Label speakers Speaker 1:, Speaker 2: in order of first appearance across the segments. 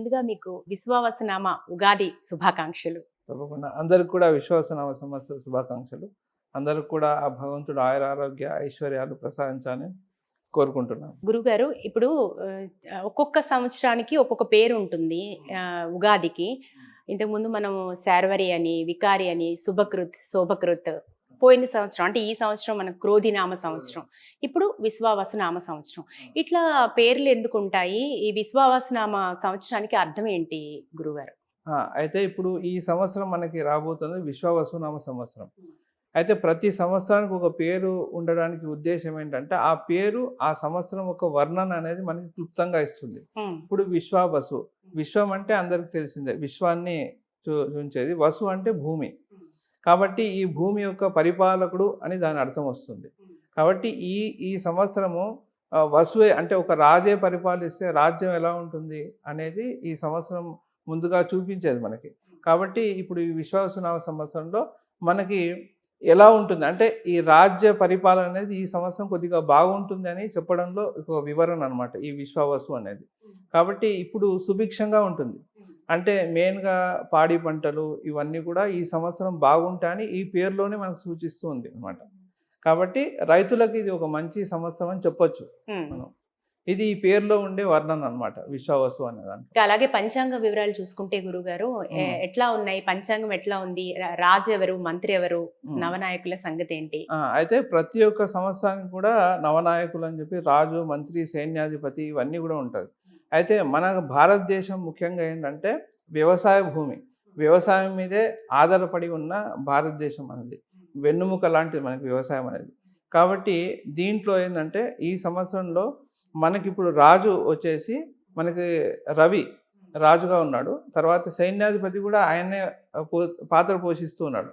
Speaker 1: ముందుగా మీకు విశ్వావసనామ ఉగాది శుభాకాంక్షలు.
Speaker 2: తప్పకుండా అందరికి కూడా విశ్వాసనామ సంవత్సర శుభాకాంక్షలు. అందరికి కూడా ఆ భగవంతుడు ఆయురారోగ్య ఐశ్వర్యాలు ప్రసాదించాలని కోరుకుంటున్నాను.
Speaker 1: గురుగారు ఇప్పుడు ఒక్కొక్క సంవత్సరానికి ఒక్కొక్క పేరు ఉంటుంది ఉగాదికి. ఇంతకుముందు మనము శార్వరి అని, వికారి అని, శుభకృత్, శోభకృత్, పోయిన సంవత్సరం అంటే ఈ సంవత్సరం మనకు క్రోధినామ సంవత్సరం, ఇప్పుడు విశ్వావసనామ సంవత్సరం. ఇట్లా పేర్లు ఎందుకు ఉంటాయి? ఈ విశ్వావసనామ సంవత్సరానికి అర్థం ఏంటి గురుగారు?
Speaker 2: అయితే ఇప్పుడు ఈ సంవత్సరం మనకి రాబోతుంది విశ్వావసునామ సంవత్సరం. అయితే ప్రతి సంవత్సరానికి ఒక పేరు ఉండడానికి ఉద్దేశం ఏంటంటే ఆ పేరు ఆ సంవత్సరం ఒక వర్ణన అనేది మనకి క్లుప్తంగా ఇస్తుంది. ఇప్పుడు విశ్వావసు, విశ్వం అంటే అందరికి తెలిసిందే, విశ్వాన్ని చూంచేది. వసు అంటే భూమి, కాబట్టి ఈ భూమి యొక్క పరిపాలకుడు అని దాని అర్థం వస్తుంది. కాబట్టి ఈ ఈ సంవత్సరము వసువే అంటే ఒక రాజే పరిపాలిస్తే రాజ్యం ఎలా ఉంటుంది అనేది ఈ సంవత్సరం ముందుగా చూపించేది మనకి. కాబట్టి ఇప్పుడు ఈ విశ్వావసునామ సంవత్సరంలో మనకి ఎలా ఉంటుంది అంటే ఈ రాజ్య పరిపాలన అనేది ఈ సంవత్సరం కొద్దిగా బాగుంటుంది అని చెప్పడంలో ఒక వివరణ అనమాట ఈ విశ్వావసు అనేది. కాబట్టి ఇప్పుడు సుభిక్షంగా ఉంటుంది, అంటే మెయిన్గా పాడి పంటలు ఇవన్నీ కూడా ఈ సంవత్సరం బాగుంటాయని ఈ పేరులోనే మనకు సూచిస్తూ ఉంది అనమాట. కాబట్టి రైతులకు ఇది ఒక మంచి సంవత్సరం అని చెప్పొచ్చు మనం. ఇది ఈ పేరులో ఉండే వర్ణన అనమాట విశ్వావసు అనేదాన్ని.
Speaker 1: అలాగే పంచాంగ వివరాలు చూసుకుంటే గురుగారు ఎట్లా ఉన్నాయి? పంచాంగం ఎట్లా ఉంది? రాజు ఎవరు, మంత్రి ఎవరు, నవనాయకుల సంగతి ఏంటి?
Speaker 2: అయితే ప్రతి ఒక్క సంవత్సరానికి కూడా నవనాయకులు అని చెప్పి రాజు, మంత్రి, సైన్యాధిపతి ఇవన్నీ కూడా ఉంటుంది. అయితే మన భారతదేశం ముఖ్యంగా ఏంటంటే వ్యవసాయ భూమి, వ్యవసాయం మీదే ఆధారపడి ఉన్న భారతదేశం అనేది, వెన్నుముక లాంటిది మనకి వ్యవసాయం అనేది. కాబట్టి దీంట్లో ఏంటంటే ఈ సంవత్సరంలో మనకి ఇప్పుడు రాజు వచ్చేసి మనకి రవి రాజుగా ఉన్నాడు. తర్వాత సైన్యాధిపతి కూడా ఆయనే పాత్ర పోషిస్తూ ఉన్నాడు,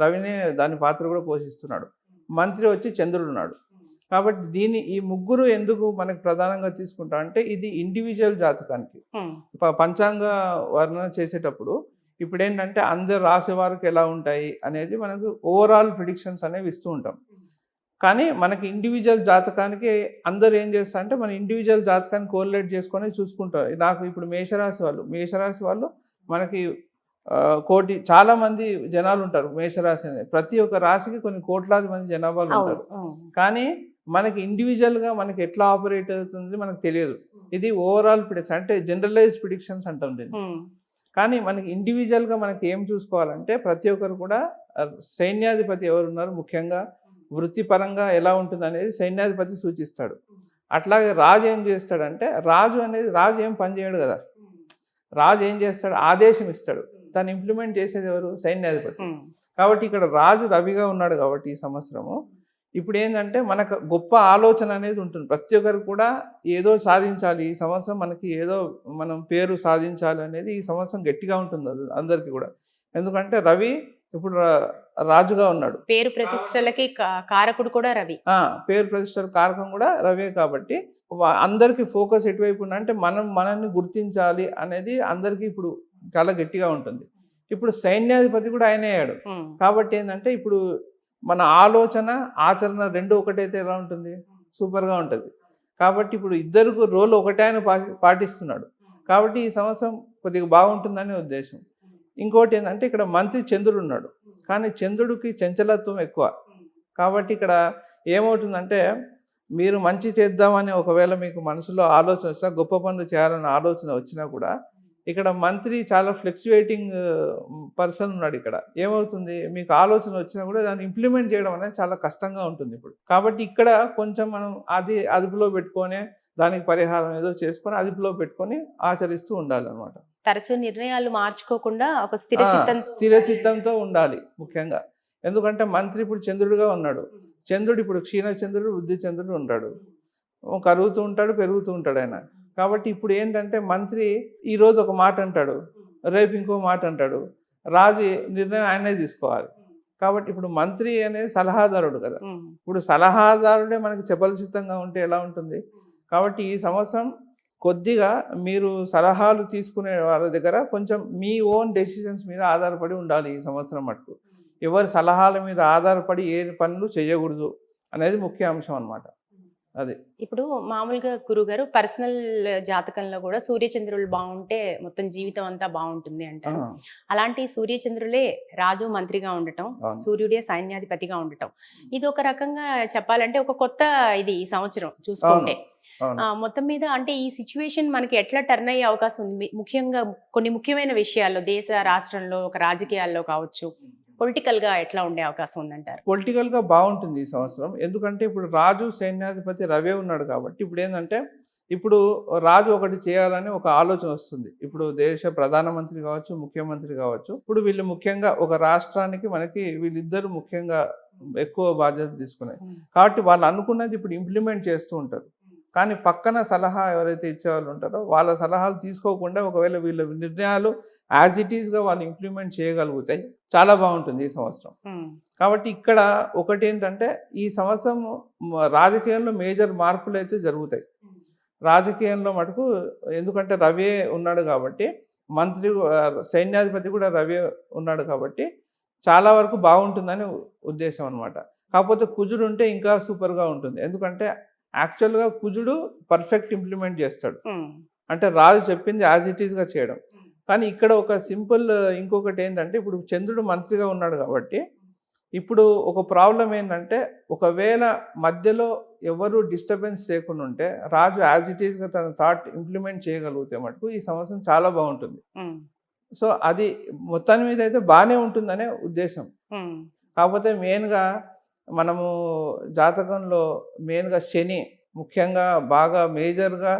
Speaker 2: రవినే దాని పాత్ర కూడా పోషిస్తున్నాడు. మంత్రి వచ్చి చంద్రుడు ఉన్నాడు. కాబట్టి ఈ ముగ్గురు ఎందుకు మనకి ప్రధానంగా తీసుకుంటాం అంటే ఇది ఇండివిజువల్ జాతకానికి పంచాంగ వర్ణన చేసేటప్పుడు ఇప్పుడు ఏంటంటే అందరు రాసే వారికి ఎలా ఉంటాయి అనేది మనకు ఓవరాల్ ప్రిడిక్షన్స్ అనేవి ఇస్తూ ఉంటాం. కానీ మనకి ఇండివిజువల్ జాతకానికి అందరూ ఏం చేస్తారంటే మన ఇండివిజువల్ జాతకాన్ని కోరిలేట్ చేసుకొని చూసుకుంటారు. నాకు ఇప్పుడు మేషరాశి వాళ్ళు మనకి చాలా మంది జనాలు ఉంటారు. మేషరాశి అనేది ప్రతి ఒక్క రాశికి కొన్ని కోట్లాది మంది జనాభాలు ఉంటారు. కానీ మనకి ఇండివిజువల్గా మనకి ఎట్లా ఆపరేట్ అవుతుంది మనకు తెలియదు. ఇది ఓవరాల్ ప్రిడిక్షన్ అంటే జనరలైజ్డ్ ప్రిడిక్షన్స్ అంటాం దీన్ని. కానీ మనకి ఇండివిజువల్గా మనకి ఏం చూసుకోవాలంటే ప్రతి ఒక్కరు కూడా సైన్యాధిపతి ఎవరున్నారు, ముఖ్యంగా వృత్తిపరంగా ఎలా ఉంటుంది అనేది సైన్యాధిపతి సూచిస్తాడు. అట్లాగే రాజు ఏం చేస్తాడంటే రాజు ఏం పని చేయడు కదా, రాజు ఏం చేస్తాడు ఆదేశం ఇస్తాడు, దాన్ని ఇంప్లిమెంట్ చేసేది ఎవరు? సైన్యాధిపతి. కాబట్టి ఇక్కడ రాజు రవిగా ఉన్నాడు. కాబట్టి ఈ సంవత్సరము ఇప్పుడు ఏంటంటే మనకు గొప్ప ఆలోచన అనేది ఉంటుంది. ప్రతి ఒక్కరు కూడా ఏదో సాధించాలి, ఈ సంవత్సరం మనకి ఏదో మనం పేరు సాధించాలి అనేది ఈ సంవత్సరం గట్టిగా ఉంటుంది అందరికీ కూడా. ఎందుకంటే రవి ఇప్పుడు రాజుగా ఉన్నాడు.
Speaker 1: పేరు ప్రతిష్టలకి కారకుడు కూడా రవి.
Speaker 2: పేరు ప్రతిష్టల కారకం కూడా రవే. కాబట్టి అందరికి ఫోకస్ ఎటువైపు ఉన్నా అంటే మనల్ని గుర్తించాలి అనేది అందరికీ ఇప్పుడు చాలా గట్టిగా ఉంటుంది. ఇప్పుడు సైన్యాధిపతి కూడా ఆయనే అయ్యాడు. కాబట్టి ఏంటంటే ఇప్పుడు మన ఆలోచన ఆచరణ రెండు ఒకటైతే ఎలా ఉంటుంది? సూపర్గా ఉంటుంది. కాబట్టి ఇప్పుడు ఇద్దరికి రోల్ ఒకటే ఆయన పాటిస్తున్నాడు. కాబట్టి ఈ సంవత్సరం కొద్దిగా బాగుంటుందనే ఉద్దేశం. ఇంకోటి ఏంటంటే ఇక్కడ మంత్రి చంద్రుడు ఉన్నాడు, కానీ చంద్రుడికి చంచలత్వం ఎక్కువ. కాబట్టి ఇక్కడ ఏమవుతుందంటే మీరు మంచి చేద్దామని ఒకవేళ మీకు మనసులో ఆలోచన వచ్చినా, గొప్ప పనులు చేయాలన్న ఆలోచన వచ్చినా కూడా ఇక్కడ మంత్రి చాలా ఫ్లక్చువేటింగ్ పర్సన్ ఉన్నాడు. ఇక్కడ ఏమవుతుంది, మీకు ఆలోచన వచ్చినా కూడా దాన్ని ఇంప్లిమెంట్ చేయడం అనేది చాలా కష్టంగా ఉంటుంది ఇప్పుడు. కాబట్టి ఇక్కడ కొంచెం మనం అది అదుపులో పెట్టుకొని దానికి పరిహారం ఏదో చేసుకొని అదుపులో పెట్టుకొని ఆచరిస్తూ ఉండాలి అనమాట.
Speaker 1: తరచూ నిర్ణయాలు మార్చుకోకుండా ఒక
Speaker 2: స్థిర చిత్తంతో ఉండాలి ముఖ్యంగా. ఎందుకంటే మంత్రి ఇప్పుడు చంద్రుడిగా ఉన్నాడు. చంద్రుడు ఇప్పుడు క్షీణ చంద్రుడు, వృద్ధి చంద్రుడు ఉంటాడు, కరుగుతూ ఉంటాడు, పెరుగుతూ ఉంటాడు ఆయన. కాబట్టి ఇప్పుడు ఏంటంటే మంత్రి ఈరోజు ఒక మాట అంటాడు, రేపు ఇంకో మాట అంటాడు. రాజు నిర్ణయం ఆయనే తీసుకోవాలి. కాబట్టి ఇప్పుడు మంత్రి అనేది సలహాదారుడు కదా. ఇప్పుడు సలహాదారుడే మనకి చెప్పలచిత్తంగా ఉంటే ఎలా ఉంటుంది? కాబట్టి ఈ సంవత్సరం కొద్దిగా మీరు సలహాలు తీసుకునే వాళ్ళ దగ్గర కొంచెం మీ ఓన్ డెసిషన్స్ మీద ఆధారపడి ఉండాలి ఈ సంవత్సరం మటుకు. ఎవరి సలహాల మీద ఆధారపడి ఏ పనులు చేయకూడదు అనేది ముఖ్య అంశం అన్నమాట. అది.
Speaker 1: ఇప్పుడు మామూలుగా గురుగారు పర్సనల్ జాతకంలో కూడా సూర్యచంద్రులు బాగుంటే మొత్తం జీవితం అంతా బాగుంటుంది
Speaker 2: ఆ!
Speaker 1: అంటారు. అలాంటి సూర్యచంద్రులే రాజు మంత్రిగా ఉండటం,
Speaker 2: అవును.
Speaker 1: సూర్యుడే సైన్యాధిపతిగా ఉండటం. ఇది ఒక రకంగా చెప్పాలంటే ఒక కొత్త ఇది ఈ సంవత్సరం
Speaker 2: అవును.
Speaker 1: చూసుకుంటే.
Speaker 2: అవును.
Speaker 1: మొత్తం మీద అంటే ఈ సిట్యుయేషన్ మనకి ఎట్లా టర్న్ అయ్యే అవకాశం ఉంది? ముఖ్యంగా కొన్ని ముఖ్యమైన విషయాల్లో దేశ, రాష్ట్రంలో ఒక రాజకీయాల్లో కావచ్చు, పొలిటికల్‌గా ఎట్లా ఉండే అవకాశం ఉందంటారు?
Speaker 2: పొలిటికల్‌గా బావుంటుంది ఈ సంవత్సరం. ఎందుకంటే ఇప్పుడు రాజు, సైన్యాధిపతి రవే ఉన్నాడు కాబట్టి ఇప్పుడేందంటే, ఇప్పుడు రాజు ఒకటి చేయాలని ఒక ఆలోచన వస్తుంది. ఇప్పుడు దేశ ప్రధానమంత్రి కావచ్చు, ముఖ్యమంత్రి కావచ్చు. ఇప్పుడు వీళ్ళు ముఖ్యంగా ఒక రాష్ట్రానికి మనకి వీళ్ళిద్దరూ ముఖ్యంగా ఎక్కువ బాధ్యత తీసుకున్నారు.
Speaker 1: హ్మ్.
Speaker 2: కాబట్టి వాళ్ళు అనుకున్నది ఇప్పుడు ఇంప్లిమెంట్ చేస్తూ ఉంటారు. కానీ పక్కన సలహా ఎవరైతే ఇచ్చేవాళ్ళు ఉంటారో వాళ్ళ సలహాలు తీసుకోకుండా ఒకవేళ వీళ్ళ నిర్ణయాలు యాజ్ ఇట్ ఈస్‌గా వాళ్ళు ఇంప్లిమెంట్ చేయగలుగుతాయి. చాలా బావుంటుంది ఈ సంవత్సరం.
Speaker 1: హ్మ్.
Speaker 2: కాబట్టి ఇక్కడ ఒకటేంటంటే ఈ సంవత్సరం రాజకీయంలో మేజర్ మార్పులైతే జరుగుతాయి. రాజకీయంలో మటుకు ఎందుకంటే రవే ఉన్నాడు కాబట్టి సైన్యాధిపతి కూడా రవే ఉన్నాడు కాబట్టి చాలా వరకు బాగుంటుందని ఉద్దేశం అనమాట. కాకపోతే కుజుడు ఉంటే ఇంకా సూపర్‌గా ఉంటుంది. ఎందుకంటే యాక్చువల్‌గా కుజుడు పర్ఫెక్ట్ ఇంప్లిమెంట్ చేస్తాడు.
Speaker 1: హ్మ్.
Speaker 2: అంటే రాజు చెప్పింది యాజ్ ఇట్ ఈస్‌గా చేయడం. కానీ ఇక్కడ ఒక సింపుల్ ఇంకొకటేంటంటే ఇప్పుడు చంద్రుడు మంత్రిగా ఉన్నాడు కాబట్టి ఇప్పుడు ఒక ప్రాబ్లమ్ ఏంటంటే, ఒకవేళ మధ్యలో ఎవరు డిస్టర్బెన్స్ చేయకుండా ఉంటే, రాజు యాజ్ ఇట్ ఈస్‌గా తన థాట్ ఇంప్లిమెంట్ చేయగలిగితే మటుకు ఈ సంవత్సరం చాలా బావుంటుంది.
Speaker 1: హ్మ్.
Speaker 2: సో, అది మొత్తాని మీద అయితే బానే ఉంటుందనే ఉద్దేశం.
Speaker 1: హ్మ్.
Speaker 2: కాకపోతే మెయిన్‌గా మనము జాతకంలో మెయిన్‌గా శని ముఖ్యంగా బాగా మేజర్‌గా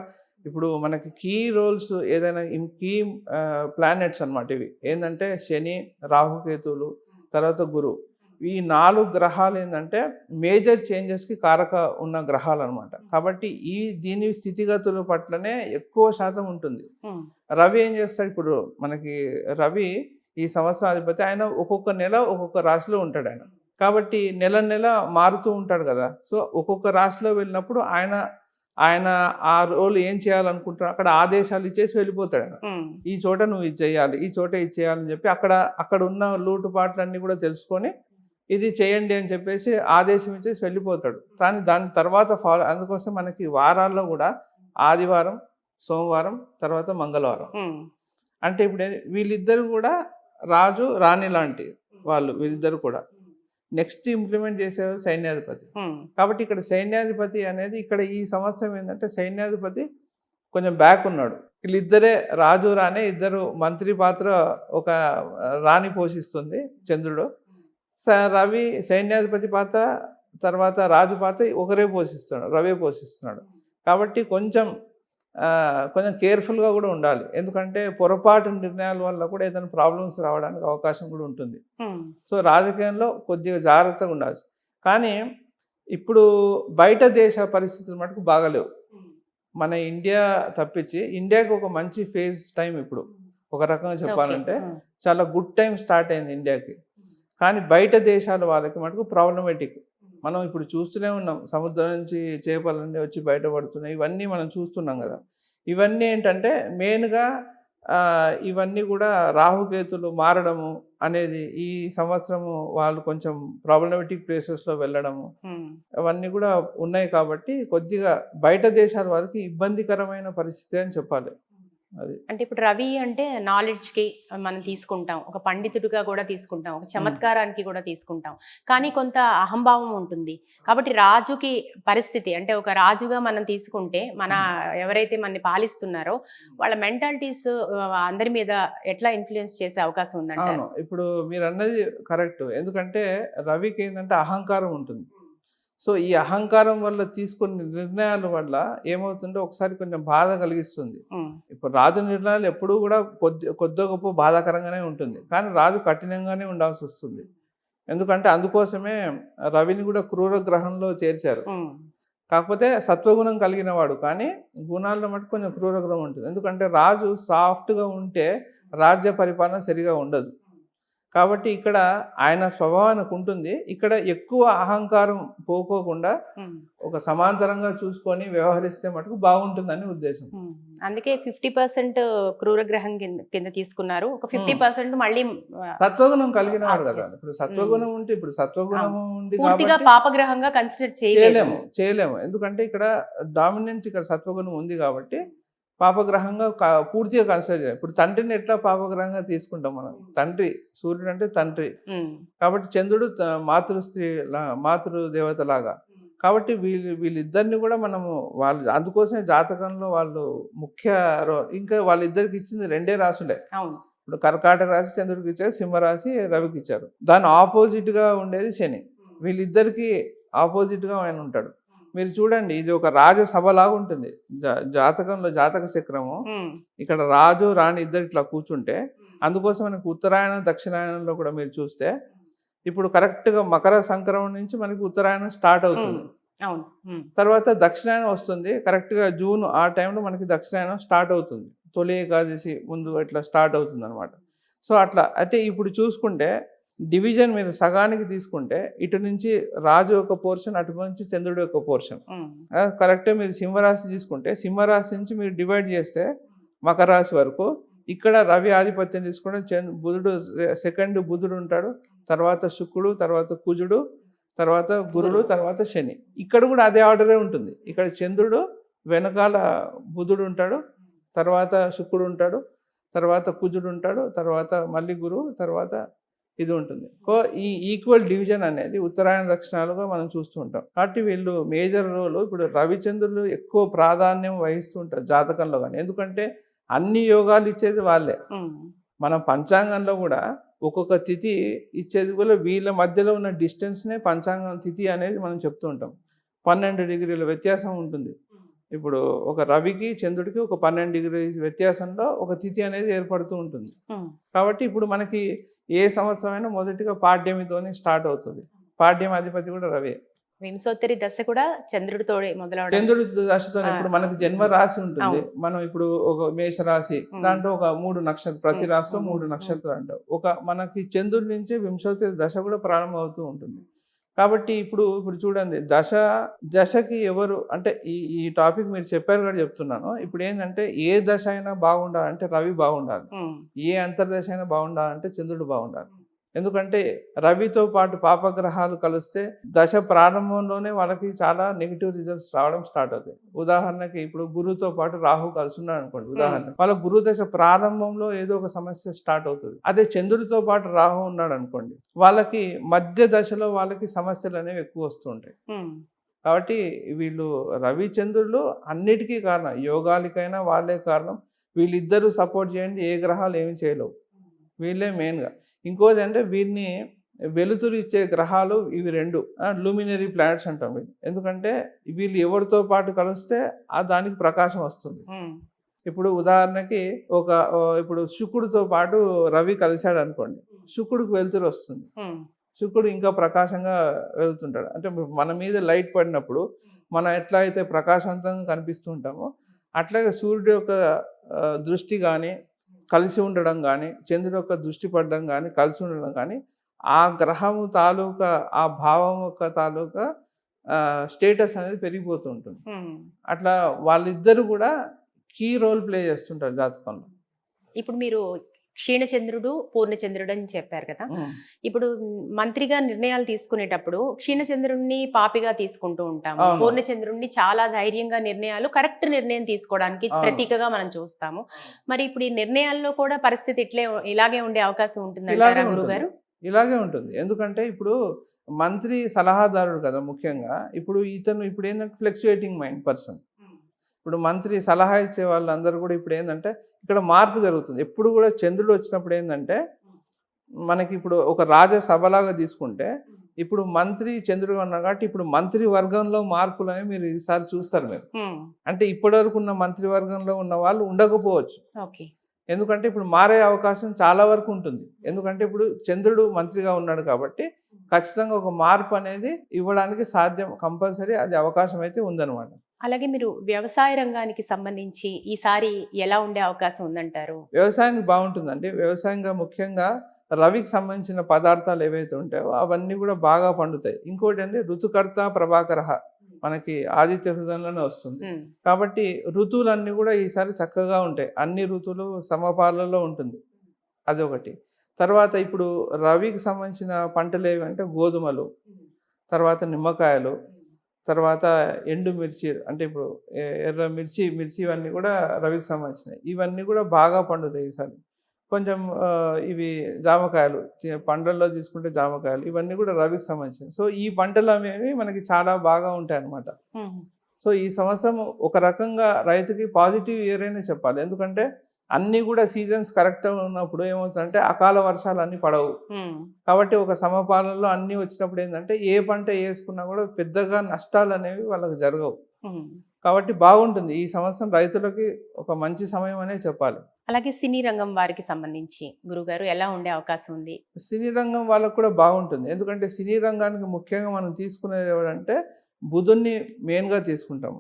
Speaker 2: ఇప్పుడు మనకి కీ రోల్స్ ఏదైనా కీ ప్లానెట్స్ అన్నమాట ఇవి. ఏందంటే శని, రాహుకేతువులు, తర్వాత గురువు. ఈ 4 గ్రహాలు ఏందంటే మేజర్ చేంజెస్‌కి కారక ఉన్న గ్రహాలన్నమాట. కాబట్టి దీని స్థితిగతుల పట్లనే ఎక్కువ శాతం ఉంటుంది.
Speaker 1: హ్మ్.
Speaker 2: రవి ఏం చేస్తాడు ఇప్పుడు మనకి రవి ఈ సంవత్సరం అధిపతి. ఆయన ఒక్కొక్క నెల ఒక్కొక్క రాశిలో ఉంటాడాయన. కాబట్టి నెల నెల మారుతూ ఉంటాడు గదా! సో, ఒక్కొక్క రాశిలో వెళ్ళినప్పుడు ఆయన, ఆయన ఆ రోల్ ఏం చేయాలనుకుంటాడో అక్కడ ఆదేశాలు ఇచ్చేసి వెళ్ళిపోతాడాయన.
Speaker 1: హ్మ్.
Speaker 2: ఈ చోట నువ్వు ఇది చేయాలి, ఈ చోట ఇది చేయాలని చెప్పి అక్కడ ఉన్న లోటుపాట్లన్నీ కూడా తెలుసుకొని ఇది చేయండి అని చెప్పేసి ఆదేశం ఇచ్చేసి వెళ్ళిపోతాడు. కానీ దాని తర్వాత అందుకోసం మనకి వారాల్లో గూడా ఆదివారం, సోమవారం, తర్వాత మంగళవారం.
Speaker 1: హ్మ్.
Speaker 2: అంటే ఇప్పుడు వీళ్ళిద్దరు గూడా రాజు, రాణి లాంటి వాళ్ళు వీళ్ళిద్దరు కూడా. నెక్స్ట్ ఇంప్లిమెంట్ చేసేది సైన్యాధిపతి.
Speaker 1: హ్మ్.
Speaker 2: కాబట్టి ఇక్కడ సైన్యాధిపతి అనేది ఇక్కడ ఈ సంవత్సరం ఏందంటే సైన్యాధిపతి కొంచెం బ్యాక్ ఉన్నాడు. వీళ్ళిద్దరే రాజు, రాణి ఇద్దరు మంత్రి పాత్ర ఒక రాణి పోషిస్తుంది చంద్రుడు. రవి సైన్యాధిపతి పాత్ర, తర్వాత రాజు పాత్ర ఒకరే పోషిస్తున్నాడు. రవే పోషిస్తున్నాడు. కాబట్టి కొంచెం కేర్‌ఫుల్‌గా గూడా ఉండాలి. ఎందుకంటే పొరపాటు నిర్ణయాల వల్ల కూడా ఏదైనా ప్రాబ్లమ్స్ రావడానికి అవకాశం కూడా ఉంటుంది.
Speaker 1: హ్మ్.
Speaker 2: సో, రాజకీయంలో కొద్దిగా జాగ్రత్తగా ఉండాలి. కానీ ఇప్పుడు బయట దేశ పరిస్థితులు మటుకు బాగాలేవు. మన ఇండియా తప్పించి ఇండియాకి ఒక మంచి ఫేజ్ టైం ఇప్పుడు. ఒక రకంగా
Speaker 1: ఓకే.
Speaker 2: చెప్పాలంటే
Speaker 1: హ్మ్.
Speaker 2: చాలా గుడ్ టైమ్ స్టార్ట్ అయింది ఇండియాకి. కానీ బయట దేశాల వాళ్ళకి మటుకు ప్రాబ్లమాటిక్. మనం ఇప్పుడు చూస్తూనే ఉన్నాం. సముద్రం నుంచి చేపలన్నీ వచ్చి బయటపడుతున్నాయి. ఇవన్నీ మనం చూస్తున్నాం గదా! ఇవన్నీ ఏంటంటే మెయిన్‌గా ఇవన్నీ గూడా రాహుకేతులు మారడము అనేది ఈ సంవత్సరము వాళ్ళు కొంచెం ప్రాబ్లమాటిక్ ప్లేసెస్‌లో వెళ్ళడము,
Speaker 1: హ్మ్.
Speaker 2: అవన్నీ గూడా ఉన్నాయి కాబట్టి కొద్దిగా బయట దేశాల వారికి ఇబ్బందికరమైన పరిస్థితే అని చెప్పాలి. అది.
Speaker 1: అంటే ఇప్పుడు రవి అంటే నాలెడ్జ్‌కి మనం తీసుకుంటాం. ఒక పండితుడిగా కూడా తీసుకుంటాం. ఒక
Speaker 2: హ్మ్.
Speaker 1: చమత్కారానికి కూడా తీసుకుంటాం. కానీ కొంత అహంభావం ఉంటుంది. కాబట్టి రాజుకి పరిస్థితి అంటే ఒక రాజుగా మనం తీసుకుంటే ఎవరైతే మనని పాలిస్తున్నారో వాళ్ళ మెంటాలిటీస్ అందరి మీద ఎట్లా ఇన్‌ఫ్లూయెన్స్ చేసే అవకాశం ఉందంటారు?
Speaker 2: అవును. ఇప్పుడు మీరన్నది కరెక్ట్. ఎందుకంటే రవికేందంటే అహంకారం ఉంటుంది. సో, ఈ అహంకారం వల్ల తీసుకున్న నిర్ణయాల వల్ల ఏమవుతుందో ఒకసారి కొంచెం బాధ కలిగిస్తుంది.
Speaker 1: హ్మ్.
Speaker 2: ఇప్పుడు రాజు నిర్ణయాలు ఎప్పుడూ గూడా కొద్దో గొప్పో బాధాకరంగానే ఉంటుంది. కానీ రాజు కఠినంగానే ఉండాల్సొస్తుంది. ఎందుకంటే అందుకోసమే రవిని గూడా క్రూర గ్రహంలో చేర్చారు.
Speaker 1: హ్మ్.
Speaker 2: కాకపోతే సత్వగుణం కలిగిన వాడు. కానీ గుణాల్లో మటుకు కొంచెం క్రూర గుణం ఉంటుంది. ఎందుకంటే రాజు సాఫ్ట్‌గా ఉంటే రాజ్య పరిపాలన సరిగా ఉండదు. కాబట్టి ఇక్కడ ఆయన స్వభావానికి ఉంటుంది. ఇక్కడ ఎక్కువ అహంకారం పోకోకుండా
Speaker 1: ఉమ్,
Speaker 2: ఒక సమాంతరంగా చూసుకొని వ్యవహరిస్తే మటుకు బాగుంటుందని ఉద్దేశం.
Speaker 1: ఉమ్. అందుకే 50% క్రూరగ్రహం కింద తీసుకున్నారు, ఒక 50% మళ్ళీ
Speaker 2: సత్వగుణం కలిగిన వాడు కదా.
Speaker 1: yes.
Speaker 2: ఇప్పుడు సత్వగుణం ఉంటే ఇప్పుడు సత్వగుణం ఉంది
Speaker 1: పూర్తిగా
Speaker 2: కాబట్టి
Speaker 1: పాపగ్రహంగా కన్సిడర్ చేయలేము.
Speaker 2: చేయలేము. ఎందుకంటే ఇక్కడ డామినెంట్ ఇక్కడ సత్వగుణం ఉంది కాబట్టి పాపగ్రహంగా పూర్తిగా కన్సిడర్ చేయాలి. ఇప్పుడు తండ్రిని ఎట్లా పాపగ్రహంగా తీసుకుంటాం మనం? తండ్రి, సూర్యుడు అంటే తండ్రి కాబట్టి చంద్రుడు మాతృస్త్రీ మాతృదేవత లాగా. కాబట్టి వీళ్ళిద్దరిని కూడా మనము వాళ్ళు అందుకోసమే జాతకంలో వాళ్ళు ముఖ్య ఇంకా వాళ్ళిద్దరికి ఇచ్చింది 2 రాసులే.
Speaker 1: అవును.
Speaker 2: ఇప్పుడు కర్కాటక రాశి చంద్రుడికి ఇచ్చారు, సింహరాశి రవికి ఇచ్చారు. దాని ఆపోజిట్గా ఉండేది శని. వీళ్ళిద్దరికి ఆపోజిట్గా ఆయన ఉంటాడు. మీరు చూడండి, ఇది ఒక రాజసభలాగా ఉంటుంది జాతకంలో. జాతక చక్రము ఇక్కడ రాజు రాణి ఇద్దరు ఇట్లా కూర్చుంటే, అందుకోసం మనకి ఉత్తరాయణం దక్షిణాయనంలో కూడా మీరు చూస్తే ఇప్పుడు కరెక్ట్గా మకర సంక్రమణ నుంచి మనకి ఉత్తరాయణం స్టార్ట్ అవుతుంది. తర్వాత దక్షిణాయనం వస్తుంది కరెక్ట్గా జూన్ ఆ టైంలో మనకి దక్షిణాయనం స్టార్ట్ అవుతుంది. తొలి ఏకాదశి ముందు ఇట్లా స్టార్ట్ అవుతుంది అనమాట. సో అట్లా అంటే ఇప్పుడు చూసుకుంటే డివిజన్ మీరు సగానికి తీసుకుంటే ఇటు నుంచి రాజు ఒక పోర్షన్, అటు నుంచి చంద్రుడు ఒక పోర్షన్. కరెక్టే. మీరు సింహరాశి తీసుకుంటే సింహరాశి నుంచి మీరు డివైడ్ చేస్తే మకర రాశి వరకు ఇక్కడ రవి ఆధిపత్యం తీసుకుంటే బుధుడు సెకండ్ బుధుడు ఉంటాడు, తర్వాత శుక్రుడు, తర్వాత కుజుడు, తర్వాత గురుడు, తర్వాత శని. ఇక్కడ కూడా అదే ఆర్డరే ఉంటుంది. ఇక్కడ చంద్రుడు వెనకాల బుధుడు ఉంటాడు, తర్వాత శుక్రుడు ఉంటాడు, తర్వాత కుజుడు ఉంటాడు, తర్వాత మళ్ళీ గురువు, తర్వాత ఇది ఉంటుంది. ఈ ఈక్వల్ డివిజన్ అనేది ఉత్తరాయణ దక్షిణాలుగా మనం చూస్తూ ఉంటాం. కాబట్టి వీళ్ళు మేజర్ రోల్ ఇప్పుడు రవిచంద్రులు ఎక్కువ ప్రాధాన్యం వహిస్తూ ఉంటారు జాతకంలో కానీ. ఎందుకంటే అన్ని యోగాలు ఇచ్చేది వాళ్ళే. మనం పంచాంగంలో కూడా ఒక్కొక్క తిథి ఇచ్చేది కూడా వీళ్ళ మధ్యలో ఉన్న డిస్టెన్స్నే పంచాంగం తిథి అనేది మనం చెప్తూ ఉంటాం. 12 డిగ్రీల వ్యత్యాసం ఉంటుంది. ఇప్పుడు ఒక రవికి చంద్రుడికి ఒక 12 డిగ్రీ వ్యత్యాసంలో ఒక తిథి అనేది ఏర్పడుతూ ఉంటుంది. కాబట్టి ఇప్పుడు మనకి ఏ సంవత్సరమైనా మొదటిగా పాడ్యమితోనే స్టార్ట్ అవుతుంది. పాడ్యం అధిపతి కూడా రవి.
Speaker 1: వింశోత్తరి దశ కూడా చంద్రుడితో మొదలవడం.
Speaker 2: చంద్రుడి దశతో ఇప్పుడు మనకి జన్మ రాశి ఉంటుంది. మనం ఇప్పుడు ఒక మేష రాశి, దాంట్లో ఒక 3 నక్షత్రాలు, ప్రతి రాశిలో 3 నక్షత్రాలు అంటాం. మనకి చంద్రుడి నుంచే వింశోత్తరి దశ కూడా ప్రారంభం అవుతూ ఉంటుంది. కాబట్టి ఇప్పుడు చూడండి, దశకి ఎవరు అంటే ఈ టాపిక్ మీరు చెప్పారు కూడా చెప్తున్నాను. ఇప్పుడు ఏంటంటే ఏ దశ అయినా బాగుండాలంటే రవి బాగుండాలి, ఏ అంతర్దశ అయినా బాగుండాలంటే చంద్రుడు బాగుండాలి. ఎందుకంటే రవితో పాటు పాపగ్రహాలు కలిస్తే దశ ప్రారంభంలోనే వాళ్ళకి చాలా నెగిటివ్ రిజల్ట్స్ రావడం స్టార్ట్ అవుతాయి. ఉదాహరణకి ఇప్పుడు గురువుతో పాటు రాహు కలిసి ఉన్నాడు అనుకోండి, ఉదాహరణ వాళ్ళ గురు దశ ప్రారంభంలో ఏదో ఒక సమస్య స్టార్ట్ అవుతుంది. అదే చంద్రుడితో పాటు రాహు ఉన్నాడు అనుకోండి, వాళ్ళకి మధ్య దశలో వాళ్ళకి సమస్యలు అనేవి ఎక్కువ వస్తూ ఉంటాయి. కాబట్టి వీళ్ళు రవి చంద్రులు అన్నిటికీ కారణం, యోగాలకైనా వాళ్ళే కారణం. వీళ్ళిద్దరూ సపోర్ట్ చేయండి ఏ గ్రహాలు ఏమి చేయలేవు, వీళ్ళే మెయిన్గా. ఇంకోది అంటే వీటిని వెలుతురు ఇచ్చే గ్రహాలు ఇవి 2 లూమినరీ ప్లానెట్స్ అంటాం వీళ్ళు. ఎందుకంటే వీళ్ళు ఎవరితో పాటు కలిస్తే దానికి ప్రకాశం వస్తుంది. ఇప్పుడు ఉదాహరణకి ఇప్పుడు శుక్రుడితో పాటు రవి కలిశాడు అనుకోండి, శుక్రుడికి వెలుతురు వస్తుంది, శుక్రుడు ఇంకా ప్రకాశంగా వెళ్తుంటాడు. అంటే మన మీద లైట్ పడినప్పుడు మనం ఎట్లా అయితే ప్రకాశవంతంగా కనిపిస్తూ ఉంటామో అట్లాగే సూర్యుడి యొక్క దృష్టి కానీ కలిసి ఉండడం కానీ, చంద్రుడి యొక్క దృష్టి పడడం కానీ, కలిసి ఉండడం కానీ ఆ గ్రహము తాలూకా ఆ భావం యొక్క తాలూకా స్టేటస్ అనేది పెరిగిపోతూ ఉంటుంది. అట్లా వాళ్ళిద్దరు కూడా కీ రోల్ ప్లే చేస్తుంటారు జాతకంలో.
Speaker 1: ఇప్పుడు మీరు క్షీణచంద్రుడు పూర్ణచంద్రుడు అని చెప్పారు కదా. ఇప్పుడు మంత్రిగా నిర్ణయాలు తీసుకునేటప్పుడు క్షీణచంద్రుడిని పాపిగా తీసుకుంటూ ఉంటాము, పూర్ణచంద్రుడిని చాలా ధైర్యంగా నిర్ణయాలు కరెక్ట్ నిర్ణయం తీసుకోవడానికి ప్రతీకగా మనం చూస్తాము. మరి ఇప్పుడు ఈ నిర్ణయాల్లో కూడా పరిస్థితి ఇలాగే ఉండే అవకాశం ఉంటుందంటారా గురుగారు?
Speaker 2: ఇలాగే ఉంటుంది. ఎందుకంటే ఇప్పుడు మంత్రి సలహాదారుడు కదా ముఖ్యంగా. ఇప్పుడు ఇప్పుడు ఏంటంటే ఫ్లక్చుయేటింగ్ మైండ్ పర్సన్. ఇప్పుడు మంత్రి సలహా ఇచ్చే వాళ్ళందరూ కూడా ఇప్పుడు ఏంటంటే ఇక్కడ మార్పు జరుగుతుంది. ఎప్పుడు కూడా చంద్రుడు వచ్చినప్పుడు ఏంటంటే మనకి ఇప్పుడు ఒక రాజసభలాగా తీసుకుంటే ఇప్పుడు మంత్రి చంద్రుడు ఉన్నారు కాబట్టి ఇప్పుడు మంత్రి వర్గంలో మార్పులు అనేవి మీరు ఈసారి చూస్తారు మీరు. అంటే ఇప్పటి వరకు ఉన్న మంత్రి వర్గంలో ఉన్న వాళ్ళు ఉండకపోవచ్చు. ఎందుకంటే ఇప్పుడు మారే అవకాశం చాలా వరకు ఉంటుంది. ఎందుకంటే ఇప్పుడు చంద్రుడు మంత్రిగా ఉన్నాడు కాబట్టి ఖచ్చితంగా ఒక మార్పు అనేది ఇవ్వడానికి సాధ్యం, కంపల్సరీ అది అవకాశం అయితే ఉందన్నమాట.
Speaker 1: అలాగే మీరు వ్యవసాయ రంగానికి సంబంధించి ఈసారి ఎలా ఉండే అవకాశం ఉందంటారు?
Speaker 2: వ్యవసాయానికి బాగుంటుందండి. వ్యవసాయంగా ముఖ్యంగా రవికి సంబంధించిన పదార్థాలు ఏవైతే ఉంటాయో అవన్నీ కూడా బాగా పండుతాయి. ఇంకోటి అంటే ఋతుకర్త ప్రభాకరః మనకి ఆదిత్య హృదయంలోనే వస్తుంది. కాబట్టి ఋతువులన్నీ కూడా ఈసారి చక్కగా ఉంటాయి. అన్ని ఋతువులు సమపాలలో ఉంటుంది. అదొకటి. తర్వాత ఇప్పుడు రవికి సంబంధించిన పంటలు ఏవంటే గోధుమలు, తర్వాత నిమ్మకాయలు, తర్వాత ఎండు మిర్చి అంటే ఇప్పుడు ఎర్ర మిర్చి ఇవన్నీ కూడా రవికి సంబంధించినయి. ఇవన్నీ కూడా బాగా పండుతాయి ఈసారి. కొంచెం ఇవి జామకాయలు పండ్లల్లో తీసుకుంటే జామకాయలు ఇవన్నీ కూడా రవికి సంబంధించినవి. సో ఈ పంటలు అనేవి మనకి చాలా బాగా ఉంటాయన్నమాట. సో ఈ సంవత్సరం ఒక రకంగా రైతుకి పాజిటివ్ ఇయర్ అనే చెప్పాలి. ఎందుకంటే అన్నీ కూడా సీజన్స్ కరెక్ట్‌గా ఉన్నప్పుడు ఏమవుతుందంటే అకాల వర్షాలు అన్నీ పడవు. కాబట్టి ఒక సమపాలనలో అన్నీ వచ్చినప్పుడు ఏంటంటే ఏ పంట వేసుకున్నా కూడా పెద్దగా నష్టాలు అనేవి వాళ్ళకి జరగవు. కాబట్టి బాగుంటుంది. ఈ సంవత్సరం రైతులకి ఒక మంచి సమయం అనే చెప్పాలి.
Speaker 1: అలాగే సినీ రంగం వారికి సంబంధించి గురుగారు ఎలా ఉండే అవకాశం ఉంది?
Speaker 2: సినీ రంగం వాళ్ళకు కూడా బాగుంటుంది. ఎందుకంటే సినీ రంగానికి ముఖ్యంగా మనం తీసుకునేది ఎవరంటే బుధుడిని మెయిన్‌గా తీసుకుంటాము.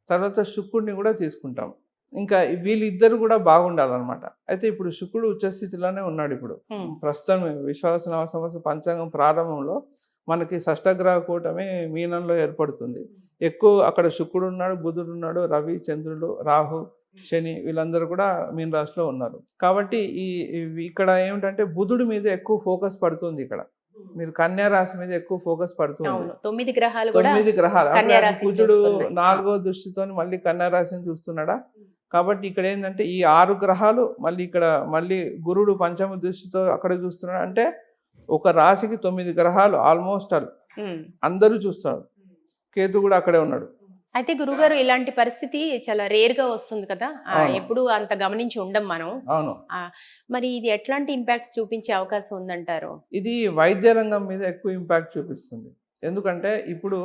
Speaker 2: తర్వాత శుక్రుడిని కూడా తీసుకుంటాం. ఇంకా వీళ్ళిద్దరు కూడా బాగుండాలన్నమాట. అయితే ఇప్పుడు శుక్రుడు ఉచ్చస్థితిలోనే ఉన్నాడు ఇప్పుడు. ప్రస్తుతం విశ్వావసునామ సంవత్సరం పంచాంగం ప్రారంభంలో మనకి షష్టగ్రహ కూటమి మీనంలో ఏర్పడుతుంది. ఎక్కువ అక్కడ శుక్రుడు ఉన్నాడు, బుధుడు ఉన్నాడు, రవి, చంద్రుడు, రాహు, శని వీళ్ళందరూ కూడా మీన రాశిలో ఉన్నారు. కాబట్టి ఇక్కడ ఏమిటంటే బుధుడి మీద ఎక్కువ ఫోకస్ పడుతుంది. ఇక్కడ మీరు కన్యా రాశి మీద ఎక్కువ ఫోకస్ పడుతుంది.
Speaker 1: 9 గ్రహాలు
Speaker 2: 9 గ్రహాలు కుజుడు
Speaker 1: చూస్తున్నాయి.
Speaker 2: 4వ దృష్టితో మళ్ళీ కన్యా రాశిని చూస్తున్నాడా. కాబట్టి ఇక్కడ ఏంటంటే ఈ 6 గ్రహాలు మళ్ళీ గురుడు పంచమ దృష్టితో అక్కడ చూస్తున్నాడు. అంటే ఒక రాశికి 9 గ్రహాలు ఆల్మోస్ట్ అందరూ చూస్తారు. కేతు కూడా అక్కడే ఉన్నాడు.
Speaker 1: అయితే గురుగారు ఇలాంటి పరిస్థితి చాలా రేర్ గా వస్తుంది కదా,
Speaker 2: అవును.
Speaker 1: ఎప్పుడు అంత గమనించి ఉండం మనం.
Speaker 2: అవును.
Speaker 1: మరి ఇది ఎట్లాంటి ఇంపాక్ట్స్ చూపించే అవకాశం ఉందంటారు?
Speaker 2: ఇది వైద్య రంగం మీద ఎక్కువ ఇంపాక్ట్ చూపిస్తుంది. ఎందుకంటే ఇప్పుడు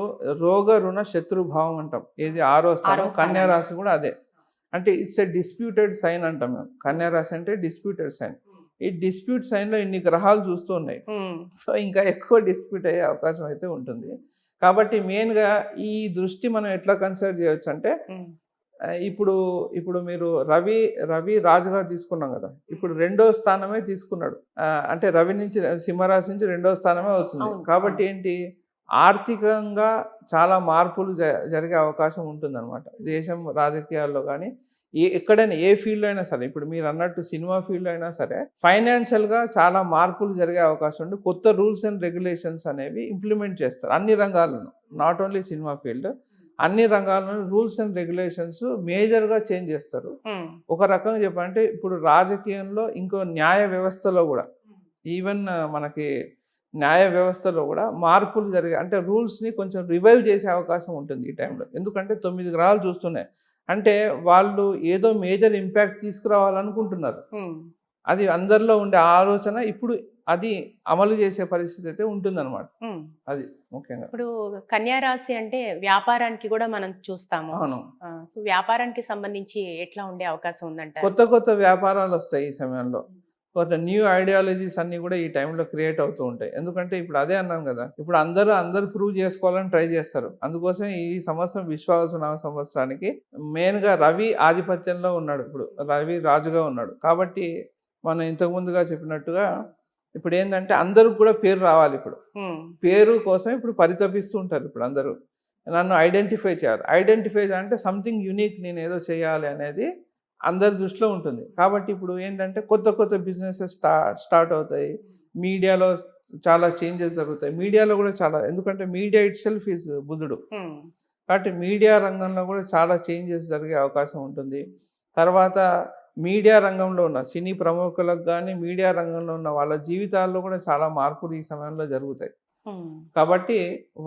Speaker 2: రోగ రుణ శత్రుభావం అంటాం. ఏది 6వ స్థానం. కన్యా రాశి కూడా అదే. అంటే ఇట్స్ ఎ డిస్ప్యూటెడ్ సైన్ అంటాం మేము. కన్యా రాశి అంటే డిస్ప్యూటెడ్ సైన్. ఈ డిస్ప్యూట్ సైన్ లో ఇన్ని గ్రహాలు చూస్తూ ఉన్నాయి. సో ఇంకా ఎక్కువ డిస్ప్యూట్ అయ్యే అవకాశం అయితే ఉంటుంది. కాబట్టి మెయిన్ గా ఈ దృష్టి మనం ఎట్లా కన్సిడర్ చేయొచ్చు అంటే ఇప్పుడు మీరు రవి రాజుగా తీసుకున్నాం కదా. ఇప్పుడు 2వ స్థానమే తీసుకున్నాడు. అంటే రవి నుంచి సింహరాశి నుంచి 2వ స్థానమే అవుతుంది. కాబట్టి ఏంటి ఆర్థికంగా చాలా మార్పులు జరిగే అవకాశం ఉంటుంది అనమాట. దేశం రాజకీయాల్లో కానీ ఎక్కడైనా ఏ ఫీల్డ్ అయినా సరే. ఇప్పుడు మీరు అన్నట్టు సినిమా ఫీల్డ్ అయినా సరే ఫైనాన్షియల్గా చాలా మార్పులు జరిగే అవకాశం ఉంది. కొత్త రూల్స్ అండ్ రెగ్యులేషన్స్ అనేవి ఇంప్లిమెంట్ చేస్తారు అన్ని రంగాలను. నాట్ ఓన్లీ సినిమా ఫీల్డ్, అన్ని రంగాలను రూల్స్ అండ్ రెగ్యులేషన్స్ మేజర్గా చేంజ్ చేస్తారు. ఒక రకంగా చెప్పాలంటే ఇప్పుడు రాజకీయంలో ఇంకో న్యాయ వ్యవస్థలో కూడా ఈవెన్ మనకి న్యాయ వ్యవస్థలో కూడా మార్పులు జరిగే అంటే రూల్స్ని కొంచెం రివైవ్ చేసే అవకాశం ఉంటుంది ఈ టైంలో. ఎందుకంటే 9 గ్రహాలు చూస్తున్నాయి అంటే వాళ్ళు ఏదో మేజర్ ఇంపాక్ట్ తీసుకురావాలనుకుంటున్నారు. అది అందరిలో ఉండే ఆలోచన ఇప్పుడు అది అమలు చేసే పరిస్థితి అయితే ఉంటుందన్నమాట. అది ముఖ్యంగా.
Speaker 1: ఇప్పుడు కన్యా రాశి అంటే వ్యాపారానికి కూడా మనం చూస్తాము.
Speaker 2: అవును.
Speaker 1: సో వ్యాపారానికి సంబంధించి ఎట్లా ఉండే అవకాశం ఉందంట?
Speaker 2: కొత్త వ్యాపారాలు వస్తాయి ఈ సమయంలో. కొత్త న్యూ ఐడియాలజీస్ అన్నీ కూడా ఈ టైంలో క్రియేట్ అవుతూ ఉంటాయి. ఎందుకంటే ఇప్పుడు అదే అన్నాను కదా, ఇప్పుడు అందరూ ప్రూవ్ చేసుకోవాలని ట్రై చేస్తారు. అందుకోసం ఈ సంవత్సరం విశ్వావసునామ సంవత్సరానికి మెయిన్గా రవి ఆధిపత్యంలో ఉన్నాడు. ఇప్పుడు రవి రాజుగా ఉన్నాడు. కాబట్టి మనం ఇంతకుముందుగా చెప్పినట్టుగా ఇప్పుడు ఏంటంటే అందరికి కూడా పేరు రావాలి. ఇప్పుడు పేరు కోసం ఇప్పుడు పరితపిస్తూ ఉంటారు. ఇప్పుడు అందరూ నన్ను ఐడెంటిఫై చేయాలి. ఐడెంటిఫై అంటే సంథింగ్ యూనిక్ నేను ఏదో చేయాలి అనేది అందరి దృష్టిలో ఉంటుంది. కాబట్టి ఇప్పుడు ఏంటంటే కొత్త బిజినెసెస్ స్టార్ట్ అవుతాయి. మీడియాలో చాలా చేంజెస్ జరుగుతాయి. మీడియాలో కూడా చాలా, ఎందుకంటే మీడియా ఇట్ సెల్ఫ్ ఈజ్ బుధుడు. కాబట్టి మీడియా రంగంలో కూడా చాలా చేంజెస్ జరిగే అవకాశం ఉంటుంది. తర్వాత మీడియా రంగంలో ఉన్న సినీ ప్రముఖులకు కానీ మీడియా రంగంలో ఉన్న వాళ్ళ జీవితాల్లో కూడా చాలా మార్పులు ఈ సమయంలో జరుగుతాయి. కాబట్టి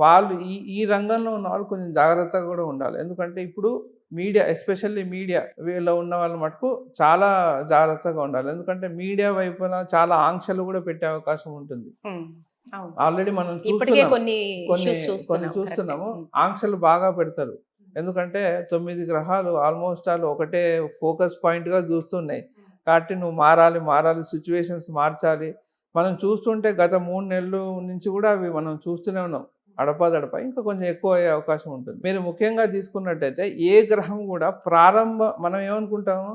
Speaker 2: వాళ్ళు ఈ రంగంలో ఉన్న వాళ్ళు కొంచెం జాగ్రత్తగా కూడా ఉండాలి. ఎందుకంటే ఇప్పుడు మీడియా ఎస్పెషల్లీ మీడియా వీళ్ళ ఉన్న వాళ్ళ మటుకు చాలా జాగ్రత్తగా ఉండాలి. ఎందుకంటే మీడియా వైపున చాలా ఆంక్షలు కూడా పెట్టే అవకాశం ఉంటుంది. ఆల్రెడీ మనం కొన్ని చూస్తున్నాము. ఆంక్షలు బాగా పెడతారు. ఎందుకంటే 9 గ్రహాలు ఆల్మోస్ట్ ఒకటే ఫోకస్ పాయింట్గా చూస్తున్నాయి. కాబట్టి నువ్వు మారాలి, సిచ్యువేషన్స్ మార్చాలి. మనం చూస్తుంటే గత 3 నెలల నుంచి కూడా అవి మనం చూస్తూనే ఉన్నాం. అడపాదడప ఇంకా కొంచెం ఎక్కువ అయ్యే అవకాశం ఉంటుంది. మీరు ముఖ్యంగా తీసుకున్నట్టయితే ఏ గ్రహం కూడా మనం ఏమనుకుంటాము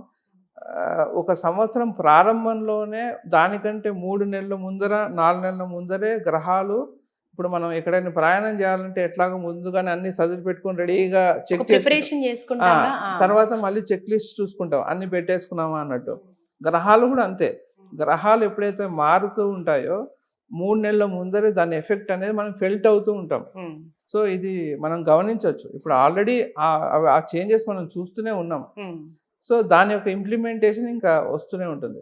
Speaker 2: ఒక సంవత్సరం ప్రారంభంలోనే దానికంటే 3 నెలల ముందర 4 నెలల ముందరే గ్రహాలు ఇప్పుడు మనం ఎక్కడైనా ప్రయాణం చేయాలంటే ఎట్లాగో ముందుగానే అన్ని సర్ది పెట్టుకొని రెడీగా చెక్ చేసుకుంటాం.
Speaker 1: ప్రిపరేషన్ చేసుకుంటాగా
Speaker 2: తర్వాత మళ్ళీ చెక్ లిస్ట్ చూసుకుంటాం అన్ని పెట్టేసుకున్నామా అన్నట్టు. గ్రహాలు కూడా అంతే. గ్రహాలు ఎప్పుడైతే మారుతూ ఉంటాయో 3 నెలల ముందరే దాని ఎఫెక్ట్ అనేది మనం ఫెల్ట్ అవుతూ ఉంటాం. సో ఇది మనం గమనించవచ్చు. ఇప్పుడు ఆల్రెడీ ఆ చేంజెస్ మనం చూస్తూనే ఉన్నాం. సో దాని యొక్క ఇంప్లిమెంటేషన్ ఇంకా వస్తూనే ఉంటుంది.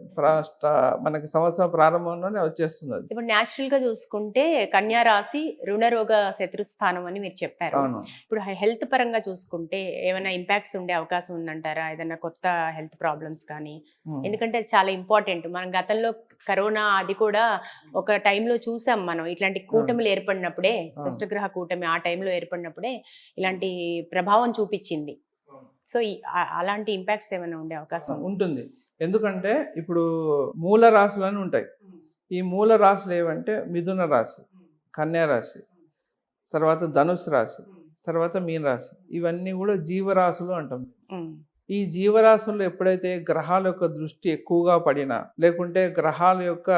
Speaker 2: మనకి సంవత్సరం ప్రారంభంలోనే వచ్చేస్తుంది అది.
Speaker 1: ఇప్పుడు న్యాచురల్ గా చూసుకుంటే కన్యా రాశి రుణరోగ శత్రుస్థానం అని మీరు చెప్పారు.
Speaker 2: అవును.
Speaker 1: ఇప్పుడు హెల్త్ పరంగా చూసుకుంటే ఏమైనా ఇంపాక్ట్స్ ఉండే అవకాశం ఉందంటారా? ఏదైనా కొత్త హెల్త్ ప్రాబ్లమ్స్ కానీ? ఎందుకంటే అది చాలా ఇంపార్టెంట్. మనం గతంలో కరోనా అది కూడా ఒక టైంలో చూసాం మనం. ఇట్లాంటి కూటమిలు ఏర్పడినప్పుడే, షష్టగ్రహ కూటమి ఆ టైంలో ఏర్పడినప్పుడే ఇలాంటి ప్రభావం చూపించింది. సో అలాంటి ఇంపాక్ట్స్ ఏమైనా ఉండే అవకాశం
Speaker 2: ఉంటుంది. ఎందుకంటే ఇప్పుడు మూల రాశులు అని ఉంటాయి. ఈ మూల రాశులు ఏవంటే మిథున రాశి, కన్యా రాశి, తర్వాత ధనుసు రాశి, తర్వాత మీన రాశి. ఇవన్నీ కూడా జీవరాశులు అంటాం. ఈ జీవరాశుల్లో ఎప్పుడైతే గ్రహాల యొక్క దృష్టి ఎక్కువగా పడినా, లేకుంటే గ్రహాల యొక్క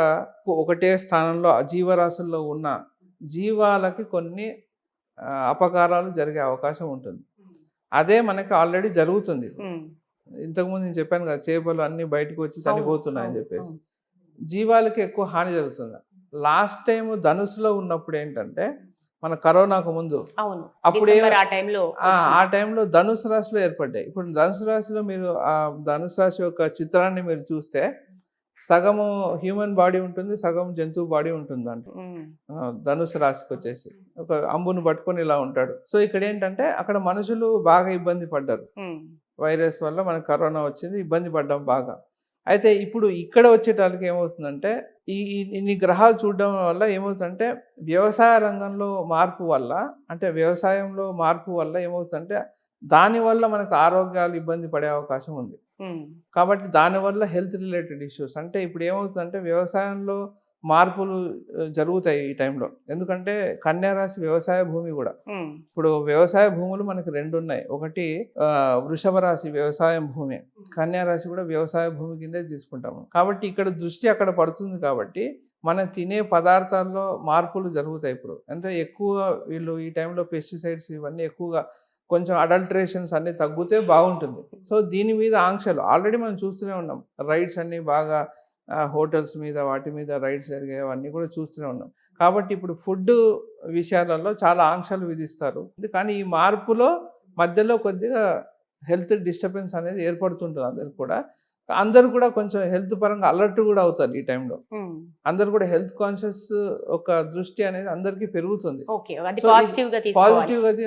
Speaker 2: ఒకటే స్థానంలో జీవరాశుల్లో ఉన్న జీవాలకి కొన్ని అపకారాలు జరిగే అవకాశం ఉంటుంది. అదే మనకి ఆల్రెడీ జరుగుతుంది. ఇంతకుముందు నేను చెప్పాను కదా, చేపలు అన్ని బయటకు వచ్చి చనిపోతున్నాయని చెప్పేసి. జీవాలకి ఎక్కువ హాని జరుగుతుంది. లాస్ట్ టైం ధనుసులో ఉన్నప్పుడు ఏంటంటే మన కరోనాకు ముందు అప్పుడు ఆ టైంలో ధనుసు రాశిలో ఏర్పడ్డాయి. ఇప్పుడు ధనుసు రాశిలో మీరు ఆ ధనుసు రాశి యొక్క చిత్రాన్ని మీరు చూస్తే సగము హ్యూమన్ బాడీ ఉంటుంది, సగం జంతువు బాడీ ఉంటుంది దాంట్లో. ధనుసు రాశికి వచ్చేసి ఒక అంబును పట్టుకొని ఇలా ఉంటాడు. సో ఇక్కడ ఏంటంటే అక్కడ మనుషులు బాగా ఇబ్బంది పడ్డారు. వైరస్ వల్ల మనకు కరోనా వచ్చింది, ఇబ్బంది పడ్డాం బాగా. అయితే ఇప్పుడు ఇక్కడ వచ్చేటానికి ఏమవుతుందంటే ఇన్ని గ్రహాలు చూడడం వల్ల ఏమవుతుందంటే వ్యవసాయ రంగంలో మార్పు వల్ల, అంటే వ్యవసాయంలో మార్పు వల్ల ఏమవుతుందంటే దానివల్ల మనకు ఆరోగ్యాలు ఇబ్బంది పడే అవకాశం ఉంది. కాబట్టి దానివల్ల హెల్త్ రిలేటెడ్ ఇష్యూస్, అంటే ఇప్పుడు ఏమవుతుందంటే వ్యవసాయంలో మార్పులు జరుగుతాయి ఈ టైంలో. ఎందుకంటే కన్యా రాశి వ్యవసాయ భూమి కూడా. ఇప్పుడు వ్యవసాయ భూములు మనకి 2 ఉన్నాయి. ఒకటి వృషభ రాశి వ్యవసాయం భూమి, కన్యా రాశి కూడా వ్యవసాయ భూమి కిందే తీసుకుంటాము. కాబట్టి ఇక్కడ దృష్టి అక్కడ పడుతుంది. కాబట్టి మనం తినే పదార్థాల్లో మార్పులు జరుగుతాయి ఇప్పుడు. అంటే ఎక్కువ వీళ్ళు ఈ టైంలో పెస్టిసైడ్స్ ఇవన్నీ ఎక్కువగా, కొంచెం అడల్టరేషన్స్ అన్నీ తగ్గితే బాగుంటుంది. సో దీని మీద ఆంక్షలు ఆల్రెడీ మనం చూస్తూనే ఉన్నాం. రైడ్స్ అన్నీ బాగా హోటల్స్ మీద వాటి మీద రైడ్స్ జరిగాయి, అవన్నీ కూడా చూస్తూనే ఉన్నాం. కాబట్టి ఇప్పుడు ఫుడ్ విషయాలలో చాలా ఆంక్షలు విధిస్తారు. కానీ ఈ మార్పులో మధ్యలో కొద్దిగా హెల్త్ డిస్టర్బెన్స్ అనేది ఏర్పడుతుంటుంది అందరికి కూడా. అందరు కూడా కొంచెం హెల్త్ పరంగా అలర్ట్ కూడా అవుతారు ఈ టైంలో. అందరు కూడా హెల్త్ కాన్షియస్ ఒక దృష్టి అనేది అందరికీ పెరుగుతుంది. పాజిటివ్గా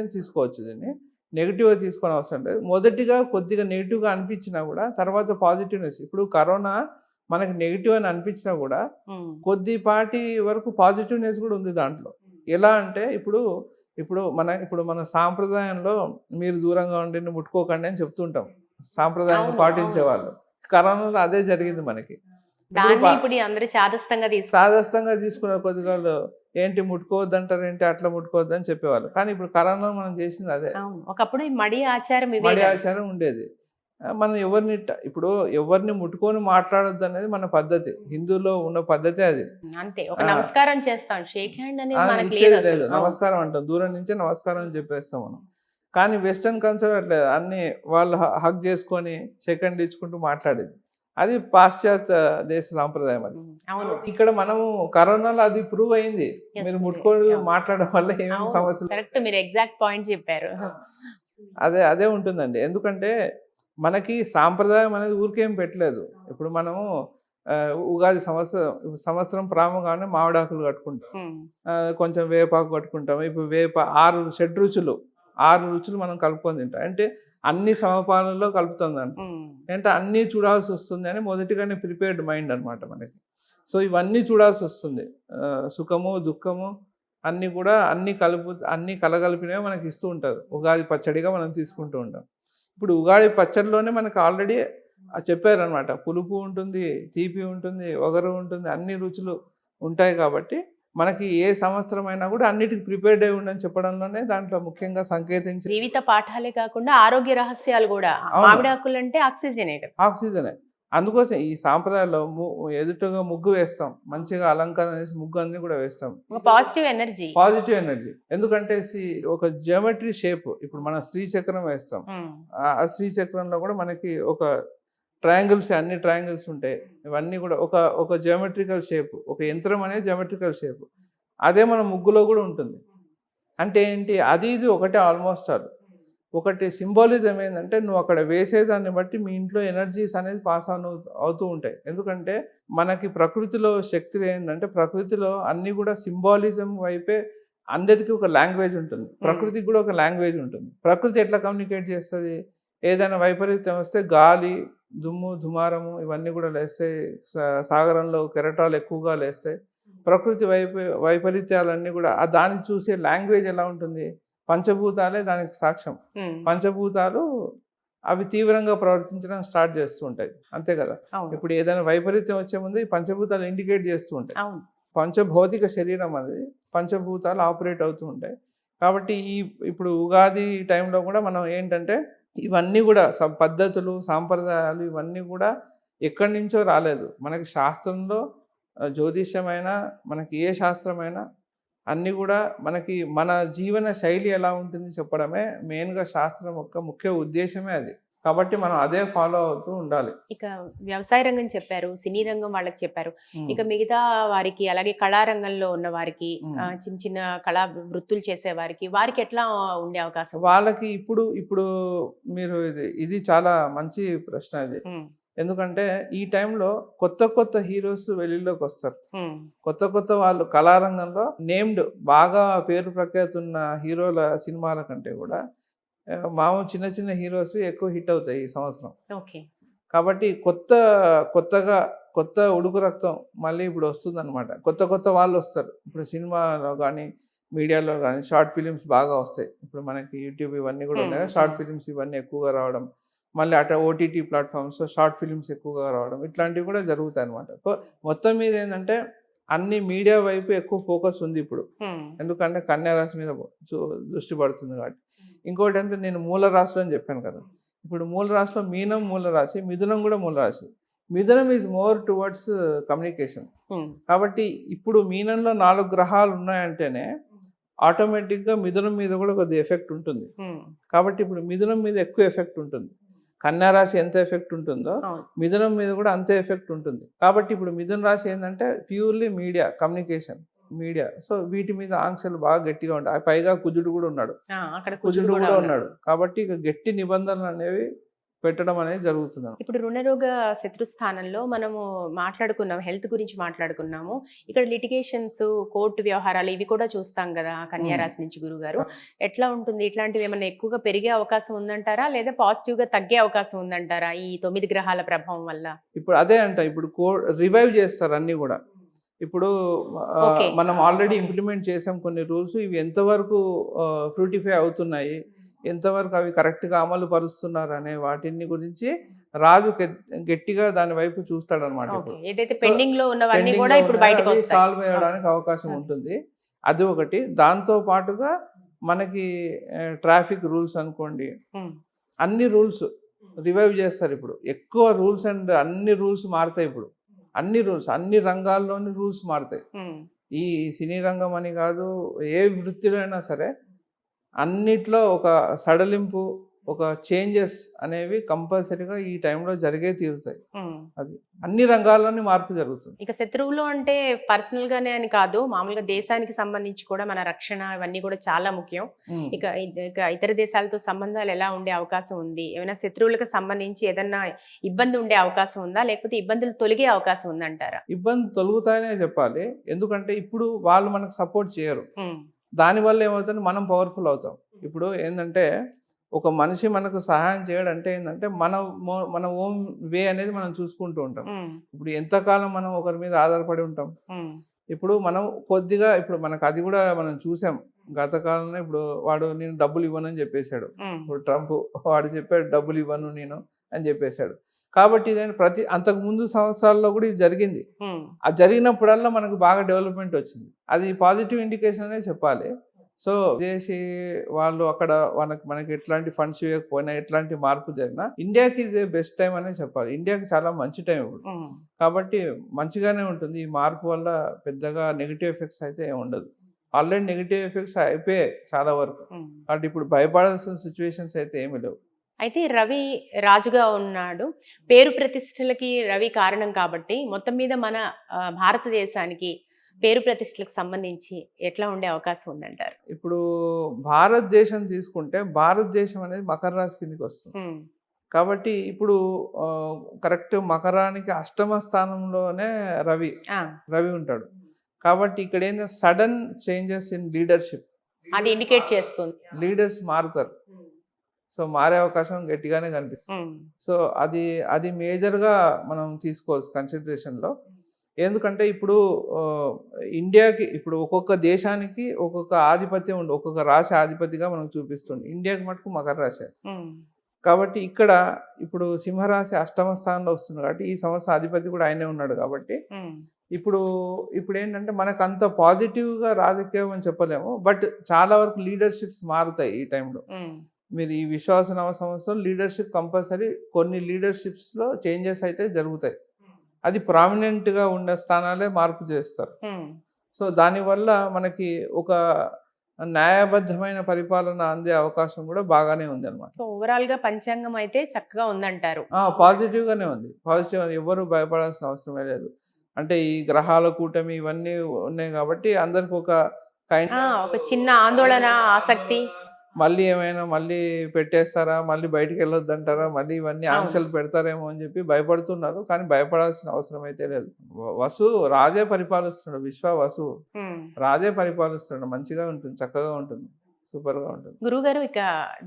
Speaker 2: తీసుకోవచ్చు. దీన్ని నెగిటివ్గా తీసుకొని అవసరం లేదు. మొదటిగా కొద్దిగా నెగిటివ్గా అనిపించినా కూడా తర్వాత పాజిటివ్నెస్. ఇప్పుడు కరోనా మనకి నెగిటివ్ అని అనిపించినా కూడా కొద్దిపాటి వరకు పాజిటివ్నెస్ కూడా ఉంది దాంట్లో. ఎలా అంటే ఇప్పుడు మన సాంప్రదాయంలో మీరు దూరంగా ఉండి ముట్టుకోకండి అని చెప్తుంటాం సాంప్రదాయంగా పాటించే వాళ్ళు. కరోనాలో అదే జరిగింది మనకి. చాదస్తంగా తీసుకున్న కొద్దిగా ఏంటి ముట్టుకోవద్దంటారు, ఏంటి అట్లా ముట్టుకోవద్దని చెప్పేవాళ్ళు. కానీ ఇప్పుడు కరోనా మనం చేసింది అదే.
Speaker 1: ఒకప్పుడు మడి ఆచారం
Speaker 2: ఉండేది. మనం ఎవరిని ముట్టుకొని మాట్లాడొద్దు అనేది మన పద్ధతి. హిందూలో ఉన్న పద్ధతి అది.
Speaker 1: అంతే. ఒక నమస్కారం చేస్తాం, షేక్ హ్యాండ్ అనేది
Speaker 2: లేదు, నమస్కారం అంటాం, దూరం నుంచే నమస్కారం అని చెప్పేస్తాం మనం. కానీ వెస్టర్న్ కల్చర్ అట్లేదు, అన్ని వాళ్ళు హగ్ చేసుకొని షేక్ హ్యాండ్ ఇచ్చుకుంటూ మాట్లాడేది. అది పాశ్చాత్య దేశ సాంప్రదాయం. అది ఇక్కడ మనము కరోనాలో అది ప్రూవ్ అయింది. మీరు ముట్టుకొని మాట్లాడడం వల్ల ఏమేమి సమస్యలు.
Speaker 1: కరెక్ట్, మీరు ఎగ్జాక్ట్ పాయింట్ చెప్పారు.
Speaker 2: అదే ఉంటుందండి. ఎందుకంటే మనకి సాంప్రదాయం అనేది ఊరికేం పెట్టలేదు. ఇప్పుడు మనము ఉగాది సంవత్సరం ప్రారంభంగానే మామిడాకులు కట్టుకుంటాం, కొంచెం వేపాకు కట్టుకుంటాం. ఇప్పుడు 6 రుచులు మనం కలుపుకొని తింటాం. అంటే అన్ని సమపాలలో కలుపుతుంది అంటే అన్నీ చూడాల్సి వస్తుంది అని మొదటిగానే ప్రిపేర్డ్ మైండ్ అనమాట మనకి. సో ఇవన్నీ చూడాల్సి వస్తుంది. సుఖము దుఃఖము అన్నీ కూడా అన్నీ కలగలిపినవి మనకి ఇస్తూ ఉంటారు. ఉగాది పచ్చడిగా మనం తీసుకుంటూ ఉంటాం. ఇప్పుడు ఉగాది పచ్చడిలోనే మనకు ఆల్రెడీ చెప్పారనమాట. పులుపు ఉంటుంది, తీపి ఉంటుంది, వగరు ఉంటుంది, అన్ని రుచులు ఉంటాయి. కాబట్టి మనకి ఏ సంవత్సరం అయినా కూడా అన్నిటికి ప్రిపేర్డ్ అయి ఉండని చెప్పడంలోనే దాంట్లో ముఖ్యంగా సంకేతించి,
Speaker 1: జీవిత పాఠాలే కాకుండా ఆరోగ్య రహస్యాలు కూడా. మామిడాకులు అంటే ఆక్సిజనే.
Speaker 2: అందుకోసం ఈ సాంప్రదాయాల్లో ఎదుటగా ముగ్గు వేస్తాం, మంచిగా అలంకరణ చేసి ముగ్గు అన్ని కూడా వేస్తాం.
Speaker 1: Positive energy.
Speaker 2: Positive energy. ఎందుకంటే ఒక జియోమెట్రీ షేప్, ఇప్పుడు మనం శ్రీచక్రం వేస్తాం, ఆ శ్రీచక్రంలో కూడా మనకి ఒక ట్రయాంగిల్స్, అన్ని ట్రయాంగిల్స్ ఉంటాయి. ఇవన్నీ కూడా ఒక జియోమెట్రికల్ షేప్, ఒక యంత్రం అనేది జియోమెట్రికల్ షేప్. అదే మన ముగ్గులో కూడా ఉంటుంది. అంటే ఏంటి, అది ఇది ఒకటే ఆల్మోస్ట్ ఆల్. ఒకటి సింబాలిజం ఏంటంటే, నువ్వు అక్కడ వేసేదాన్ని బట్టి మీ ఇంట్లో ఎనర్జీస్ అనేది పాస్ ఆన్ అవుతూ ఉంటాయి. ఎందుకంటే మనకి ప్రకృతిలో శక్తి ఏంటంటే, ప్రకృతిలో అన్నీ కూడా సింబాలిజం వైపే. అందరికీ ఒక లాంగ్వేజ్ ఉంటుంది, ప్రకృతికి కూడా ఒక లాంగ్వేజ్ ఉంటుంది. ప్రకృతి ఎట్లా కమ్యూనికేట్ చేస్తుంది? ఏదైనా వైపరీత్యం వస్తే గాలి, దుమ్ము, దుమారము ఇవన్నీ కూడా లేస్తాయి. సాగరంలో కెరటాలు ఎక్కువగా లేస్తాయి. ప్రకృతి వైపరీత్యాలన్నీ కూడా దాన్ని చూసే లాంగ్వేజ్ ఎలా ఉంటుంది? పంచభూతాలే దానికి సాక్ష్యం. పంచభూతాలు అవి తీవ్రంగా ప్రవర్తించడం స్టార్ట్ చేస్తూ ఉంటాయి, అంతే కదా. ఇప్పుడు ఏదైనా వైపరీత్యం వచ్చే ముందు ఈ పంచభూతాలు ఇండికేట్ చేస్తూ ఉంటాయి. పంచభౌతిక శరీరం అనేది పంచభూతాలు ఆపరేట్ అవుతూ ఉంటాయి. కాబట్టి ఇప్పుడు ఉగాది టైంలో కూడా మనం ఏంటంటే, ఇవన్నీ కూడా పద్ధతులు, సాంప్రదాయాలు ఇవన్నీ కూడా ఎక్కడి నుంచో రాలేదు. మనకి శాస్త్రంలో జ్యోతిష్యమైనా, మనకి ఏ శాస్త్రమైనా అన్నీ కూడా మనకి మన జీవన శైలి ఎలా ఉంటుంది చెప్పడమే మెయిన్గా శాస్త్రం యొక్క ముఖ్య ఉద్దేశమే అది. కాబట్టి మనం అదే ఫాలో అవుతూ ఉండాలి.
Speaker 1: ఇక వ్యవసాయ రంగం చెప్పారు, సినీ రంగం వాళ్ళకి చెప్పారు. ఇక మిగతా వారికి, అలాగే కళారంగంలో ఉన్న వారికి, చిన్న చిన్న కళా వృత్తులు చేసే వారికి ఎట్లా ఉండే అవకాశం?
Speaker 2: వాళ్ళకి ఇప్పుడు మీరు ఇది చాలా మంచి ప్రశ్న ఇది. ఎందుకంటే ఈ టైంలో కొత్త హీరోస్ వెలుగులోకి వస్తారు. కొత్త వాళ్ళు కళారంగంలో నేమ్డ్, బాగా పేరు ప్రఖ్యాతి ఉన్న హీరోల సినిమాల కంటే కూడా మామూలు చిన్న హీరోస్ ఎక్కువ హిట్ అవుతాయి ఈ సంవత్సరం. కాబట్టి కొత్త ఉడుకు రక్తం మళ్ళీ ఇప్పుడు వస్తుంది అనమాట. కొత్త వాళ్ళు వస్తారు. ఇప్పుడు సినిమాలో కానీ, మీడియాలో కానీ షార్ట్ ఫిలిమ్స్ బాగా వస్తాయి. ఇప్పుడు మనకి యూట్యూబ్ ఇవన్నీ కూడా ఉన్నాయి, షార్ట్ ఫిలిమ్స్ ఇవన్నీ ఎక్కువగా రావడం, మళ్ళీ అట్లా ఓటీటీ ప్లాట్ఫామ్స్లో షార్ట్ ఫిలిమ్స్ ఎక్కువగా రావడం, ఇట్లాంటివి కూడా జరుగుతాయి అనమాట. మొత్తం మీద ఏంటంటే అన్ని మీడియా వైపు ఎక్కువ ఫోకస్ ఉంది ఇప్పుడు. ఎందుకంటే కన్యా రాశి మీద దృష్టి పడుతుంది కాబట్టి. ఇంకోటి అంటే, నేను మూల రాశులు అని చెప్పాను కదా. ఇప్పుడు మూల రాశిలో మీనం మూల రాశి, మిథునం కూడా మూల రాశి. మిథునం ఈజ్ మోర్ టువర్డ్స్ కమ్యూనికేషన్. కాబట్టి ఇప్పుడు మీనంలో 4 గ్రహాలు ఉన్నాయంటేనే ఆటోమేటిక్గా మిథునం మీద కూడా కొద్దిగా ఎఫెక్ట్ ఉంటుంది. కాబట్టి ఇప్పుడు మిథునం మీద ఎక్కువ ఎఫెక్ట్ ఉంటుంది. కన్యా రాశి ఎంత ఎఫెక్ట్ ఉంటుందో మిథునం మీద కూడా అంతే ఎఫెక్ట్ ఉంటుంది. కాబట్టి ఇప్పుడు మిథున రాశి ఏంటంటే purely media, communication, media. So వీటి మీద ఆంక్షలు బాగా గట్టిగా ఉంటాయి. పైగా కుజుడు కూడా ఉన్నాడు. కాబట్టి ఇక గట్టి నిబంధనలు అనేవి పెట్టడం అనేది జరుగుతుంది.
Speaker 1: ఇప్పుడు రుణరోగ శత్రుస్థానంలో మనము మాట్లాడుకున్నాము, హెల్త్ గురించి మాట్లాడుకున్నాము. ఇక్కడ లిటిగేషన్స్, కోర్టు వ్యవహారాలు ఇవి కూడా చూస్తాం కదా కన్యా రాశి నుంచి. గురుగారు ఎట్లా ఉంటుంది? ఇట్లాంటివి ఏమైనా ఎక్కువగా పెరిగే అవకాశం ఉందంటారా, లేదా పాజిటివ్ గా తగ్గే అవకాశం ఉందంటారా ఈ 9 గ్రహాల ప్రభావం వల్ల?
Speaker 2: ఇప్పుడు అదే అంట, ఇప్పుడు రివైవ్ చేస్తారు అన్ని కూడా. ఇప్పుడు మనం ఆల్రెడీ ఇంప్లిమెంట్ చేసాం కొన్ని రూల్స్. ఇవి ఎంతవరకు ఫ్రూటిఫై అవుతున్నాయి, ఎంతవరకు అవి కరెక్ట్గా అమలు పరుస్తున్నారు అనే వాటిని గురించి రాజు గట్టిగా దాని వైపు చూస్తాడనమాట. సాల్వ్ అయ్యడానికి అవకాశం ఉంటుంది. అది ఒకటి. దాంతో పాటుగా మనకి ట్రాఫిక్ రూల్స్ అనుకోండి, అన్ని రూల్స్ రివైవ్ చేస్తారు. ఇప్పుడు ఎక్కువ రూల్స్ అండ్ అన్ని రూల్స్ మారుతాయి. ఇప్పుడు అన్ని రంగాల్లోని రూల్స్ మారుతాయి. ఈ సినీ రంగం అని కాదు, ఏ వృత్తిలో అయినా సరే అన్నిట్లో ఒక సడలింపు, ఒక చేంజెస్ అనేవి కంపల్సరీగా ఈ టైంలో జరిగే తీరుతాయి. అది అన్ని రంగాల్లోని మార్పు జరుగుతుంది.
Speaker 1: ఇక శత్రువులు అంటే పర్సనల్ గానే అని కాదు, మామూలుగా దేశానికి సంబంధించి కూడా మన రక్షణ ఇవన్నీ కూడా చాలా ముఖ్యం. ఇక ఇతర దేశాలతో సంబంధాలు ఎలా ఉండే అవకాశం ఉంది? ఏమైనా శత్రువులకు సంబంధించి ఏదన్నా ఇబ్బంది ఉండే అవకాశం ఉందా, లేకపోతే ఇబ్బందులు తొలగే అవకాశం ఉందంటారా?
Speaker 2: ఇబ్బంది తొలుగుతాయనే చెప్పాలి. ఎందుకంటే ఇప్పుడు వాళ్ళు మనకు సపోర్ట్ చేయరు. దానివల్ల ఏమవుతుంది, మనం పవర్ఫుల్ అవుతాం. ఇప్పుడు ఏంటంటే, ఒక మనిషి మనకు సహాయం చేయడంటే ఏంటంటే మన ఓన్ వే అనేది మనం చూసుకుంటూ ఉంటాం. ఇప్పుడు ఎంతకాలం మనం ఒకరి మీద ఆధారపడి ఉంటాం? ఇప్పుడు మనం కొద్దిగా, ఇప్పుడు మనకు అది కూడా మనం చూసాం గత కాలంలో. ఇప్పుడు వాడు నేను డబ్బులు ఇవ్వనని చెప్పేశాడు. ఇప్పుడు ట్రంప్ వాడు చెప్పాడు డబ్బులు ఇవ్వను నేను అని చెప్పేశాడు. కాబట్టి అంతకు ముందు సంవత్సరాల్లో కూడా ఇది జరిగింది. అది జరిగినప్పుడల్లా మనకు బాగా డెవలప్మెంట్ వచ్చింది. అది పాజిటివ్ ఇండికేషన్ అనే చెప్పాలి. సో విదేశీ వాళ్ళు అక్కడ మనకి ఎట్లాంటి ఫండ్స్ ఇవ్వకపోయినా ఎట్లాంటి మార్పు జరిగినా ఇండియాకి ఇదే బెస్ట్ టైం అనే చెప్పాలి. ఇండియాకి చాలా మంచి టైం ఇప్పుడు. కాబట్టి మంచిగానే ఉంటుంది. ఈ మార్పు వల్ల పెద్దగా నెగిటివ్ ఎఫెక్ట్స్ అయితే ఏమి ఉండదు. ఆల్రెడీ నెగిటివ్ ఎఫెక్ట్స్ అయిపోయాయి చాలా వరకు. కాబట్టి ఇప్పుడు భయపడాల్సిన సిచ్యువేషన్స్ అయితే ఏమి లేవు.
Speaker 1: అయితే రవి రాజుగా ఉన్నాడు. పేరు ప్రతిష్టలకి రవి కారణం కాబట్టి మొత్తం మీద మన భారతదేశానికి పేరు ప్రతిష్టలకు సంబంధించి ఎట్లా ఉండే అవకాశం ఉందంటారు?
Speaker 2: ఇప్పుడు భారతదేశం తీసుకుంటే భారతదేశం అనేది మకర రాశి కిందకి వస్తుంది. కాబట్టి ఇప్పుడు కరెక్ట్ మకరానికి అష్టమ స్థానంలోనే రవి ఉంటాడు. కాబట్టి ఇక్కడ ఏంటంటే సడన్ చేంజెస్ ఇన్ లీడర్షిప్
Speaker 1: అది ఇండికేట్ చేస్తుంది.
Speaker 2: లీడర్స్ మారుతారు. సో మారే అవకాశం గట్టిగానే కనిపిస్తుంది. సో అది మేజర్గా మనం తీసుకోవచ్చు కన్సిడరేషన్లో. ఎందుకంటే ఇప్పుడు ఇండియాకి ఇప్పుడు ఒక్కొక్క దేశానికి ఒక్కొక్క ఆధిపత్యం ఉండి ఒక్కొక్క రాశి ఆధిపత్యంగా మనం చూపిస్తుంది. ఇండియాకి మటుకు మకర రాశి. కాబట్టి ఇక్కడ ఇప్పుడు సింహరాశి అష్టమ స్థానంలో వస్తుంది కాబట్టి ఈ సంవత్సరం అధిపతి కూడా ఆయనే ఉన్నాడు కాబట్టి ఇప్పుడు ఏంటంటే మనకు అంత పాజిటివ్గా రాజకీయం అని చెప్పలేము. బట్ చాలా వరకు లీడర్షిప్స్ మారుతాయి ఈ టైంలో. మీరు ఈ విశ్వాస నవ సంవత్సరం లీడర్షిప్ కంపల్సరీ కొన్ని లీడర్షిప్స్లో చేంజెస్ అయితే జరుగుతాయి. అది ప్రామినెంట్గా ఉండే స్థానాలే మార్పు చేస్తారు. సో దానివల్ల మనకి ఒక న్యాయబద్ధమైన పరిపాలన అందే అవకాశం కూడా బాగానే ఉంది అనమాట.
Speaker 1: ఓవరాల్ గా పంచాంగం అయితే చక్కగా ఉందంటారు.
Speaker 2: పాజిటివ్గానే ఉంది. పాజిటివ్ ఎవరు భయపడాల్సిన అవసరమే లేదు. అంటే ఈ గ్రహాల కూటమి ఇవన్నీ ఉన్నాయి కాబట్టి అందరికి ఒక
Speaker 1: చిన్న ఆందోళన, ఆసక్తి,
Speaker 2: మళ్ళీ ఏమైనా మళ్ళీ పెట్టేస్తారా, మళ్ళీ బయటికి వెళ్ళొద్దంటారా, మళ్ళీ ఇవన్నీ ఆంక్షలు పెడతారేమో అని చెప్పి భయపడుతున్నారు. కానీ భయపడాల్సిన అవసరం అయితే లేదు. రాజే పరిపాలిస్తున్నాడు. వసు రాజే పరిపాలిస్తున్నాడు. మంచిగా ఉంటుంది, చక్కగా ఉంటుంది, సూపర్ గా ఉంటుంది.
Speaker 1: గురుగారు, ఇక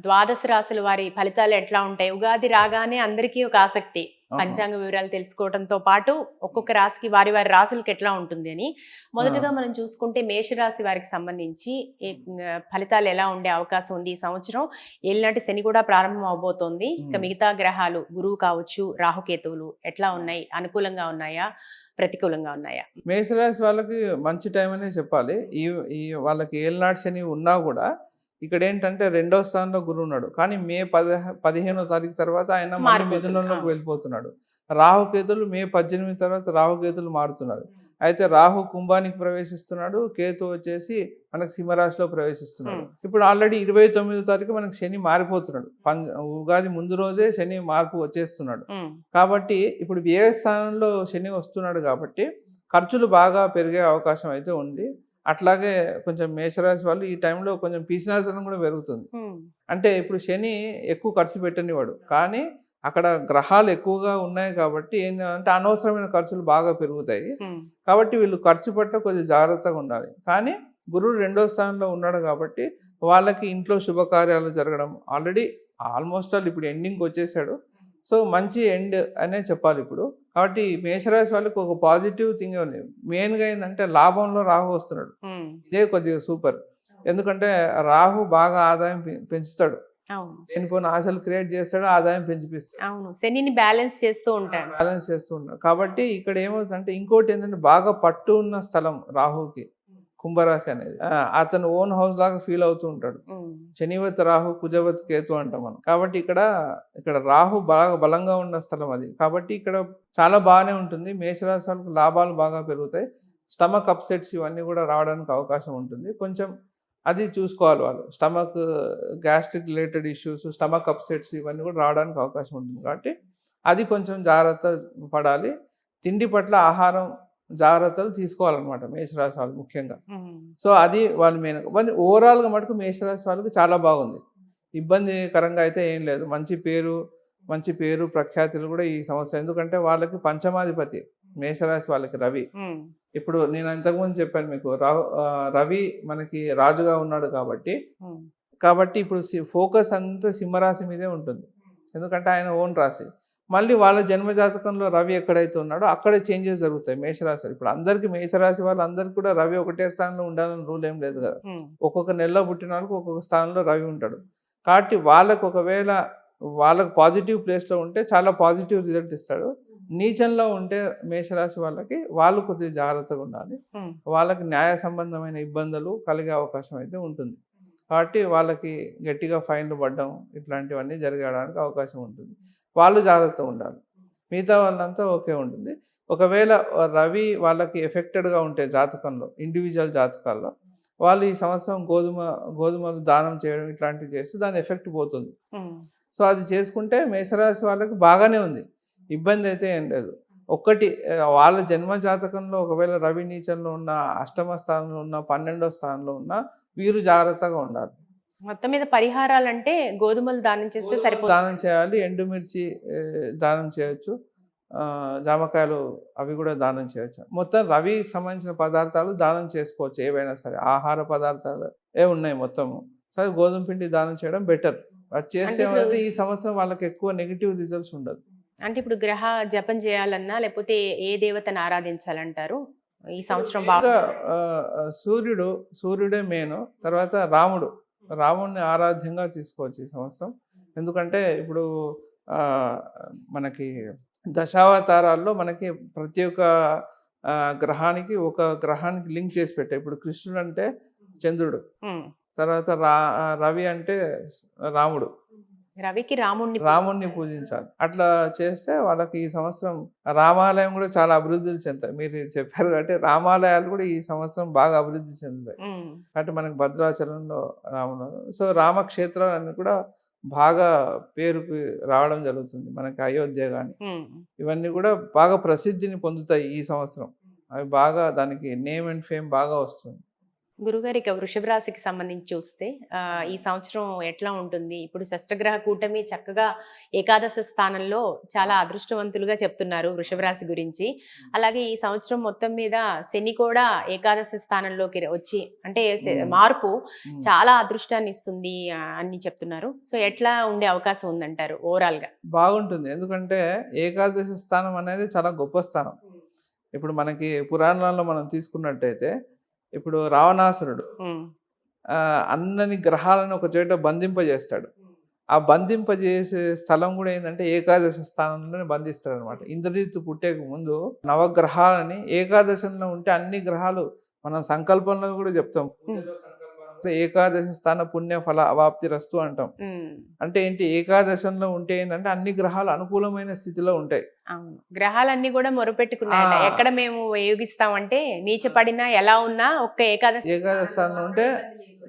Speaker 1: ద్వాదశ రాశుల వారి ఫలితాలు ఎట్లా ఉంటాయి? ఉగాది రాగానే అందరికీ ఒక ఆసక్తి పంచాంగ వివరాలు తెలుసుకోవడంతో పాటు ఒక్కొక్క రాశికి వారి రాశులకి ఎట్లా ఉంటుంది అని. మొదటగా మనం చూసుకుంటే మేషరాశి వారికి సంబంధించి ఫలితాలు ఎలా ఉండే అవకాశం ఉంది? ఈ సంవత్సరం ఏలినాటి శని కూడా ప్రారంభం అవబోతోంది. ఇక మిగతా గ్రహాలు గురువు కావచ్చు, రాహుకేతువులు ఎట్లా ఉన్నాయి? అనుకూలంగా ఉన్నాయా, ప్రతికూలంగా ఉన్నాయా?
Speaker 2: మేషరాశి వాళ్ళకి మంచి టైం అనే చెప్పాలి. ఈ వాళ్ళకి ఏలినాటి శని ఉన్నా కూడా ఇక్కడ ఏంటంటే 2వ స్థానంలో గురువు ఉన్నాడు. కానీ మే 15వ తారీఖు తర్వాత ఆయన మళ్ళీ మిథునంలోకి వెళ్ళిపోతున్నాడు. రాహుకేతులు మే 18 తర్వాత రాహుకేతులు మారుతున్నారు. అయితే రాహు కుంభానికి ప్రవేశిస్తున్నాడు, కేతు వచ్చేసి మనకు సింహరాశిలో ప్రవేశిస్తున్నాడు. ఇప్పుడు ఆల్రెడీ 29వ తారీఖు మనకు శని మారిపోతున్నాడు. ఉగాది ముందు రోజే శని మార్పు వచ్చేస్తున్నాడు. కాబట్టి ఇప్పుడు వ్యయ స్థానంలో శని వస్తున్నాడు కాబట్టి ఖర్చులు బాగా పెరిగే అవకాశం అయితే ఉంది. అట్లాగే కొంచెం మేషరాశి వాళ్ళు ఈ టైంలో కొంచెం పీసినారితనం కూడా పెరుగుతుంది. అంటే ఇప్పుడు శని ఎక్కువ ఖర్చు పెట్టనివాడు, కానీ అక్కడ గ్రహాలు ఎక్కువగా ఉన్నాయి కాబట్టి ఏంటంటే అనవసరమైన ఖర్చులు బాగా పెరుగుతాయి. కాబట్టి వీళ్ళు ఖర్చు పట్ల కొంచెం జాగ్రత్తగా ఉండాలి. కానీ గురువు 2వ స్థానంలో ఉన్నాడు కాబట్టి వాళ్ళకి ఇంట్లో శుభకార్యాలు జరగడం ఆల్మోస్ట్ ఇప్పుడు ఎండింగ్కి వచ్చేసాడు. సో మంచి ఎండ్ అనే చెప్పాలి ఇప్పుడు. కాబట్టి మేషరాశి వాళ్ళకి ఒక పాజిటివ్ థింగ్ ఉంది. మెయిన్గా ఏంటంటే లాభంలో రాహు వస్తున్నాడు. ఇదే కొద్దిగా సూపర్. ఎందుకంటే రాహు బాగా ఆదాయం పెంచుతాడు. లేనిపోయిన ఆశలు క్రియేట్ చేస్తాడు, ఆదాయం పెంచిపిస్తాడు.
Speaker 1: శనిని బ్యాలెన్స్ చేస్తూ ఉంటాడు.
Speaker 2: కాబట్టి ఇక్కడ ఏమవుతుందంటే ఇంకోటి ఏంటంటే బాగా పట్టు ఉన్న స్థలం రాహుకి కుంభరాశి అనేది. అతను ఓన్ హౌస్ లాగా ఫీల్ అవుతూ ఉంటాడు. శనివత్ రాహు, కుజవత్ కేతు అంటాం మనం. కాబట్టి ఇక్కడ రాహు బాగా బలంగా ఉన్న స్థలం అది. కాబట్టి ఇక్కడ చాలా బాగానే ఉంటుంది. మేషరాశి వాళ్ళకి లాభాలు బాగా పెరుగుతాయి. స్టమక్ అప్సెట్స్ ఇవన్నీ కూడా రావడానికి అవకాశం ఉంటుంది. కొంచెం అది చూసుకోవాలి వాళ్ళు. Stomach gastric related issues, stomach upsets ఇవన్నీ కూడా రావడానికి అవకాశం ఉంటుంది. కాబట్టి అది కొంచెం జాగ్రత్త పడాలి. తిండి పట్ల ఆహారం జాగ్రత్తలు తీసుకోవాలన్నమాట మేషరాశి వాళ్ళు ముఖ్యంగా. సో అది వాళ్ళు మెయిన్. ఓవరాల్గా మటుకు మేషరాశి వాళ్ళకి చాలా బాగుంది. ఇబ్బందికరంగా అయితే ఏం లేదు. మంచి పేరు ప్రఖ్యాతులు కూడా ఈ సంవత్సరం. ఎందుకంటే వాళ్ళకి పంచమాధిపతి మేషరాశి వాళ్ళకి రవి. ఇప్పుడు నేను ఇంతకుముందు చెప్పాను మీకు, రవి మనకి రాజుగా ఉన్నాడు కాబట్టి ఇప్పుడు ఫోకస్ అంతా సింహరాశి మీదే ఉంటుంది. ఎందుకంటే ఆయన ఓన్ రాశి. మళ్ళీ వాళ్ళ జన్మజాతకంలో రవి ఎక్కడైతే ఉన్నాడో అక్కడే చేంజెస్ జరుగుతాయి మేషరాశి. ఇప్పుడు అందరికీ మేషరాశి వాళ్ళందరికీ కూడా రవి ఒకటే స్థానంలో ఉండాలని రూల్ ఏం లేదు కదా. ఒక్కొక్క నెలలో పుట్టిన వాళ్ళకి ఒక్కొక్క స్థానంలో రవి ఉంటాడు. కాబట్టి వాళ్ళకు ఒకవేళ వాళ్ళకు పాజిటివ్ ప్లేస్లో ఉంటే చాలా పాజిటివ్ రిజల్ట్ ఇస్తాడు. నీచంలో ఉంటే మేషరాశి వాళ్ళకి వాళ్ళు కొద్దిగా జాగ్రత్తగా ఉండాలి.
Speaker 1: ఉమ్,
Speaker 2: వాళ్ళకి న్యాయ సంబంధమైన ఇబ్బందులు కలిగే అవకాశం అయితే ఉంటుంది. కాబట్టి వాళ్ళకి గట్టిగా ఫైన్లు పడడం ఇట్లాంటివన్నీ జరగడానికి అవకాశం ఉంటుంది. వాళ్ళు జాగ్రత్తగా ఉండాలి. మిగతా వాళ్ళంతా ఓకే ఉంటుంది. ఒకవేళ రవి వాళ్ళకి ఎఫెక్టెడ్‌గా ఉంటే జాతకంలో, ఇండివిడ్యువల్ జాతకాల్లో, వాళ్ళు ఈ సంవత్సరం గోధుమలు దానం చేయడం ఇట్లాంటివి చేస్తే దాని ఎఫెక్ట్ పోతుంది.
Speaker 1: ఉమ్,
Speaker 2: సో, అది చేసుకుంటే మేషరాశి వాళ్ళకి బాగానే ఉంది. ఇబ్బందయితే ఏం లేదు. ఒక్కటి వాళ్ళ జన్మ జాతకంలో ఒకవేళ రవి నీచంలో ఉన్న, అష్టమ స్థానంలో ఉన్న, 12వ స్థానంలో ఉన్న వీరు జాగ్రత్తగా ఉండాలి.
Speaker 1: మొత్తం మీద పరిహారాలంటే గోధుమలు దానం చేస్తే సరిపోతుంది.
Speaker 2: దానం చేయాలి. ఎండుమిర్చి దానం చేయొచ్చు. జామకాయలు అవి కూడా దానం చేయొచ్చు. మొత్తం రవికి సంబంధించిన పదార్థాలు దానం చేసుకోవచ్చు ఏవైనా సరే. ఆహార పదార్థాలే ఉన్నాయి మొత్తము. సరే గోధుమ పిండి దానం చేయడం బెటర్. అది చేస్తే
Speaker 1: అంటే ఇప్పుడు
Speaker 2: ఏమంటే ఈ సంవత్సరం వాళ్ళకి ఎక్కువ నెగెటివ్ రిజల్ట్స్ ఉండదు.
Speaker 1: అంటే ఇప్పుడు గ్రహ జపం చేయాలన్నా లేకపోతే ఏ దేవతను ఆరాధించాలంటారు ఈ సంవత్సరం
Speaker 2: ఇంకా సూర్యుడే మెయిన్. తర్వాత రాముడిని ఆరాధ్యంగా తీసుకోవచ్చు ఈ సంవత్సరం. ఎందుకంటే ఇప్పుడు మనకి దశావతారాల్లో మనకి ప్రతి ఒక్క గ్రహానికి లింక్ చేసి పెట్టాయి. ఇప్పుడు కృష్ణుడు అంటే చంద్రుడు,
Speaker 1: ఉమ్,
Speaker 2: తర్వాత రవి అంటే రాముడు.
Speaker 1: రవికి
Speaker 2: రాముడిని పూజించాలి. అట్లా చేస్తే వాళ్ళకి ఈ సంవత్సరం రామాలయం కూడా చాలా అభివృద్ధి చెందుతాయి. మీరు చెప్పారు కాబట్టి రామాలయాలు కూడా ఈ సంవత్సరం బాగా అభివృద్ధి చెందుతాయి.
Speaker 1: ఉమ్,
Speaker 2: అంటే మనకి భద్రాచలంలో రాముడు, సో రామక్షేత్రాలన్నీ కూడా బాగా పేరుకి రావడం జరుగుతుంది. మనకి అయోధ్య కానీ
Speaker 1: ఉమ్.
Speaker 2: ఇవన్నీ కూడా బాగా ప్రసిద్ధిని పొందుతాయి ఈ సంవత్సరం. అవి బాగా దానికి నేమ్ అండ్ ఫేమ్ బాగా వస్తుంది.
Speaker 1: గురుగారు ఇక వృషభ రాశికి సంబంధించి చూస్తే ఈ సంవత్సరం ఎట్లా ఉంటుంది? ఇప్పుడు షష్టగ్రహ కూటమి చక్కగా ఏకాదశ స్థానంలో చాలా అదృష్టవంతులుగా చెప్తున్నారు వృషభ రాశి గురించి. అలాగే ఈ సంవత్సరం మొత్తం మీద శని కూడా ఏకాదశ స్థానంలోకి వచ్చి అంటే మార్పు చాలా అదృష్టాన్ని ఇస్తుంది అని చెప్తున్నారు. సో ఎట్లా ఉండే అవకాశం ఉందంటారు ఓవరాల్ గా?
Speaker 2: బాగుంటుంది. ఎందుకంటే ఏకాదశి స్థానం అనేది చాలా గొప్ప స్థానం. ఇప్పుడు మనకి పురాణాల్లో మనం తీసుకున్నట్టయితే ఇప్పుడు రావణాసురుడు
Speaker 1: ఉమ్,
Speaker 2: అన్నని గ్రహాలను ఒక చోట బంధింపజేస్తాడు. ఆ బంధింపజేసే స్థలం కూడా ఏంటంటే ఏకాదశి స్థానంలోనే బంధిస్తాడు అనమాట. ఇంద్రజిత్తు పుట్టేక ముందు నవగ్రహాలని ఏకాదశంలో ఉంటే అన్ని గ్రహాలు మనం సంకల్పంలో కూడా చెప్తాం. ఏకాదశి స్థాన పుణ్య ఫల అవాప్తి రస్తు అంటాం.
Speaker 1: ఉమ్.
Speaker 2: అంటే ఏంటి, ఏకాదశంలో ఉంటే ఏంటంటే అన్ని గ్రహాలు అనుకూలమైన స్థితిలో ఉంటాయి.
Speaker 1: అవును, గ్రహాలన్నీ కూడా మొరపెట్టుకున్నాయట. ఎక్కడ మేము యోగిస్తామంటే నీచపడినా ఎలా ఉన్నా ఒక్క
Speaker 2: ఏకాదశి స్థానంలో ఉంటే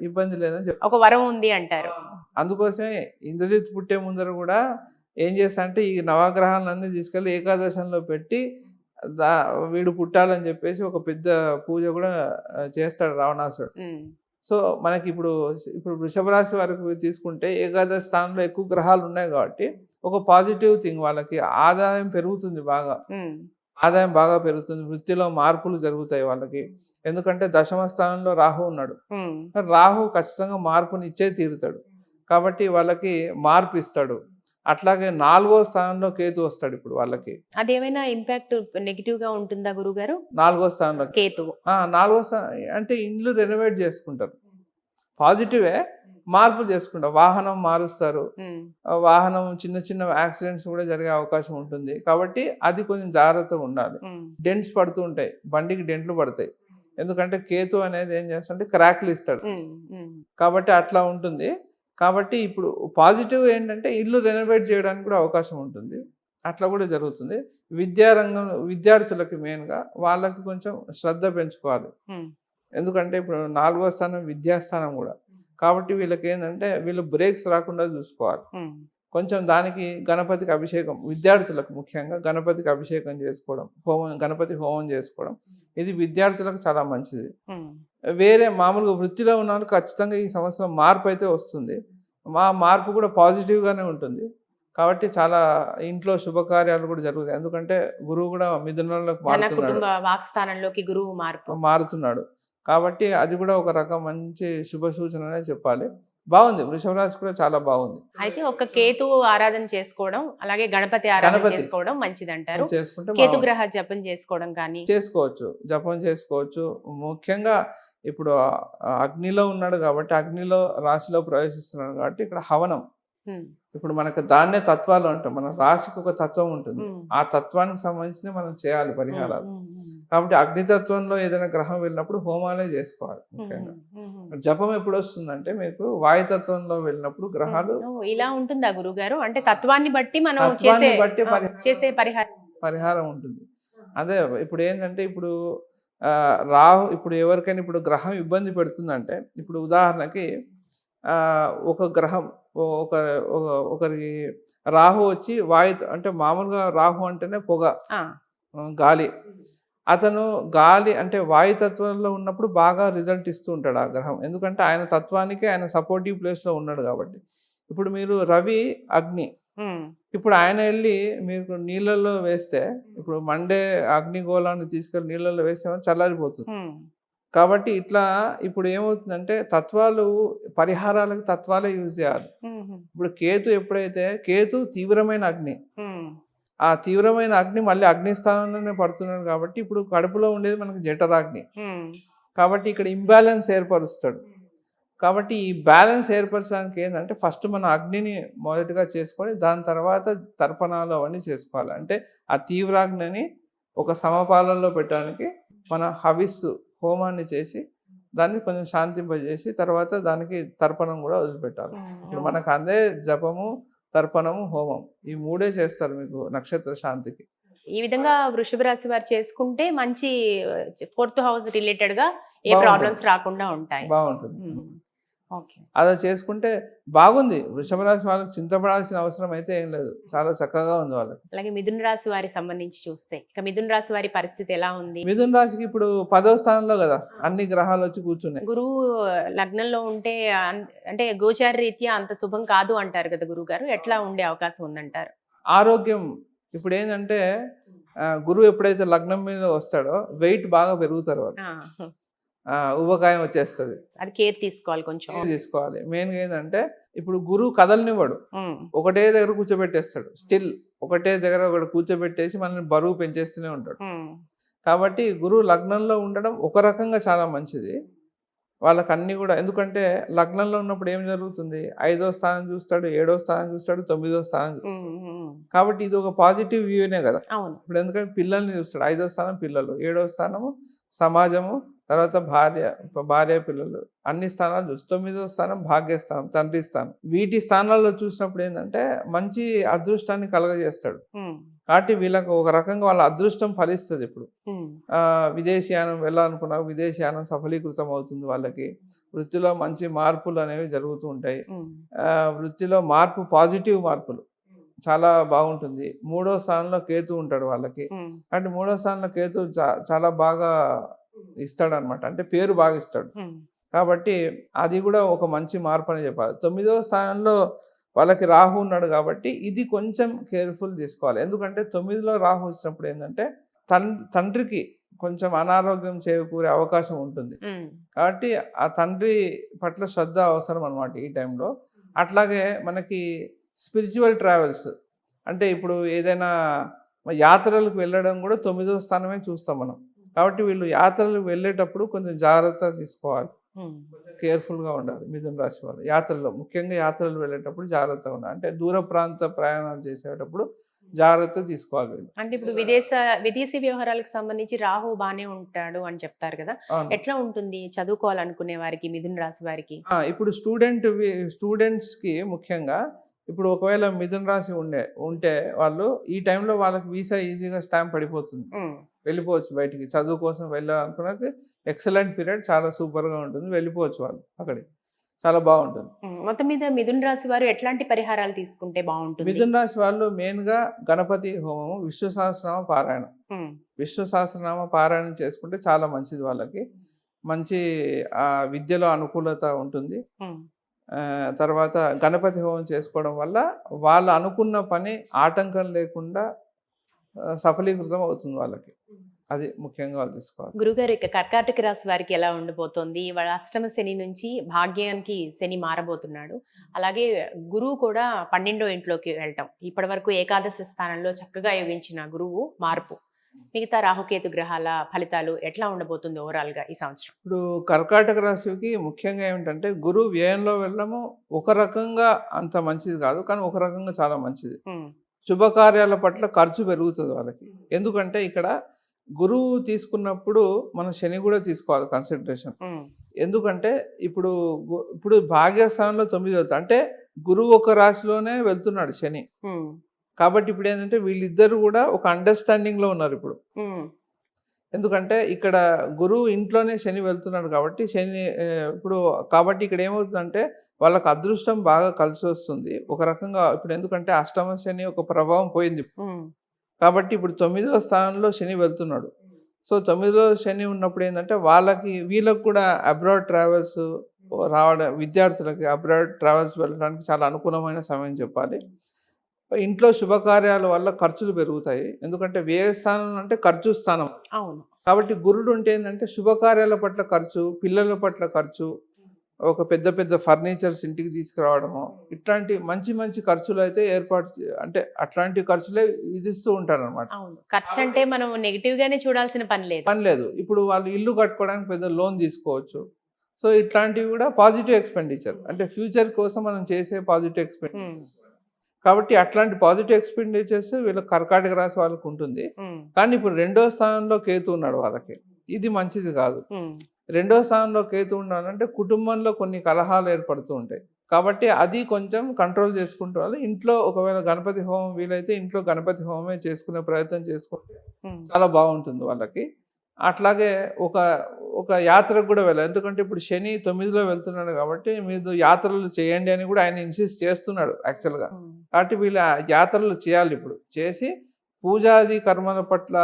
Speaker 2: ఇబ్బంది లేదని చెప్తాం.
Speaker 1: ఒక వరం ఉంది అంటారు.
Speaker 2: అందుకోసమే ఇంద్రజిత్ పుట్టే ముందర కూడా ఏం చేస్తా అంటే ఈ నవగ్రహాలన్నీ తీసుకెళ్ళి ఏకాదశంలో పెట్టి వీడు పుట్టాలని చెప్పేసి ఒక పెద్ద పూజ కూడా చేస్తాడు రావణాసుడు.
Speaker 1: ఉమ్,
Speaker 2: సో మనకి ఇప్పుడు వృషభ రాశి వరకు తీసుకుంటే ఏకాదశి స్థానంలో ఎక్కువ గ్రహాలు ఉన్నాయి కాబట్టి ఒక పాజిటివ్ థింగ్, వాళ్ళకి ఆదాయం పెరుగుతుంది బాగా.
Speaker 1: ఉమ్,
Speaker 2: ఆదాయం బాగా పెరుగుతుంది, వృత్తిలో మార్పులు జరుగుతాయి వాళ్ళకి. ఎందుకంటే దశమ స్థానంలో రాహు ఉన్నాడు.
Speaker 1: ఉమ్.
Speaker 2: రాహు ఖచ్చితంగా మార్పుని ఇచ్చే తీరుతాడు కాబట్టి వాళ్ళకి మార్పు ఇస్తాడు. అట్లాగే 4వ స్థానంలో కేతు వస్తాడు ఇప్పుడు వాళ్ళకి.
Speaker 1: అదేమైనా ఇంపాక్ట్ నెగిటివ్ గా ఉంటుందా గురుగారు?
Speaker 2: 4వ స్థానంలో
Speaker 1: కేతువు
Speaker 2: 4వ స్థానం అంటే ఇండ్లు రెనోవేట్ చేసుకుంటారు, పాజిటివే. మార్పులు చేసుకుంటారు, వాహనం మారుస్తారు.
Speaker 1: ఉమ్,
Speaker 2: వాహనం చిన్న చిన్న యాక్సిడెంట్స్ కూడా జరిగే అవకాశం ఉంటుంది కాబట్టి అది కొంచెం జాగ్రత్తగా ఉండాలి.
Speaker 1: ఉమ్,
Speaker 2: డెంట్స్ పడుతూ ఉంటాయి, బండికి డెంట్లు పడతాయి. ఎందుకంటే కేతు అనేది ఏం చేస్తాడంటే క్రాక్లు ఇస్తాడు
Speaker 1: ఉమ్, ఉమ్,
Speaker 2: కాబట్టి అట్లా ఉంటుంది. కాబట్టి ఇప్పుడు పాజిటివ్ ఏంటంటే ఇల్లు రెనోవేట్ చేయడానికి కూడా అవకాశం ఉంటుంది, అట్లా కూడా జరుగుతుంది. విద్యార్థులకి మెయిన్గా వాళ్ళకి కొంచెం శ్రద్ధ పెంచుకోవాలి.
Speaker 1: ఉమ్,
Speaker 2: ఎందుకంటే ఇప్పుడు 4వ స్థానం విద్యాస్థానం కూడా కాబట్టి వీళ్ళకి ఏంటంటే వీళ్ళు బ్రేక్స్ రాకుండా చూసుకోవాలి.
Speaker 1: ఉమ్,
Speaker 2: కొంచెం దానికి గణపతికి అభిషేకం, విద్యార్థులకు ముఖ్యంగా గణపతికి అభిషేకం చేసుకోవడం, గణపతి హోమం చేసుకోవడం, ఇది విద్యార్థులకు చాలా మంచిది.
Speaker 1: ఉమ్.
Speaker 2: వేరే మామూలుగా వృత్తిలో ఉన్న వాళ్ళు ఖచ్చితంగా ఈ సంవత్సరం మార్పు అయితే వస్తుంది. మార్పు కూడా పాజిటివ్గానే ఉంటుంది కాబట్టి చాలా ఇంట్లో శుభకార్యాలు కూడా జరుగుతాయి. ఎందుకంటే గురువు కూడా మిథునంలోకి
Speaker 1: ధన కుటుంబ వాక్స్థానంలోకి గురువు
Speaker 2: మారుతున్నాడు కాబట్టి అది కూడా ఒక రకం మంచి శుభ సూచననే చెప్పాలి. బాగుంది, వృషభ రాశి కూడా చాలా బాగుంది.
Speaker 1: అయితే ఒక కేతువు ఆరాధన చేసుకోవడం అలాగే గణపతి ఆరాధన చేసుకోవడం మంచిది అంటారు.
Speaker 2: చేసుకుంటే
Speaker 1: కేతు గ్రహ జపం చేసుకోవడం కానీ
Speaker 2: చేసుకోవచ్చు, జపం చేసుకోవచ్చు. ముఖ్యంగా ఇప్పుడు అగ్నిలో ఉన్నాడు కాబట్టి, అగ్నిలో రాశిలో ప్రవేశిస్తున్నాడు కాబట్టి ఇక్కడ హవనం,
Speaker 1: ఉమ్,
Speaker 2: ఇప్పుడు మనకు దాన్నే తత్వాలు అంటాం. మన రాశికి ఒక తత్వం ఉంటుంది.
Speaker 1: ఉమ్,
Speaker 2: ఆ తత్వానికి సంబంధించి మనం చేయాలి
Speaker 1: ఉమ్,
Speaker 2: పరిహారాలు.
Speaker 1: ఉమ్, ఉమ్,
Speaker 2: కాబట్టి అగ్నితత్వంలో ఏదైనా గ్రహం వెళ్ళినప్పుడు హోమాలే చేసుకోవాలి
Speaker 1: ఉమ్,
Speaker 2: ముఖ్యంగా.
Speaker 1: ఉమ్, ఉమ్.
Speaker 2: జపం ఎప్పుడు వస్తుందంటే మీకు వాయుతత్వంలో వెళ్ళినప్పుడు గ్రహాలు
Speaker 1: ఓ, ఇలా ఉంటుందా గురుగారు? అంటే తత్వాన్ని బట్టి మనం
Speaker 2: తత్వాన్ని బట్టి
Speaker 1: చేసే పరిహారం.
Speaker 2: పరిహారం ఉంటుంది. అదే ఇప్పుడు ఏంటంటే ఇప్పుడు రాహు ఇప్పుడు ఎవరికైనా ఇప్పుడు గ్రహం ఇబ్బంది పెడుతుందంటే ఇప్పుడు ఉదాహరణకి ఒక గ్రహం ఒక ఒకరికి రాహు వచ్చి అంటే మామూలుగా రాహు అంటేనే పొగ,
Speaker 1: ఆ,
Speaker 2: గాలి. అతను గాలి అంటే వాయుతత్వంలో ఉన్నప్పుడు బాగా రిజల్ట్ ఇస్తూ ఉంటాడు ఆ గ్రహం. ఎందుకంటే ఆయన తత్వానికి ఆయన సపోర్టివ్ ప్లేస్‌లో ఉన్నాడు కాబట్టి. ఇప్పుడు మీరు రవి అగ్ని.
Speaker 1: ఉమ్,
Speaker 2: ఇప్పుడు ఆయన ఎళ్లి మీకు నీళ్ళల్లో వేస్తే ఇప్పుడు మండే అగ్నిగోళాన్ని తీసుకెళ్ళి నీళ్ళల్లో వేసామని చల్లారిపోతుంది.
Speaker 1: ఉమ్,
Speaker 2: కాబట్టి ఇట్లా ఇప్పుడు ఏమవుతుందంటే తత్వాలు పరిహారాలకు తత్వాలే యూజ్ చేయాలి.
Speaker 1: ఉమ్,
Speaker 2: ఇప్పుడు కేతు తీవ్రమైన అగ్ని.
Speaker 1: ఉమ్,
Speaker 2: ఆ తీవ్రమైన అగ్ని మళ్ళీ అగ్నిస్థానంలోనే పడుతున్నాడు కాబట్టి ఇప్పుడు కడుపులో ఉండేది మనకు జఠరాగ్ని.
Speaker 1: ఉమ్,
Speaker 2: కాబట్టి ఇక్కడ ఇంబాలెన్స్ ఏర్పరుస్తాడు. కాబట్టి ఈ బ్యాలెన్స్ ఏర్పరచడానికి ఏందంటే ఫస్ట్ మన అగ్నిని మొదటిగా చేసుకొని దాని తర్వాత తర్పణాలు అవన్నీ చేసుకోవాలి. అంటే ఆ తీవ్రాగ్నిని ఒక సమపాలనలో పెట్టడానికి మన హవిస్సు హోమాన్ని చేసి దాన్ని కొంచెం శాంతింపజేసి తర్వాత దానికి తర్పణం కూడా వదిలిపెట్టాలి. ఇప్పుడు మనకు అందే జపము, తర్పణము, హోమం ఈ 3 చేస్తారు మీకు నక్షత్ర శాంతికి.
Speaker 1: ఈ విధంగా వృషభ రాశి వారు చేసుకుంటే మంచి 4th హౌస్ రిలేటెడ్ గా ఏ
Speaker 2: బాగుంటుంది.
Speaker 1: ప్రాబ్లమ్స్ రాకుండా ఉంటాయి.
Speaker 2: బాగుంటుంది.
Speaker 1: ఓకే.
Speaker 2: అలా చేసుకుంటే బాగుంది. వృషభ రాశి వాళ్ళకి చింతపడాల్సిన అవసరం అయితే ఏం లేదు. చాలా చక్కగా ఉంది వాళ్ళకి.
Speaker 1: అలాగే మిథున రాశి వారికి సంబంధించి చూస్తే ఇక మిథున రాశి వారి పరిస్థితి ఎలా ఉంది?
Speaker 2: మిథున రాశికి ఇప్పుడు 10వ స్థానంలో కదా అన్ని గ్రహాలు వచ్చి కూర్చున్నాయి.
Speaker 1: గురువు లగ్నంలో ఉంటే అంటే గోచార రీత్యా అంత శుభం కాదు అంటారు కదా గురువు గారు, ఎట్లా ఉండే అవకాశం ఉందంటారు?
Speaker 2: ఆరోగ్యం ఇప్పుడు ఏంటంటే గురువు ఎప్పుడైతే లగ్నం మీద వస్తాడో వెయిట్ బాగా పెరుగుతారు వాళ్ళు. ఊబకాయం వచ్చేస్తుంది.
Speaker 1: అది కేర్ తీసుకోవాలి కొంచెం.
Speaker 2: తీసుకోవాలి. మెయిన్గా ఏంటంటే ఇప్పుడు గురువు కదలనివ్వడు. ఒకటే దగ్గర కూర్చోబెట్టేస్తాడు. స్టిల్ ఒకటే దగ్గర ఒకటి కూర్చోబెట్టేసి మనల్ని బరువు పెంచేస్తూనే ఉంటాడు. కాబట్టి గురువు లగ్నంలో ఉండడం ఒక రకంగా చాలా మంచిది. వాళ్ళకన్నీ కూడా ఎందుకంటే లగ్నంలో ఉన్నప్పుడు ఏం జరుగుతుంది? 5వ స్థానం చూస్తాడు, 7వ స్థానం చూస్తాడు, 9వ స్థానం చూస్తాడు. కాబట్టి ఇది ఒక పాజిటివ్ వ్యూనే కదా.
Speaker 1: అవును.
Speaker 2: ఇప్పుడు ఎందుకంటే పిల్లల్ని చూస్తాడు. 5వ స్థానం పిల్లలు, 7వ స్థానము సమాజము, తర్వాత భార్య పిల్లలు అన్ని స్థానాలు చూసి 9వ స్థానం భాగ్యస్థానం, తండ్రి స్థానం. వీటి స్థానాల్లో చూసినప్పుడు ఏంటంటే మంచి అదృష్టాన్ని కలగజేస్తాడు. కాబట్టి వీళ్ళకు ఒక రకంగా వాళ్ళ అదృష్టం ఫలిస్తుంది. ఇప్పుడు విదేశీయానం వెళ్ళాలనుకున్నా విదేశీయానం సఫలీకృతం అవుతుంది. వాళ్ళకి వృత్తిలో మంచి మార్పులు అనేవి జరుగుతూ ఉంటాయి. వృత్తిలో మార్పు పాజిటివ్ మార్పులు చాలా బాగుంటుంది. 3వ స్థానంలో కేతు ఉంటాడు వాళ్ళకి. అంటే 3వ స్థానంలో కేతు చాలా బాగా ఇస్తాడు అనమాట. అంటే పేరు బాగా ఇస్తాడు. కాబట్టి అది కూడా ఒక మంచి మార్పు అని చెప్పాలి. 9వ స్థానంలో వాళ్ళకి రాహు ఉన్నాడు కాబట్టి ఇది కొంచెం కేర్ఫుల్ తీసుకోవాలి. ఎందుకంటే 9లో రాహు వచ్చినప్పుడు ఏంటంటే తండ్రికి కొంచెం అనారోగ్యం చేకూరే అవకాశం ఉంటుంది. కాబట్టి ఆ తండ్రి పట్ల శ్రద్ధ అవసరం అనమాట ఈ టైంలో. అట్లాగే మనకి స్పిరిచువల్ ట్రావెల్స్ అంటే ఇప్పుడు ఏదైనా యాత్రలకు వెళ్ళడం కూడా 9వ స్థానమే చూస్తాం మనం. కాబట్టి వీళ్ళు యాత్రలకు వెళ్ళేటప్పుడు కొంచెం జాగ్రత్త తీసుకోవాలి. కేర్ఫుల్గా ఉండాలి మిథున రాశి వాళ్ళు. యాత్రలో ముఖ్యంగా యాత్రలు వెళ్ళేటప్పుడు జాగ్రత్తగా ఉండాలి. అంటే దూర ప్రాంత ప్రయాణాలు చేసేటప్పుడు జాగ్రత్త తీసుకోవాలి వీళ్ళు.
Speaker 1: అంటే ఇప్పుడు విదేశీ వ్యవహారాలకు సంబంధించి రాహు బానే ఉంటాడు అని చెప్తారు కదా, ఎట్లా ఉంటుంది చదువుకోవాలనుకునే వారికి మిథున రాశి వారికి?
Speaker 2: ఇప్పుడు స్టూడెంట్స్కి ముఖ్యంగా ఇప్పుడు ఒకవేళ మిథున రాశి ఉంటే వాళ్ళు ఈ టైంలో వాళ్ళకి వీసా ఈజీగా స్టాంప్ పడిపోతుంది. వెళ్ళిపోవచ్చు బయటికి. చదువు కోసం వెళ్ళాలనుకున్నాక ఎక్సలెంట్ పీరియడ్, చాలా సూపర్గా ఉంటుంది. వెళ్ళిపోవచ్చు వాళ్ళు అక్కడికి. చాలా బాగుంటుంది.
Speaker 1: మొత్తం మీద మిథున రాశి వారు ఎట్లాంటి పరిహారాలు తీసుకుంటే బాగుంటుంది?
Speaker 2: మిథున రాశి వాళ్ళు మెయిన్గా గణపతి హోమము, విష్ణు సహస్రనామ పారాయణం. విష్ణు సహస్రనామ పారాయణం చేసుకుంటే చాలా మంచిది. వాళ్ళకి మంచి విద్యలో అనుకూలత ఉంటుంది. తర్వాత గణపతి హోమం చేసుకోవడం వల్ల వాళ్ళు అనుకున్న పని ఆటంకం లేకుండా సఫలీకృతం అవుతుంది వాళ్ళకి. అది ముఖ్యంగా వాళ్ళు తీసుకోవాలి.
Speaker 1: గురుగారు, ఇక కర్కాటక రాశి వారికి ఎలా ఉండబోతోంది? వాళ్ళ అష్టమ శని నుంచి భాగ్యానికి శని మారబోతున్నాడు. అలాగే గురువు కూడా 12వ ఇంట్లోకి వెళ్ళటం, ఇప్పటి వరకు ఏకాదశి స్థానంలో చక్కగా యోగించిన గురువు మార్పు, మిగతా రాహుకేతు గ్రహాల ఫలితాలు ఎట్లా ఉండబోతుంది ఓవరాల్ గా ఈ సంవత్సరం?
Speaker 2: ఇప్పుడు కర్కాటక రాశికి ముఖ్యంగా ఏమిటంటే గురువు వ్యయంలో వెళ్ళడము ఒక రకంగా అంత మంచిది కాదు, కానీ ఒక రకంగా చాలా మంచిది.
Speaker 1: ఉమ్,
Speaker 2: శుభకార్యాల పట్ల ఖర్చు పెరుగుతుంది వాళ్ళకి. ఎందుకంటే ఇక్కడ గురువు తీసుకున్నప్పుడు మనం శని కూడా తీసుకోవాలి కన్సిడరేషన్.
Speaker 1: ఉమ్,
Speaker 2: ఎందుకంటే ఇప్పుడు ఇప్పుడు భాగ్యస్థానంలో 9 వెళ్తాడు అంటే గురువు ఒక రాశిలోనే వెళ్తున్నాడు శని.
Speaker 1: ఉమ్,
Speaker 2: కాబట్టి ఇప్పుడు ఏంటంటే వీళ్ళిద్దరు కూడా ఒక అండర్స్టాండింగ్లో ఉన్నారు ఇప్పుడు.
Speaker 1: ఉమ్,
Speaker 2: ఎందుకంటే ఇక్కడ గురువు ఇంట్లోనే శని వెళ్తున్నాడు కాబట్టి శని ఇప్పుడు కాబట్టి ఇక్కడ ఏమవుతుందంటే వాళ్ళకి అదృష్టం బాగా కలిసి వస్తుంది ఒక రకంగా. ఇప్పుడు ఎందుకంటే అష్టమ శని ఒక ప్రభావం పోయింది
Speaker 1: ఉమ్,
Speaker 2: కాబట్టి ఇప్పుడు 9వ స్థానంలో శని వెళ్తున్నాడు. సో 9వ శని ఉన్నప్పుడు ఏంటంటే వీళ్ళకి కూడా అబ్రాడ్ ట్రావెల్స్ రావడం, విద్యార్థులకి అబ్రాడ్ ట్రావెల్స్ వెళ్ళడానికి చాలా అనుకూలమైన సమయం చెప్పాలి. ఇంట్లో శుభకార్యాల వల్ల ఖర్చులు పెరుగుతాయి. ఎందుకంటే వ్యయ స్థానం అంటే ఖర్చు స్థానం.
Speaker 1: అవును.
Speaker 2: కాబట్టి గురుడు ఉంటే ఏంటంటే శుభకార్యాల పట్ల ఖర్చు, పిల్లల పట్ల ఖర్చు, ఒక పెద్ద పెద్ద ఫర్నిచర్స్ ఇంటికి తీసుకురావడము, ఇట్లాంటి మంచి మంచి ఖర్చులు అయితే అంటే అట్లాంటి ఖర్చులే విధిస్తూ ఉంటారనమాట.
Speaker 1: అవును, ఖర్చు అంటే మనం నెగిటివ్ గానే చూడాల్సిన పని లేదు.
Speaker 2: పని లేదు. ఇప్పుడు వాళ్ళు ఇల్లు కట్టుకోవడానికి పెద్ద లోన్ తీసుకోవచ్చు. సో ఇట్లాంటివి కూడా పాజిటివ్ ఎక్స్పెండిచర్, అంటే ఫ్యూచర్ కోసం మనం చేసే పాజిటివ్ ఎక్స్పెండిచర్. కాబట్టి అట్లాంటి పాజిటివ్ ఎక్స్పెండిచర్స్ వీళ్ళ కర్కాటక రాశి వాళ్ళకు ఉంటుంది. కానీ ఇప్పుడు 2వ స్థానంలో కేతు ఉన్నాడు వాళ్ళకి, ఇది మంచిది కాదు. 2వ స్థానంలో కేతు ఉన్నాడంటే కుటుంబంలో కొన్ని కలహాలు ఏర్పడుతూ ఉంటాయి. కాబట్టి అది కొంచెం కంట్రోల్ చేసుకుంటూ వాళ్ళు ఇంట్లో ఒకవేళ గణపతి హోమం వీలైతే ఇంట్లో గణపతి హోమమే చేసుకునే ప్రయత్నం చేసుకుంటే చాలా బాగుంటుంది వాళ్ళకి. అట్లాగే ఒక యాత్రకు కూడా వెళ్ళాలి. ఎందుకంటే ఇప్పుడు శని 9లో వెళ్తున్నాడు కాబట్టి మీరు యాత్రలు చేయండి అని కూడా ఆయన ఇన్సిస్ట్ చేస్తున్నాడు యాక్చువల్గా. కాబట్టి వీళ్ళ యాత్రలు చేయాలి. ఇప్పుడు చేసి పూజాది కర్మల పట్ల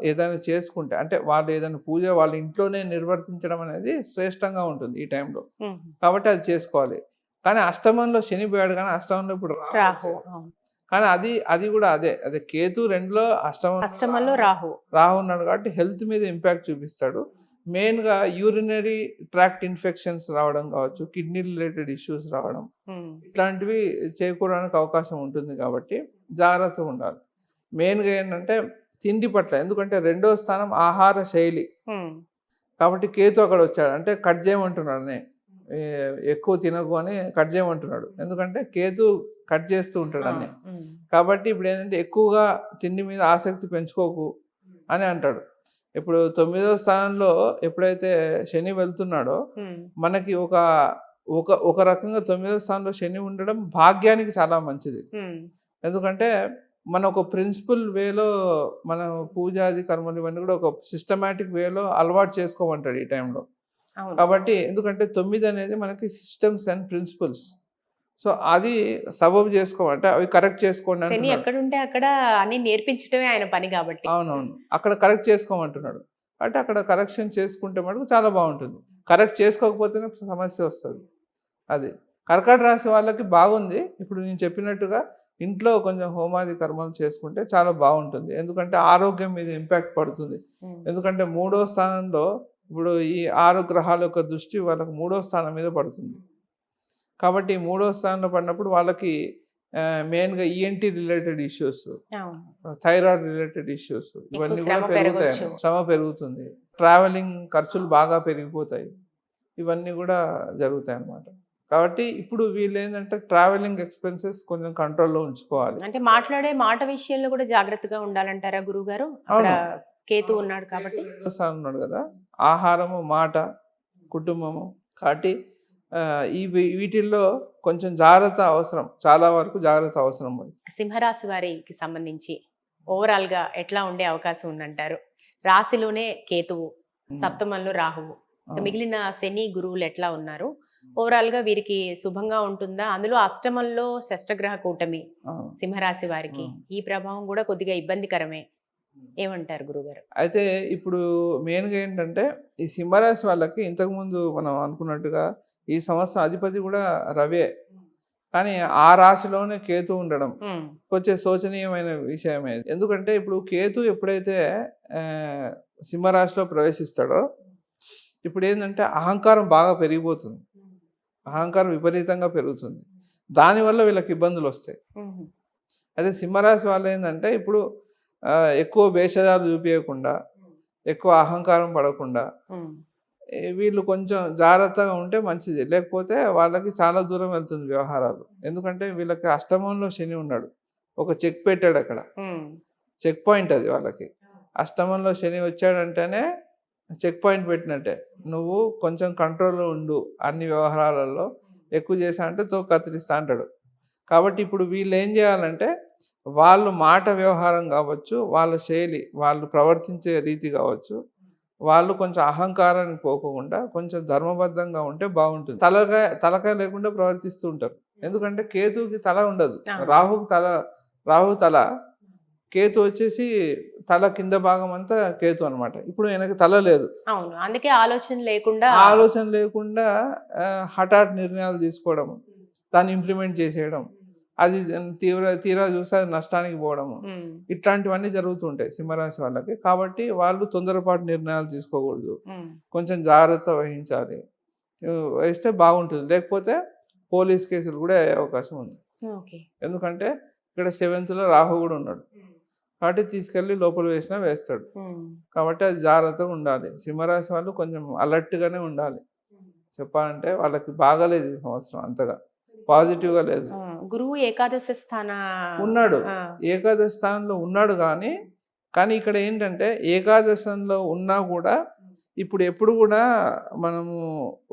Speaker 2: ఏదైనా చేసుకుంటే, అంటే వాళ్ళు ఏదైనా పూజ వాళ్ళ ఇంట్లోనే నిర్వర్తించడం అనేది శ్రేష్టంగా ఉంటుంది ఈ టైంలో. కాబట్టి అది చేసుకోవాలి. కానీ అష్టమంలో శని పోయాడు, కానీ అష్టమంలో ఇప్పుడు
Speaker 1: రాహు.
Speaker 2: కానీ అది కూడా అదే కేతు 2లో
Speaker 1: అష్టమంలో రాహు
Speaker 2: ఉన్నాడు కాబట్టి హెల్త్ మీద ఇంపాక్ట్ చూపిస్తాడు. మెయిన్గా యూరినరీ ట్రాక్ట్ ఇన్ఫెక్షన్స్ రావడం కావచ్చు, కిడ్నీ రిలేటెడ్ ఇష్యూస్ రావడం, ఇట్లాంటివి చేకూరడానికి అవకాశం ఉంటుంది. కాబట్టి జాగ్రత్తగా ఉండాలి. మెయిన్గా ఏంటంటే తిండి పట్ల, ఎందుకంటే 2వ స్థానం ఆహార శైలి కాబట్టి కేతు అక్కడ వచ్చాడు అంటే కట్ చేయమంటున్నాడు, ఎక్కువ తినకు అని కట్ చేయమంటున్నాడు. ఎందుకంటే కేతు కట్ చేస్తూ ఉంటాడు అన్నీ. కాబట్టి ఇప్పుడు ఏంటంటే ఎక్కువగా తిండి మీద ఆసక్తి పెంచుకోకు అని అంటాడు. ఇప్పుడు 9వ స్థానంలో ఎప్పుడైతే శని వెళ్తున్నాడో మనకి ఒక రకంగా 9వ స్థానంలో శని ఉండడం భాగ్యానికి చాలా మంచిది. ఎందుకంటే మన ఒక ప్రిన్సిపల్ వేలో మన పూజాది కర్మలు ఇవన్నీ కూడా ఒక సిస్టమాటిక్ వేలో అలవాటు చేసుకోమంటాడు ఈ టైంలో. కాబట్టి ఎందుకంటే 9 అనేది మనకి సిస్టమ్స్ అండ్ ప్రిన్సిపల్స్. సో అది సబబు చేసుకోమంటే అవి కరెక్ట్ చేసుకోండి
Speaker 1: ఎక్కడుంటే అక్కడ అన్ని నేర్పించడమే ఆయన పని కాబట్టి.
Speaker 2: అవునవును, అక్కడ కరెక్ట్ చేసుకోమంటున్నాడు. అంటే అక్కడ కరెక్షన్ చేసుకుంటే మటుకు చాలా బాగుంటుంది. కరెక్ట్ చేసుకోకపోతేనే సమస్య వస్తుంది. అది కర్కాటక రాశి వాళ్ళకి బాగుంది. ఇప్పుడు నేను చెప్పినట్టుగా ఇంట్లో కొంచెం హోమాది కర్మలు చేసుకుంటే చాలా బాగుంటుంది. ఎందుకంటే ఆరోగ్యం మీద ఇంపాక్ట్ పడుతుంది. ఎందుకంటే 3వ స్థానంలో ఇప్పుడు ఈ 6 గ్రహాల యొక్క దృష్టి వాళ్ళకి 3వ స్థానం మీద పడుతుంది. కాబట్టి 3వ స్థానంలో పడినప్పుడు వాళ్ళకి మెయిన్గా ENT related issues, thyroid related issues ఇవన్నీ కూడా పెరుగుతాయి. శ్రమ పెరుగుతుంది, ట్రావెలింగ్ ఖర్చులు బాగా పెరిగిపోతాయి, ఇవన్నీ కూడా జరుగుతాయి అన్నమాట. కాబట్టి ఇప్పుడు వీళ్ళు ఏంటంటే ట్రావెలింగ్ ఎక్స్పెన్సెస్ కొంచెం కంట్రోల్లో ఉంచుకోవాలి.
Speaker 1: అంటే మాట్లాడే మాట విషయంలో కూడా జాగ్రత్తగా ఉండాలంటారా గురువు గారు? అక్కడ కేతు ఉన్నాడు కాబట్టి.
Speaker 2: ఉన్నాడు కదా, ఆహారము, మాట, కుటుంబము, కాబట్టి వీటిల్లో కొంచెం జాగ్రత్త అవసరం, చాలా వరకు జాగ్రత్త అవసరం.
Speaker 1: సింహరాశి వారికి సంబంధించి ఓవరాల్ గా ఎట్లా ఉండే అవకాశం ఉందంటారు? రాశిలోనే కేతువు, సప్తమంలో రాహువు, మిగిలిన శని గురువులు ఎట్లా ఉన్నారు? ఓవరాల్ గా వీరికి శుభంగా ఉంటుందా? అందులో అష్టమంలో షష్టగ్రహ కూటమి సింహరాశి వారికి, ఈ ప్రభావం కూడా కొద్దిగా ఇబ్బందికరమే. ఏమంటారు గురుగారు?
Speaker 2: అయితే ఇప్పుడు మెయిన్గా ఏంటంటే ఈ సింహరాశి వాళ్ళకి ఇంతకుముందు మనం అనుకున్నట్టుగా ఈ సంవత్సరం అధిపతి కూడా రవే, కానీ ఆ రాశిలోనే కేతు ఉండడం కొంచెం శోచనీయమైన విషయమే. ఎందుకంటే ఇప్పుడు కేతు ఎప్పుడైతే సింహరాశిలో ప్రవేశిస్తాడో ఇప్పుడు ఏంటంటే అహంకారం బాగా పెరిగిపోతుంది, అహంకారం విపరీతంగా పెరుగుతుంది. దానివల్ల వీళ్ళకి ఇబ్బందులు వస్తాయి. అదే సింహరాశి వాళ్ళు ఏంటంటే ఇప్పుడు ఎక్కువ భేషజాలు చూపియకుండా, ఎక్కువ అహంకారం పడకుండా వీళ్ళు కొంచెం జాగ్రత్తగా ఉంటే మంచిది. లేకపోతే వాళ్ళకి చాలా దూరం వెళ్తుంది వ్యవహారాలు. ఎందుకంటే వీళ్ళకి అష్టమంలో శని ఉన్నాడు. ఒక చెక్ పెట్టాడు అక్కడ. చెక్ పాయింట్ అది వాళ్ళకి. అష్టమంలో శని వచ్చాడంటేనే చెక్ పాయింట్ పెట్టినట్టే. నువ్వు కొంచెం కంట్రోల్‌లో ఉండు అన్ని వ్యవహారాలలో. ఎక్కువ చేశావంటే తోక కత్తిరిస్తా అంటాడు. కాబట్టి ఇప్పుడు వీళ్ళేం చేయాలంటే, వాళ్ళు మాట వ్యవహారం కావచ్చు, వాళ్ళ శైలి, వాళ్ళు ప్రవర్తించే రీతి కావచ్చు, వాళ్ళు కొంచెం అహంకారానికి పోకోకుండా కొంచెం ధర్మబద్ధంగా ఉంటే బాగుంటుంది. తలకాయ లేకుండా ప్రవర్తిస్తూ ఉంటారు. ఎందుకంటే కేతువుకి తల ఉండదు. రాహు తల, కేతు వచ్చేసి తల కింద భాగం అంతా కేతు అన్నమాట. ఇప్పుడు ఈయనకి తల లేదు.
Speaker 1: అవును. అందుకే ఆలోచన లేకుండా
Speaker 2: హఠాత్ నిర్ణయాలు తీసుకోవడం, దాన్ని ఇంప్లిమెంట్ చేసేయడం, అది తీరా చూస్తే అది నష్టానికి పోవడము, ఇట్లాంటివన్నీ జరుగుతుంటాయి సింహరాశి వాళ్ళకి. కాబట్టి వాళ్ళు తొందరపాటు నిర్ణయాలు తీసుకోకూడదు, కొంచెం జాగ్రత్త వహించాలి. వహిస్తే బాగుంటుంది. లేకపోతే పోలీస్ కేసులు కూడా అయ్యే అవకాశం ఉంది. ఎందుకంటే ఇక్కడ 7th రాహు కూడా ఉన్నాడు. కాబట్టి తీసుకెళ్ళి లోపల వేసినా వేస్తాడు. కాబట్టి అది జాగ్రత్తగా ఉండాలి. సింహరాశి వాళ్ళు కొంచెం అలర్ట్గానే ఉండాలి. చెప్పాలంటే వాళ్ళకి బాగాలేదు ఈ సంవత్సరం, అంతగా పాజిటివ్గా లేదు.
Speaker 1: గురువు ఏకాదశ
Speaker 2: ఉన్నాడు, ఏకాదశ స్థానంలో ఉన్నాడు. కానీ ఇక్కడ ఏంటంటే ఏకాదశంలో ఉన్నా కూడా ఇప్పుడు ఎప్పుడు కూడా మనము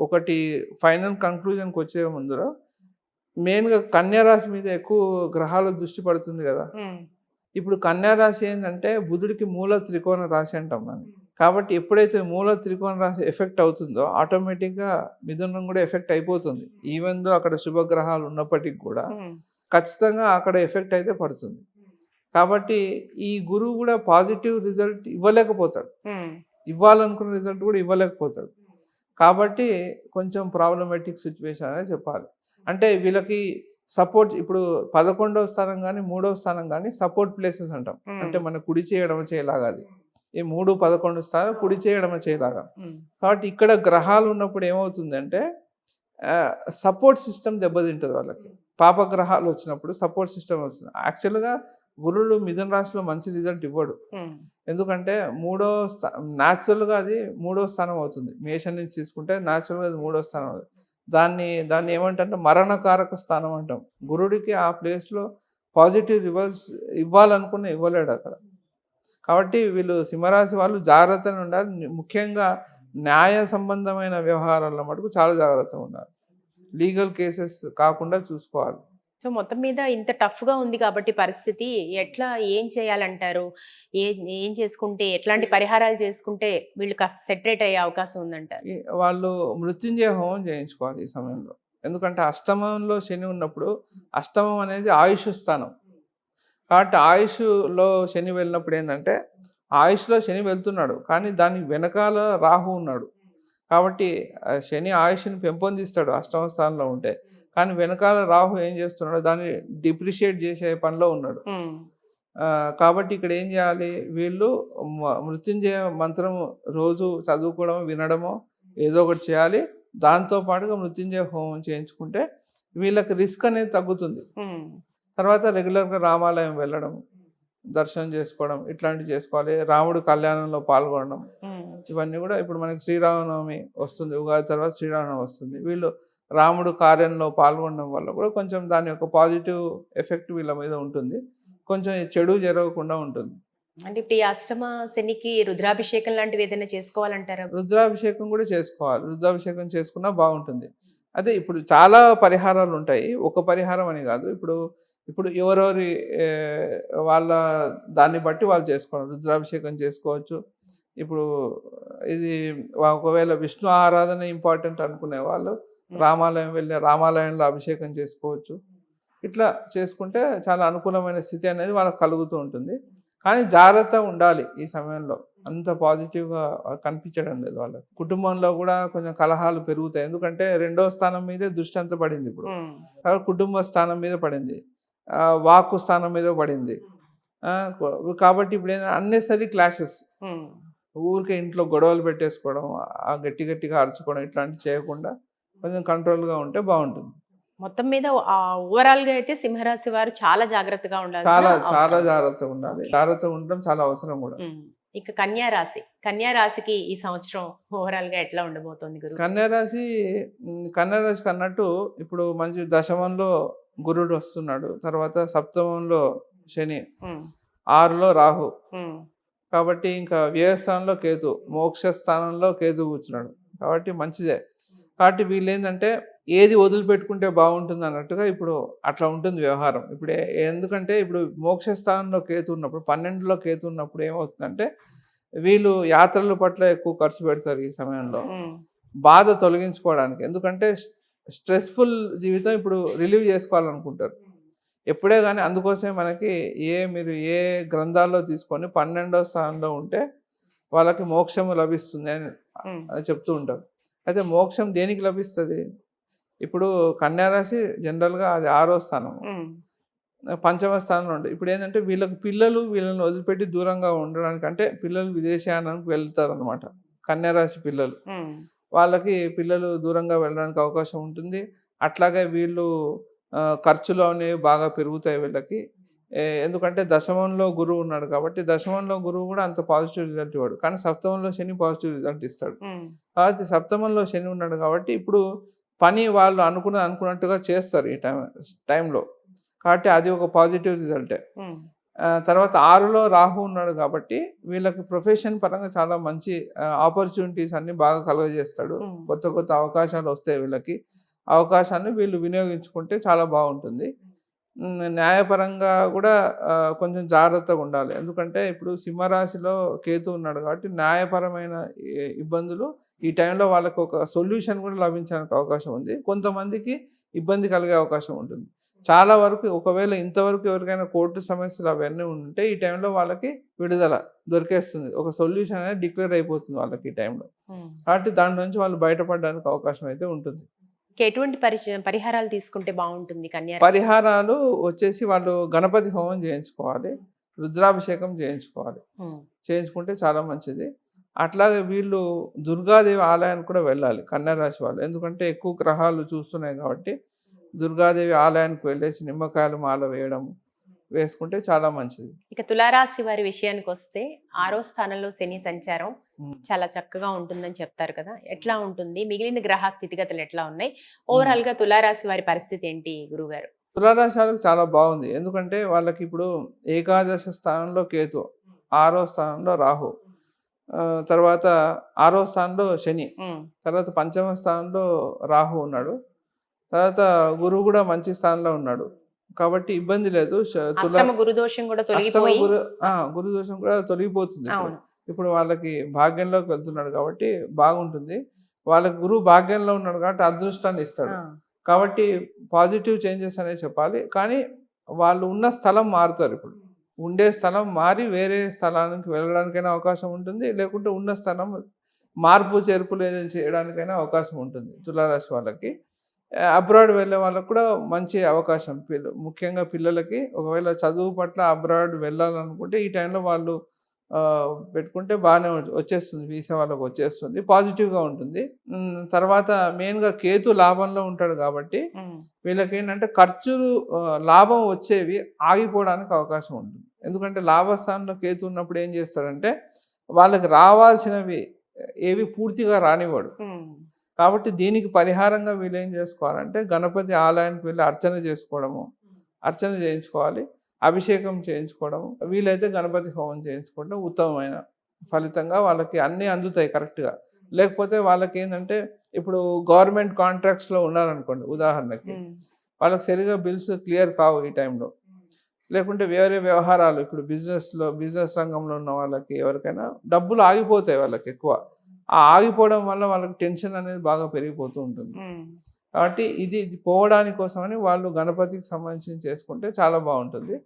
Speaker 2: ఒకటి ఫైనల్ కంక్లూజన్కి వచ్చే ముందులో మెయిన్గా కన్యా రాశి మీద ఎక్కువ గ్రహాల దృష్టి పడుతుంది కదా. ఇప్పుడు కన్యా రాశి ఏంటంటే బుధుడికి మూల త్రికోణ రాశి అంటాం మనం. కాబట్టి ఎప్పుడైతే మూల త్రికోణ రాశి ఎఫెక్ట్ అవుతుందో ఆటోమేటిక్గా మిథునం కూడా ఎఫెక్ట్ అయిపోతుంది. ఈవెన్ దో అక్కడ శుభగ్రహాలు ఉన్నప్పటికీ కూడా ఖచ్చితంగా అక్కడ ఎఫెక్ట్ అయితే పడుతుంది. కాబట్టి ఈ గురువు కూడా పాజిటివ్ రిజల్ట్ ఇవ్వలేకపోతాడు, ఇవ్వాలనుకున్న రిజల్ట్ కూడా ఇవ్వలేకపోతాడు. కాబట్టి కొంచెం ప్రాబ్లమేటిక్ సిచ్యువేషన్ అనేది చెప్పాలి. అంటే వీళ్ళకి సపోర్ట్, ఇప్పుడు 11వ స్థానం కానీ 3వ స్థానం కానీ సపోర్ట్ ప్లేసెస్ అంటాం. అంటే మన కుడి చేయడం చేయలాగా అది. ఈ 3, 11 స్థానం కుడి చేయడం చేయలాగా. కాబట్టి ఇక్కడ గ్రహాలు ఉన్నప్పుడు ఏమవుతుందంటే సపోర్ట్ సిస్టమ్ దెబ్బతింటుంది వాళ్ళకి. పాపగ్రహాలు వచ్చినప్పుడు సపోర్ట్ సిస్టమ్ వస్తుంది. యాక్చువల్గా గురుడు మిథున రాశిలో మంచి రిజల్ట్ ఇవ్వడు. ఎందుకంటే న్యాచురల్గా అది 3వ స్థానం అవుతుంది. మేషం నుంచి తీసుకుంటే న్యాచురల్గా అది 3వ స్థానం అవుతుంది. దాన్ని ఏమంటే మరణకారక స్థానం అంటాం. గురుడికి ఆ ప్లేస్లో పాజిటివ్ రివర్స్ ఇవ్వాలనుకున్న ఇవ్వలేడు అక్కడ. కాబట్టి వీళ్ళు సింహరాశి వాళ్ళు జాగ్రత్తగా ఉండాలి. ముఖ్యంగా న్యాయ సంబంధమైన వ్యవహారాల్లో మటుకు చాలా జాగ్రత్తగా ఉండాలి. లీగల్ కేసెస్ కాకుండా చూసుకోవాలి.
Speaker 1: సో మొత్తం మీద ఇంత టఫ్గా ఉంది కాబట్టి పరిస్థితి, ఏం చేయాలంటారు? ఏం చేసుకుంటే, ఎట్లాంటి పరిహారాలు చేసుకుంటే వీళ్ళు కాస్త సెటరేట్ అయ్యే అవకాశం ఉందంటారు?
Speaker 2: వాళ్ళు మృత్యుంజయ హోమం చేయించుకోవాలి ఈ సమయంలో. ఎందుకంటే అష్టమంలో శని ఉన్నప్పుడు, అష్టమం అనేది ఆయుష్ స్థానం. కాబట్టి ఆయుష్లో శని వెళ్ళినప్పుడు ఏంటంటే, ఆయుష్లో శని వెళ్తున్నాడు కానీ దాని వెనకాల రాహు ఉన్నాడు. కాబట్టి శని ఆయుష్ని పెంపొందిస్తాడు అష్టమ స్థానంలో ఉంటే, కానీ వెనకాల రాహు ఏం చేస్తున్నాడు, దాన్ని డిప్రిషియేట్ చేసే పనిలో ఉన్నాడు. కాబట్టి ఇక్కడ ఏం చేయాలి, వీళ్ళు మృత్యుంజయ మంత్రం రోజు చదువుకోవడం, వినడమో ఏదో ఒకటి చేయాలి. దాంతోపాటుగా మృత్యుంజయ హోమం చేయించుకుంటే వీళ్ళకి రిస్క్ అనేది తగ్గుతుంది. తర్వాత రెగ్యులర్గా రామాలయం వెళ్ళడం, దర్శనం చేసుకోవడం, ఇట్లాంటివి చేసుకోవాలి. రాముడు కళ్యాణంలో పాల్గొనడం, ఇవన్నీ కూడా. ఇప్పుడు మనకి శ్రీరామనవమి వస్తుంది, ఉగాది తర్వాత శ్రీరామనవమి వస్తుంది. వీళ్ళు రాముడు కార్యంలో పాల్గొనడం వల్ల కూడా కొంచెం దాని యొక్క పాజిటివ్ ఎఫెక్ట్ వీళ్ళ మీద ఉంటుంది. కొంచెం చెడు జరగకుండా ఉంటుంది.
Speaker 1: అంటే ఇప్పుడు ఈ అష్టమ శనికి రుద్రాభిషేకం లాంటివి ఏదైనా చేసుకోవాలంటారా?
Speaker 2: రుద్రాభిషేకం కూడా చేసుకోవాలి. రుద్రాభిషేకం చేసుకున్నా బాగుంటుంది. అదే ఇప్పుడు చాలా పరిహారాలు ఉంటాయి, ఒక పరిహారం అని కాదు. ఇప్పుడు ఎవరెవరి వాళ్ళ దాన్ని బట్టి వాళ్ళు చేసుకోవాలి. రుద్రాభిషేకం చేసుకోవచ్చు. ఇప్పుడు ఇది ఒకవేళ విష్ణు ఆరాధన ఇంపార్టెంట్ అనుకునే వాళ్ళు రామాలయం వెళ్ళి రామాలయంలో అభిషేకం చేసుకోవచ్చు. ఇట్లా చేసుకుంటే చాలా అనుకూలమైన స్థితి అనేది వాళ్ళకి కలుగుతూ ఉంటుంది. కానీ జాగ్రత్తగా ఉండాలి ఈ సమయంలో. అంత పాజిటివ్గా కనిపించడం లేదు వాళ్ళకి. కుటుంబంలో కూడా కొంచెం కలహాలు పెరుగుతాయి. ఎందుకంటే 2వ స్థానం మీదే దృష్టి అంతా పడింది ఇప్పుడు. కుటుంబ స్థానం మీద పడింది, వాక్కు స్థానం మీద పడింది. కాబట్టి ఇప్పుడు ఏంటంటే అన్నెసరీ క్లాషెస్, ఊరికే ఇంట్లో గొడవలు పెట్టేసుకోవడం, గట్టిగా అరుచుకోవడం, ఇట్లాంటివి చేయకుండా కొంచెం కంట్రోల్గా ఉంటే బాగుంటుంది.
Speaker 1: మొత్తం మీద ఓవరాల్ గా అయితే సింహరాశి వారు చాలా జాగ్రత్తగా ఉండాల్సిన
Speaker 2: చాలా
Speaker 1: అవసరం.
Speaker 2: జాగ్రత్తగా ఉండాలి.
Speaker 1: ఓకే.
Speaker 2: జాగ్రత్తగా ఉండడం చాలా అవసరం కూడా.
Speaker 1: ఇక కన్యా రాశి. కన్యా రాశికి ఈ సంవత్సరం ఓవరాల్ గా ఎట్లా ఉండబోతోంది గురువు?
Speaker 2: కన్యా రాశి కన్యా రాశికి అన్నట్టు ఇప్పుడు మంచి దశమంలో గురుడు వస్తున్నాడు. తర్వాత సప్తమంలో శని,
Speaker 1: ఉమ్,
Speaker 2: 6లో రాహు.
Speaker 1: ఉమ్,
Speaker 2: కాబట్టి ఇంకా వ్యయస్థానంలో కేతు, మోక్ష స్థానంలో కేతు కూర్చున్నాడు. కాబట్టి మంచిదే. కాబట్టి వీళ్ళేందంటే ఏది వదిలిపెట్టుకుంటే బాగుంటుంది అన్నట్టుగా ఇప్పుడు అట్లా ఉంటుంది వ్యవహారం. ఇప్పుడు ఎందుకంటే ఇప్పుడు మోక్ష స్థానంలో కేతు ఉన్నప్పుడు 12లో కేతు ఉన్నప్పుడు ఏమవుతుందంటే వీళ్ళు యాత్రల పట్ల ఎక్కువ ఖర్చు పెడతారు ఈ సమయంలో.
Speaker 1: ఉమ్,
Speaker 2: బాధ తొలగించుకోవడానికి. ఎందుకంటే స్ట్రెస్‌ఫుల్ జీవితం ఇప్పుడు రిలీవ్ చేసుకోవాలనుకుంటారు. ఎప్పుడే గాని అందుకోసమే మనకి మీరు ఏ గ్రంథాల్లో తీసుకొని 12వ స్థానంలో ఉంటే వాళ్ళకి మోక్షము లభిస్తుంది అని
Speaker 1: ఉమ్,
Speaker 2: చెప్తూ ఉంటారు. అయితే మోక్షం దేనికి లభిస్తది? ఇప్పుడు కన్యా రాశి జనరల్‌గా అది 6వ స్థానం.
Speaker 1: ఉమ్,
Speaker 2: పంచమ స్థానంలో ఉండే. ఇప్పుడేందంటే వీళ్ళకి పిల్లలు వీళ్ళని వదిలిపెట్టి దూరంగా ఉండడానికి అంటే పిల్లలు విదేశయానానికి వెళ్తారనమాట. కన్యా రాశి పిల్లలు.
Speaker 1: ఉమ్,
Speaker 2: వాళ్ళకి పిల్లలు దూరంగా వెళ్ళడానికి అవకాశం ఉంటుంది. అట్లాగే వీళ్ళు ఖర్చులు అనేవి బాగా పెరుగుతాయి వీళ్ళకి. ఎందుకంటే దశమంలో గురువు ఉన్నాడు కాబట్టి దశమంలో గురువు కూడా అంత పాజిటివ్ రిజల్ట్ ఇవ్వడు. కానీ సప్తమంలో శని పాజిటివ్ రిజల్ట్ ఇస్తాడు.
Speaker 1: ఉమ్,
Speaker 2: కాబట్టి సప్తమంలో శని ఉన్నాడు కాబట్టి ఇప్పుడు పని వాళ్ళు అనుకున్నట్టుగా చేస్తారు ఈ టైంలో. కాబట్టి అది ఒక పాజిటివ్ రిజల్టే.
Speaker 1: ఉమ్,
Speaker 2: తర్వాత 6లో రాహు ఉన్నాడు కాబట్టి వీళ్ళకి ప్రొఫెషన్ పరంగా చాలా మంచి ఆపర్చునిటీస్ అన్నీ బాగా కలుగజేస్తాడు.
Speaker 1: ఉమ్.
Speaker 2: కొత్త కొత్త అవకాశాలు వస్తాయి వీళ్ళకి. అవకాశాన్ని వీళ్ళు వినియోగించుకుంటే చాలా బాగుంటుంది. న్యాయపరంగా కూడా కొంచెం జాగ్రత్తగా ఉండాలి. ఎందుకంటే ఇప్పుడు సింహరాశిలో కేతు ఉన్నాడు కాబట్టి న్యాయపరమైన ఇబ్బందులు ఈ టైంలో వాళ్ళకి ఒక సొల్యూషన్ కూడా లభించడానికి అవకాశం ఉంది. కొంతమందికి ఇబ్బంది కలిగే అవకాశం ఉంటుంది. చాలా వరకు ఒకవేళ ఇంతవరకు ఎవరికైనా కోర్టు సమస్యలు అవన్నీ ఉంటే ఈ టైంలో వాళ్ళకి విడుదల దొరికేస్తుంది. ఒక సొల్యూషన్ అనేది డిక్లేర్ అయిపోతుంది వాళ్ళకి ఈ టైంలో.
Speaker 1: ఉమ్.
Speaker 2: కాబట్టి దాని నుంచి వాళ్ళు బయటపడడానికి అవకాశం అయితే ఉంటుంది.
Speaker 1: ఎటువంటి పరిహారాలు తీసుకుంటే బాగుంటుంది కన్యా?
Speaker 2: పరిహారాలు వచ్చేసి వాళ్ళు గణపతి హోమం చేయించుకోవాలి. రుద్రాభిషేకం చేయించుకోవాలి.
Speaker 1: ఉమ్,
Speaker 2: చేయించుకుంటే చాలా మంచిది. అట్లాగే వీళ్ళు దుర్గాదేవి ఆలయానికి కూడా వెళ్ళాలి కన్యా రాశి వాళ్ళు. ఎందుకంటే ఎక్కువ గ్రహాలు చూస్తున్నాయి కాబట్టి దుర్గాదేవి ఆలయానికి వెళ్ళేసి నిమ్మకాయల మాల వేసుకుంటే చాలా మంచిది.
Speaker 1: ఇక తులారాశి వారి విషయానికి వస్తే 6వ స్థానంలో శని సంచారం
Speaker 2: ఉమ్.
Speaker 1: చాలా చక్కగా ఉంటుందని చెప్తారు కదా, ఎట్లా ఉంటుంది? మిగిలిన గ్రహ స్థితిగతులు ఎట్లా ఉన్నాయి? ఓవరాల్ గా తులారాశి వారి పరిస్థితి ఏంటి గురుగారు?
Speaker 2: తులారాశి వాళ్ళకి చాలా బాగుంది. ఎందుకంటే వాళ్ళకి ఇప్పుడు ఏకాదశ స్థానంలో కేతు, 6వ స్థానంలో రాహు, తర్వాత 6వ స్థానంలో శని,
Speaker 1: ఉమ్,
Speaker 2: తర్వాత పంచమ స్థానంలో రాహు ఉన్నాడు. తర్వాత గురువు కూడా మంచి స్థానంలో ఉన్నాడు. కాబట్టి ఇబ్బంది లేదు.
Speaker 1: అష్టమ గురుదోషం కూడా
Speaker 2: అష్టమ
Speaker 1: తొలగిపోయి.
Speaker 2: గురు దోషం కూడా తొలగిపోతుంది ఇప్పుడు.
Speaker 1: అవును.
Speaker 2: ఇప్పుడు వాళ్ళకి భాగ్యంలోకి వెళ్తున్నాడు కాబట్టి బాగుంటుంది. వాళ్ళకి గురువు భాగ్యంలో ఉన్నాడు కాబట్టి అదృష్టాన్ని ఇస్తాడు.
Speaker 1: ఆ,
Speaker 2: కాబట్టి పాజిటివ్ చేంజెస్ అనే చెప్పాలి. కానీ వాళ్ళు ఉన్న స్థలం మారుతారు ఇప్పుడు. ఉండే స్థలం మారి వేరే స్థలానికి వెళ్ళడానికైనా అవకాశం ఉంటుంది. లేకుంటే ఉన్న స్థలం మార్పు చేర్పులు ఏదైనా చేయడానికైనా అవకాశం ఉంటుంది తులారాశి వాళ్ళకి. అబ్రాడ్ వెళ్ళే వాళ్ళకి కూడా మంచి అవకాశం. ముఖ్యంగా పిల్లలకి ఒకవేళ చదువు పట్ల అబ్రాడ్ వెళ్ళాలనుకుంటే ఈ టైంలో వాళ్ళు పెట్టుకుంటే బాగానే వచ్చేస్తుంది. వీసా వాళ్ళకి వచ్చేస్తుంది. పాజిటివ్‌గా ఉంటుంది. తర్వాత మెయిన్‌గా కేతు లాభంలో ఉంటాడు కాబట్టి
Speaker 1: ఉమ్,
Speaker 2: వీళ్ళకేంటంటే ఖర్చులు లాభం వచ్చేవి ఆగిపోవడానికి అవకాశం ఉంటుంది. ఎందుకంటే లాభస్థానంలో కేతు ఉన్నప్పుడు ఏం చేస్తాడంటే వాళ్ళకి రావాల్సినవి ఏవి పూర్తిగా రానివ్వడు.
Speaker 1: ఉమ్,
Speaker 2: కాబట్టి దీనికి పరిహారంగా వీళ్ళేం చేసుకోవాలంటే గణపతి ఆలయానికి వెళ్ళి అర్చన చేసుకోవడము, అర్చన చేయించుకోవాలి. అభిషేకం చేయించుకోవడం, వీలైతే గణపతి హోమం చేయించుకోవడం ఉత్తమమైన ఫలితంగా వాళ్ళకి అన్నీ అందుతాయి కరెక్ట్‌గా. లేకపోతే వాళ్ళకేందంటే ఇప్పుడు గవర్నమెంట్ కాంట్రాక్ట్స్‌లో ఉన్నారనుకోండి ఉదాహరణకి,
Speaker 1: ఉమ్,
Speaker 2: వాళ్ళకి సరిగ్గా బిల్స్ క్లియర్ కావు ఈ టైంలో. లేకుంటే వేరే వ్యవహారాలు ఇప్పుడు బిజినెస్ రంగంలో ఉన్న వాళ్ళకి ఎవరికైనా డబ్బులు ఆగిపోతాయి వాళ్ళకి ఎక్కువ. ఆ ఆగిపోవడం వల్ల వాళ్ళకి టెన్షన్ అనేది బాగా పెరిగిపోతూ ఉంటుంది.
Speaker 1: ఉమ్.
Speaker 2: కాబట్టి ఇది పోవడానికి కోసమని వాళ్ళు గణపతికి సంబంధించి చేసుకుంటే చాలా బాగుంటుంది.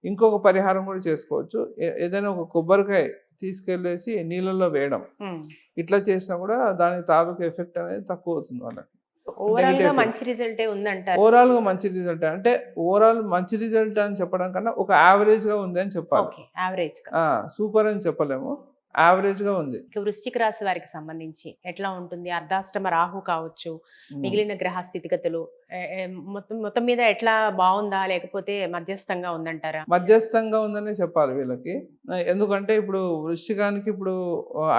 Speaker 2: ఇంకొక పరిహారం కూడా చేసుకోవచ్చు. ఏదైనా ఒక కొబ్బరికాయ తీసుకెళ్ళేసి నీళ్ళల్లో వేయడం.
Speaker 1: ఉమ్.
Speaker 2: ఇట్లా చేసినా కూడా దాని తాలూకు ఎఫెక్ట్ అనేది తక్కువ అవుతుంది వాళ్ళకి.
Speaker 1: ఓవరాల్ గా
Speaker 2: నెగటివ్
Speaker 1: మంచి రిజల్టే ఉందంటారు.
Speaker 2: ఓవరాల్‌గా మంచి రిజల్ట్ అంటే ఓవరాల్ మంచి రిజల్ట్ అని చెప్పడం కన్నా ఒక యావరేజ్‌గా ఉంది అని చెప్పాలి.
Speaker 1: ఓకే, యావరేజ్ గా.
Speaker 2: సూపర్ అని చెప్పలేము. యావరేజ్గా ఉంది.
Speaker 1: ఇక వృశ్చిక రాశి వారికి సంబంధించి ఎట్లా ఉంటుంది? అర్ధాష్టమ రాహు కావచ్చు,
Speaker 2: ఉమ్.
Speaker 1: మిగిలిన గ్రహ స్థితిగతులు మొత్తం మొత్తం మీద ఎట్లా బాగుందా? లేకపోతే మధ్యస్థంగా ఉందంటారా?
Speaker 2: మధ్యస్థంగా ఉందనే చెప్పాలి వీళ్ళకి. ఎందుకంటే ఇప్పుడు వృశ్చికానికి ఇప్పుడు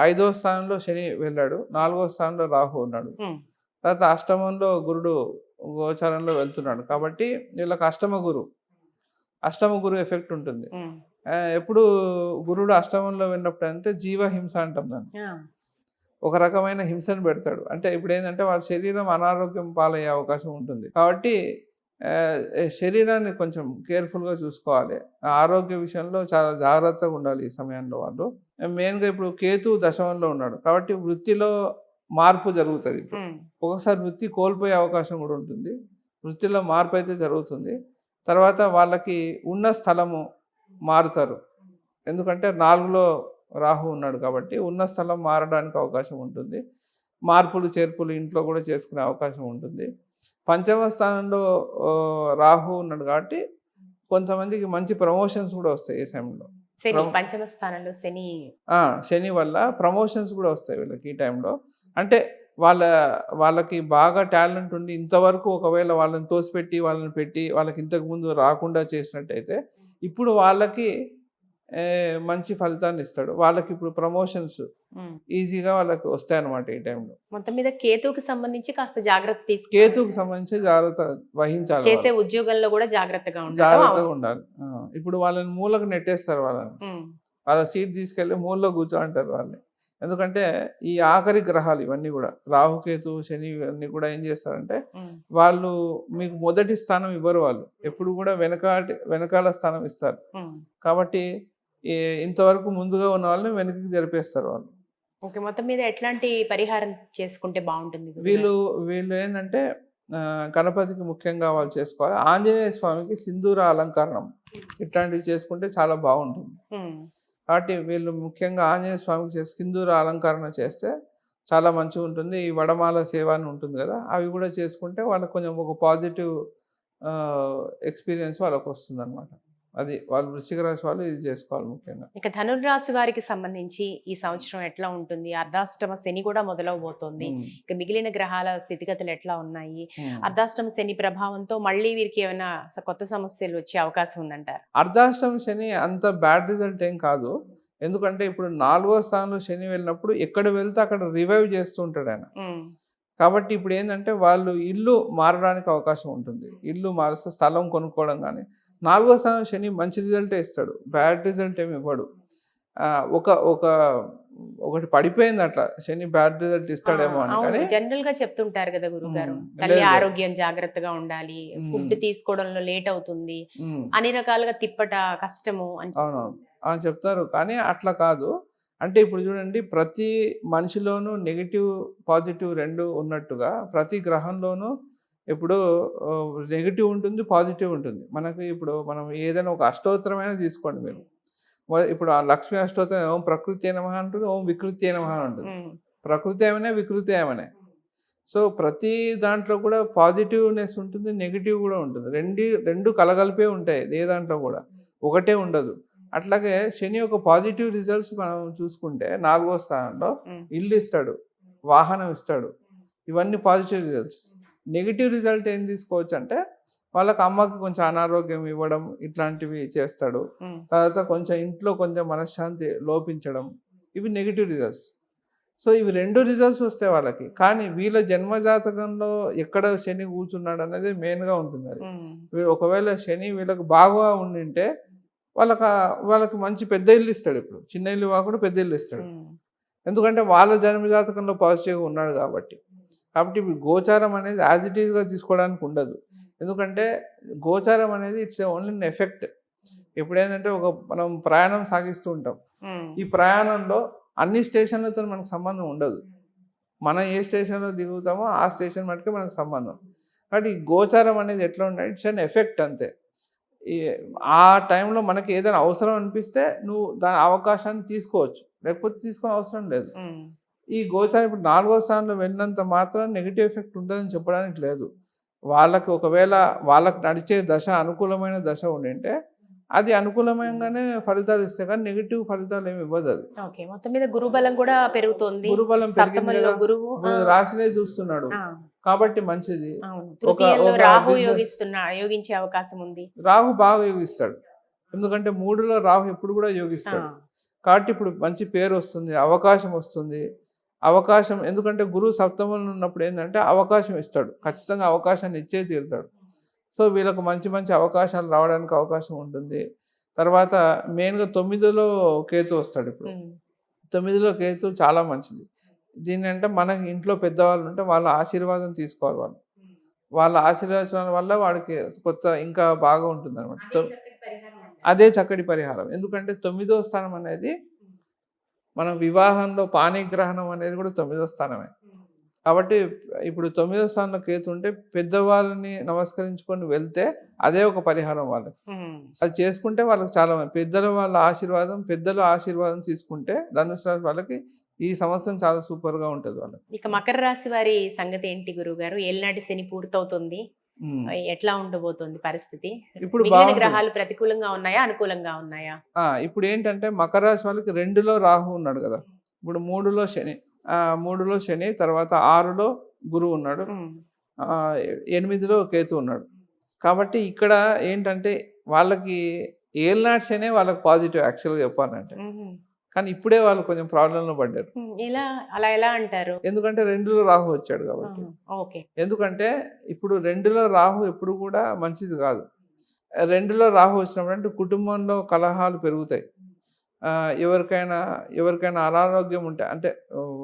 Speaker 2: 5వ స్థానంలో శని వెళ్ళాడు, 4వ స్థానంలో రాహు ఉన్నాడు,
Speaker 1: ఉమ్,
Speaker 2: తర్వాత అష్టమంలో గురుడు గోచారంలో వెళ్తున్నాడు. కాబట్టి వీళ్ళకి అష్టమ గురు ఎఫెక్ట్ ఉంటుంది.
Speaker 1: ఉమ్,
Speaker 2: ఎప్పుడు గురుడు అష్టమంలో వెళ్ళినప్పుడు అంటే జీవహింస అంటాం దాన్ని.
Speaker 1: ఆ,
Speaker 2: ఒక రకమైన హింసను పెడతాడు. అంటే ఇప్పుడు ఏంటంటే వాళ్ళ శరీరం అనారోగ్యం పాలయ్యే అవకాశం ఉంటుంది. కాబట్టి శరీరాన్ని కొంచెం కేర్ఫుల్గా చూసుకోవాలి. ఆరోగ్య విషయంలో చాలా జాగ్రత్తగా ఉండాలి ఈ సమయంలో వాళ్ళు. మెయిన్గా ఇప్పుడు కేతు దశమంలో ఉన్నాడు కాబట్టి వృత్తిలో మార్పు జరుగుతుంది. ఇప్పుడు
Speaker 1: ఉమ్,
Speaker 2: ఒకసారి వృత్తి కోల్పోయే అవకాశం కూడా ఉంటుంది. వృత్తిలో మార్పు అయితే జరుగుతుంది. తర్వాత వాళ్ళకి ఉన్న స్థలము మారుతారు. ఎందుకంటే 4లో రాహు ఉన్నాడు కాబట్టి ఉన్న స్థలం మారడానికి అవకాశం ఉంటుంది. మార్పులు చేర్పులు ఇంట్లో కూడా చేసుకునే అవకాశం ఉంటుంది. పంచమ స్థానంలో రాహు ఉన్నాడు కాబట్టి కొంతమందికి మంచి ప్రమోషన్స్ కూడా వస్తాయి ఈ సమయంలో.
Speaker 1: శని పంచమ స్థానంలో శని.
Speaker 2: శని వల్ల ప్రమోషన్స్ కూడా వస్తాయి వీళ్ళకి ఈ టైంలో. అంటే వాళ్ళకి బాగా టాలెంట్ ఉండి ఇంతవరకు ఒకవేళ వాళ్ళని తోసిపెట్టి వాళ్ళని పెట్టి వాళ్ళకి ఇంతకుముందు రాకుండా చేసినట్టయితే ఇప్పుడు వాళ్ళకి మంచి ఫలితాన్ని ఇస్తాడు. వాళ్ళకి ఇప్పుడు ప్రమోషన్స్ ఈజీగా వాళ్ళకి వస్తాయన్నమాట ఈ టైంలో.
Speaker 1: మొత్తం మీద కేతువుకి సంబంధించి కాస్త జాగ్రత్త
Speaker 2: కేతువుకి సంబంధించి జాగ్రత్త వహించాలి.
Speaker 1: చేసే ఉద్యోగంలో కూడా జాగ్రత్తగా
Speaker 2: ఉండాలి. ఇప్పుడు వాళ్ళని మూలకు నెట్టేస్తారు. వాళ్ళ సీట్ తీసుకెళ్ళి మూలలో కూర్చోంటారు వాళ్ళని. ఎందుకంటే ఈ ఆఖరి గ్రహాలు ఇవన్నీ కూడా రాహుకేతు శని ఇవన్నీ కూడా ఏం చేస్తారంటే వాళ్ళు మీకు మొదటి స్థానం ఇవ్వరు. వాళ్ళు ఎప్పుడు కూడా వెనకాల స్థానం ఇస్తారు. కాబట్టి ఇంతవరకు ముందుగా ఉన్న వాళ్ళని వెనక్కి జరిపేస్తారు వాళ్ళు.
Speaker 1: ఓకే, మొత్తం మీద ఎట్లాంటి పరిహారం చేసుకుంటే బాగుంటుంది?
Speaker 2: వీళ్ళు ఏంటంటే గణపతికి ముఖ్యంగా వాళ్ళు చేసుకోవాలి. ఆంజనేయ స్వామికి సింధూర అలంకరణం ఇట్లాంటివి చేసుకుంటే చాలా బాగుంటుంది. కాబట్టి వీళ్ళు ముఖ్యంగా ఆంజనేయ స్వామికి సింధూర అలంకరణ చేస్తే చాలా మంచిగా ఉంటుంది. ఈ వడమాల సేవ అని ఉంటుంది కదా, అవి కూడా చేసుకుంటే వాళ్ళకి కొంచెం ఒక పాజిటివ్ ఎక్స్పీరియన్స్ వాళ్ళకి వస్తుంది అనమాట. అది వాళ్ళు వృశ్చిక రాశి వాళ్ళు ఇది చేసుకోవాలి ముఖ్యంగా.
Speaker 1: ఇక ధనుర్రాశి వారికి సంబంధించి ఈ సంవత్సరం ఎట్లా ఉంటుంది? అర్ధాష్టమ శని కూడా మొదలవబోతోంది. ఇక మిగిలిన గ్రహాల స్థితిగతులు ఎట్లా ఉన్నాయి? అర్ధాష్టమ శని ప్రభావంతో మళ్ళీ వీరికి ఏమైనా కొత్త సమస్యలు వచ్చే అవకాశం ఉందంటారు?
Speaker 2: అర్ధాష్టమ శని అంత బ్యాడ్ రిజల్ట్ ఏం కాదు. ఎందుకంటే ఇప్పుడు 4వ స్థానంలో శని వెళ్ళినప్పుడు ఎక్కడ వెళ్తే అక్కడ రివైవ్ చేస్తూ ఉంటాడు ఆయన. కాబట్టి ఇప్పుడు ఏంటంటే వాళ్ళు ఇల్లు మారడానికి అవకాశం ఉంటుంది. ఇల్లు మారిస్తే స్థలం కొనుక్కోవడం కానీ. 4వ స్థానం శని మంచి రిజల్టే ఇస్తాడు, బ్యాడ్ రిజల్ట్ ఏమి ఇవ్వడు. ఒకటి పడిపోయింది అట్లా శని బ్యాడ్ రిజల్ట్ ఇస్తాడేమో అని. కానీ
Speaker 1: జనరల్ గా చెప్తుంటారు కదా గురుగారు, తల్లి ఆరోగ్యం జాగ్రత్తగా ఉండాలి, ఫుడ్ తీసుకోవడంలో లేట్ అవుతుంది, అన్ని రకాలుగా తిప్పట కష్టము అని
Speaker 2: అవునవును చెప్తారు. కానీ అట్లా కాదు. అంటే ఇప్పుడు చూడండి, ప్రతి మనిషిలోనూ నెగిటివ్ పాజిటివ్ రెండు ఉన్నట్టుగా ప్రతి గ్రహంలోనూ ఇప్పుడు నెగిటివ్ ఉంటుంది, పాజిటివ్ ఉంటుంది. మనకి ఇప్పుడు మనం ఏదైనా ఒక అష్టోత్తరమైనా తీసుకోండి మీరు. ఇప్పుడు ఆ లక్ష్మీ అష్టోత్తరం ఓం ప్రకృతి నమః అంటుంది, ఓం వికృతి నమః ఉంటుంది. ప్రకృతి ఏమనే వికృతి ఏమనే. సో ప్రతి దాంట్లో కూడా పాజిటివ్నెస్ ఉంటుంది, నెగిటివ్ కూడా ఉంటుంది. రెండు కలగలిపే ఉంటాయి ఏ దాంట్లో కూడా, ఒకటే ఉండదు. అట్లాగే శని ఒక పాజిటివ్ రిజల్ట్స్ మనం చూసుకుంటే 4వ స్థానంలో ఇల్లు ఇస్తాడు, వాహనం ఇస్తాడు, ఇవన్నీ పాజిటివ్ రిజల్ట్స్. నెగిటివ్ రిజల్ట్ ఏం తీసుకోవచ్చు అంటే వాళ్ళకి అమ్మకి కొంచెం అనారోగ్యం ఇవ్వడం ఇట్లాంటివి చేస్తాడు. తర్వాత కొంచెం ఇంట్లో కొంచెం మనశ్శాంతి లోపించడం, ఇవి నెగిటివ్ రిజల్ట్స్. సో ఇవి 2 రిజల్ట్స్ వస్తాయి వాళ్ళకి. కానీ వీళ్ళ జన్మజాతకంలో ఎక్కడ శని కూర్చున్నాడు అనేది మెయిన్గా ఉంటుంది. అది ఒకవేళ శని వీళ్ళకి బాగా ఉండింటే వాళ్ళకి మంచి పెద్ద ఇల్లు ఇస్తాడు. ఇప్పుడు చిన్న ఇల్లు కాకుండా పెద్ద ఇల్లు ఇస్తాడు. ఎందుకంటే వాళ్ళ జన్మజాతకంలో పాజిటివ్గా ఉన్నాడు కాబట్టి. ఇప్పుడు గోచారం అనేది యాజ్ ఇట్ ఈస్గా తీసుకోవడానికి ఉండదు. ఎందుకంటే గోచారం అనేది ఇట్స్ ఓన్లీ అన్ ఎఫెక్ట్. ఇప్పుడు ఏంటంటే మనం ప్రయాణం సాగిస్తూ ఉంటాం. ఈ ప్రయాణంలో అన్ని స్టేషన్లతో మనకు సంబంధం ఉండదు. మనం ఏ స్టేషన్లో దిగుతామో ఆ స్టేషన్ మటుకే మనకు సంబంధం. కాబట్టి ఈ గోచారం అనేది ఎట్లా ఉండాలి, ఇట్స్ అన్ ఎఫెక్ట్ అంతే. ఆ టైంలో మనకి ఏదైనా అవసరం అనిపిస్తే నువ్వు దాని అవకాశాన్ని తీసుకోవచ్చు, లేకపోతే తీసుకునే అవసరం లేదు. ఈ గోచారం ఇప్పుడు 4వ స్థానంలో వెళ్ళినంత మాత్రం నెగిటివ్ ఎఫెక్ట్ ఉంటుందని చెప్పడానికి లేదు. ఒకవేళ వాళ్ళకి నడిచే దశ అనుకూలమైన దశ ఉండింటే అది అనుకూలమైనగానే ఫలితాలు ఇస్తాయి, కానీ నెగిటివ్ ఫలితాలు ఏమి ఇవ్వదు అది.
Speaker 1: ఓకే, మొత్తం మీద గురుబలం కూడా పెరుగుతోంది.
Speaker 2: గురుబలం పెరిగింది
Speaker 1: సప్తమంలో
Speaker 2: కదా,
Speaker 1: గురువు.
Speaker 2: ఇప్పుడు రాశినే చూస్తున్నాడు
Speaker 1: ఆ,
Speaker 2: కాబట్టి మంచిది.
Speaker 1: అవును,
Speaker 2: ఒక
Speaker 1: తృతీయంలో
Speaker 2: ఒక
Speaker 1: రాహు
Speaker 2: బిజినెస్
Speaker 1: యోగించే అవకాశం ఉంది.
Speaker 2: రాహు బాగా యోగిస్తాడు, ఎందుకంటే 3లో రాహు ఎప్పుడు కూడా
Speaker 1: ఆ,
Speaker 2: యోగిస్తాడు. కాబట్టి ఇప్పుడు మంచి పేరు వస్తుంది, అవకాశం వస్తుంది. అవకాశం, ఎందుకంటే గురువు సప్తమంలో ఉన్నప్పుడు ఏంటంటే అవకాశం ఇస్తాడు, ఖచ్చితంగా అవకాశాన్ని ఇచ్చే తీరుతాడు. సో వీళ్ళకు మంచి మంచి అవకాశాలు రావడానికి అవకాశం ఉంటుంది. తర్వాత మెయిన్గా 9లో కేతు వస్తాడు. ఇప్పుడు
Speaker 1: ఉమ్,
Speaker 2: 9లో కేతు చాలా మంచిది. దీన్ని అంటే మనకి ఇంట్లో పెద్దవాళ్ళు ఉంటే వాళ్ళ ఆశీర్వాదం తీసుకోవాలి వాళ్ళు. వాళ్ళ ఆశీర్వచనాల వల్ల వాడికి కొత్త ఇంకా బాగా ఉంటుంది అనమాట. అదే చక్కటి పరిహారం, ఎందుకంటే 9వ స్థానం అనేది మనం వివాహంలో పాణిగ్రహణం అనేది కూడా 9వ స్థానమే. కాబట్టి ఇప్పుడు 9వ స్థానంలో కేతు ఉంటే పెద్దవాళ్ళని నమస్కరించుకొని వెళ్తే అదే ఒక పరిహారం వాళ్ళకి.
Speaker 1: ఉమ్.
Speaker 2: అది చేసుకుంటే వాళ్ళకి చాలా వాళ్ళ ఆశీర్వాదం, పెద్దల ఆశీర్వాదం తీసుకుంటే ధనుసు రాశి వాళ్ళకి ఈ సంవత్సరం చాలా సూపర్గా ఉంటుంది వాళ్ళకి.
Speaker 1: ఇక మకర రాశి వారి సంగతి ఏంటి గురుగారు? ఏలినాటి శని పూర్తవుతుంది,
Speaker 2: ఉమ్.
Speaker 1: ఎట్లా ఉండబోతోంది పరిస్థితి?
Speaker 2: ఇప్పుడు
Speaker 1: మిగిలిన
Speaker 2: బాగుంటుంది.
Speaker 1: గ్రహాలు ప్రతికూలంగా ఉన్నాయా, అనుకూలంగా ఉన్నాయా?
Speaker 2: ఇప్పుడు ఏంటంటే మకర రాశి వాళ్ళకి 2లో రాహు ఉన్నాడు కదా, ఇప్పుడు 3లో శని, 3లో శని, తర్వాత 6లో గురువు ఉన్నాడు,
Speaker 1: ఉమ్,
Speaker 2: 8లో కేతు ఉన్నాడు. కాబట్టి ఇక్కడ ఏంటంటే వాళ్ళకి ఏలినాటి శనే వాళ్ళకి పాజిటివ్ యాక్చువల్గా చెప్పాలంటే,
Speaker 1: ఉమ్,
Speaker 2: కానీ ఇప్పుడే వాళ్ళు కొంచెం ప్రాబ్లంలో పడ్డారు.
Speaker 1: ఎలా అంటారు?
Speaker 2: ఎందుకంటే 2లో రాహు వచ్చాడు కాబట్టి.
Speaker 1: ఓకే.
Speaker 2: ఎందుకంటే ఇప్పుడు 2లో రాహు ఎప్పుడు కూడా మంచిది కాదు. 2లో రాహు వచ్చినప్పుడు అంటే కుటుంబంలో కలహాలు పెరుగుతాయి. ఎవరికైనా అనారోగ్యం ఉంటే, అంటే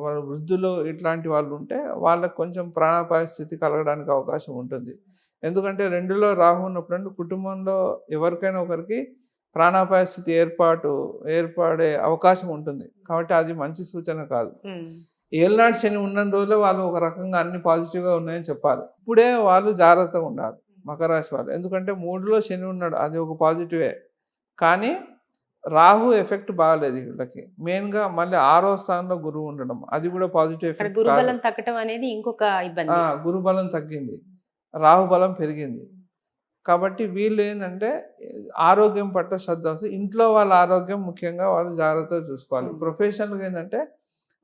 Speaker 2: వాళ్ళు వృద్ధులు ఇట్లాంటి వాళ్ళు ఉంటే వాళ్ళకి కొంచెం ప్రాణాపాయ స్థితి కలగడానికి అవకాశం ఉంటుంది. ఎందుకంటే 2లో రాహు ఉన్నప్పుడు అంటే కుటుంబంలో ఎవరికైనా ఒకరికి ప్రాణాపాయ స్థితి ఏర్పడే అవకాశం ఉంటుంది. కాబట్టి అది మంచి సూచన కాదు. ఏలినాటి శని ఉన్న రోజుల్లో వాళ్ళు ఒక రకంగా అన్ని పాజిటివ్గా ఉన్నాయని చెప్పాలి. ఇప్పుడే వాళ్ళు జాగ్రత్తగా ఉండాలి మకర రాశి వాళ్ళు, ఎందుకంటే 3లో శని ఉన్నాడు, అది ఒక పాజిటివే. కానీ రాహు ఎఫెక్ట్ బాగాలేదు వీళ్ళకి. మెయిన్గా మళ్ళీ 6వ స్థానంలో గురువు ఉండడం, అది కూడా పాజిటివ్ ఎఫెక్ట్ కాదు.
Speaker 1: గురుబలం తగ్గటం అనేది ఇంకొక ఇబ్బంది.
Speaker 2: గురు బలం తగ్గింది, రాహు బలం పెరిగింది. కాబట్టి వీళ్ళు ఏంటంటే ఆరోగ్యం పట్ల శ్రద్ధ వస్తుంది. ఇంట్లో వాళ్ళ ఆరోగ్యం ముఖ్యంగా వాళ్ళు జాగ్రత్తగా చూసుకోవాలి. ప్రొఫెషనల్గా ఏంటంటే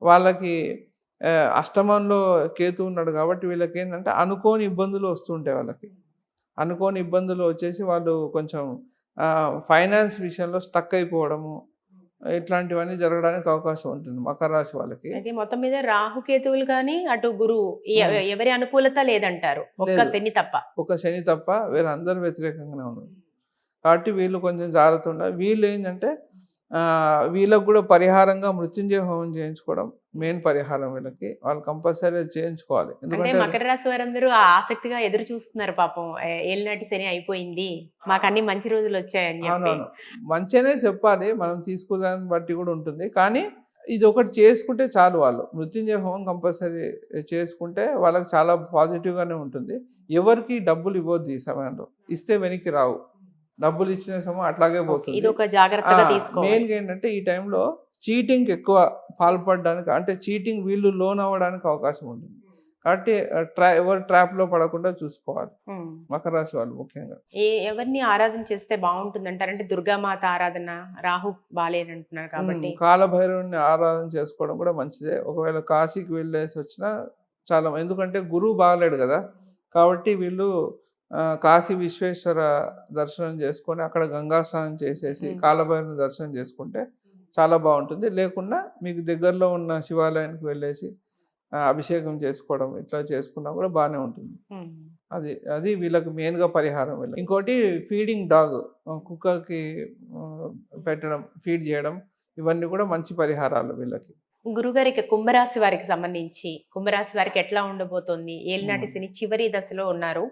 Speaker 2: వాళ్ళకి అష్టమంలో కేతు ఉన్నాడు కాబట్టి వీళ్ళకి ఏంటంటే అనుకోని ఇబ్బందులు వస్తుంటాయి. వాళ్ళకి అనుకోని ఇబ్బందులు వచ్చేసి వాళ్ళు కొంచెం ఫైనాన్స్ విషయంలో స్టక్ అయిపోవడము, ఇట్లాంటివన్నీ జరగడానికి అవకాశం ఉంటుంది మకర రాశి వాళ్ళకి.
Speaker 1: అయితే మొత్తం మీద రాహుకేతువులు కానీ అటు గురువు ఎవరి అనుకూలత లేదంటారు, ఒక్క
Speaker 2: లేదు.
Speaker 1: శని తప్ప.
Speaker 2: ఒక శని తప్ప వేరే అందరూ వ్యతిరేకంగానే ఉన్నారు. కాబట్టి వీళ్ళు కొంచెం జాగ్రత్త ఉండాలి. వీళ్ళు ఏంటంటే వీళ్ళకు కూడా పరిహారంగా మృత్యుంజయ హోమం చేయించుకోవడం మెయిన్ పరిహారం. వీళ్ళకి వాళ్ళు కంపల్సరీ చేయించుకోవాలి.
Speaker 1: అంటే
Speaker 2: ఎందుకంటే
Speaker 1: మకర రాశి వారందరూ ఆసక్తిగా ఎదురు చూస్తున్నారు పాపం, ఏలినాటి శని అయిపోయింది, మాకు అన్ని మంచి రోజులు వచ్చాయని చెప్పి.
Speaker 2: అవునవును, మంచిగానే చెప్పాలి, మనం తీసుకుదాన్ని బట్టి కూడా ఉంటుంది. కానీ ఇది ఒకటి చేసుకుంటే చాలు, వాళ్ళు మృత్యుంజయ హోమం కంపల్సరీ చేసుకుంటే వాళ్ళకి చాలా పాజిటివ్గానే ఉంటుంది. ఎవరికి డబ్బులు ఇవ్వద్దు ఈ సమయంలో, ఇస్తే వెనక్కి రావు. డబ్బులు ఇచ్చిన సమయం అట్లాగే పోతుంది.
Speaker 1: ఇది ఒక జాగ్రత్తగా తీసుకోవాలి.
Speaker 2: మెయిన్గా ఏంటంటే ఈ టైంలో చీటింగ్ ఎక్కువ పాల్పడడానికి, అంటే చీటింగ్ వీళ్ళు లోన్ అవ్వడానికి అవకాశం ఉంటుంది. కాబట్టి ఎవరు ట్రాప్లో పడకుండా చూసుకోవాలి మకర రాశి వాళ్ళు ముఖ్యంగా.
Speaker 1: ఎవరిని ఆరాధన చేస్తే బాగుంటుంది అంటారు? అంటే దుర్గామాత ఆరాధన, రాహు బాలేదంటున్నారు కాబట్టి
Speaker 2: కాలభైరవుని ఆరాధన చేసుకోవడం కూడా మంచిదే. ఒకవేళ కాశీకి వెళ్ళేసి వచ్చినా చాలా, ఎందుకంటే గురువు బాగలేడు కదా, కాబట్టి వీళ్ళు కాశీ విశ్వేశ్వర దర్శనం చేసుకొని అక్కడ గంగా స్నానం చేసేసి కాలభైరవుని దర్శనం చేసుకుంటే చాలా బాగుంటుంది. లేకుండా మీకు దగ్గరలో ఉన్న శివాలయానికి వెళ్ళేసి అభిషేకం చేసుకోవడం ఇట్లా చేసుకున్నా కూడా బాగానే ఉంటుంది. అది వీళ్ళకి మెయిన్గా పరిహారం. వీళ్ళకి ఇంకోటి ఫీడింగ్ డాగ్, కుక్కకి పెట్టడం, ఫీడ్ చేయడం, ఇవన్నీ కూడా మంచి పరిహారాలు వీళ్ళకి.
Speaker 1: గురుగారికి కుంభరాశి వారికి సంబంధించి, కుంభరాశి వారికి ఎట్లా ఉండబోతోంది? ఏలినాటి శని చివరి దశలో ఉన్నారు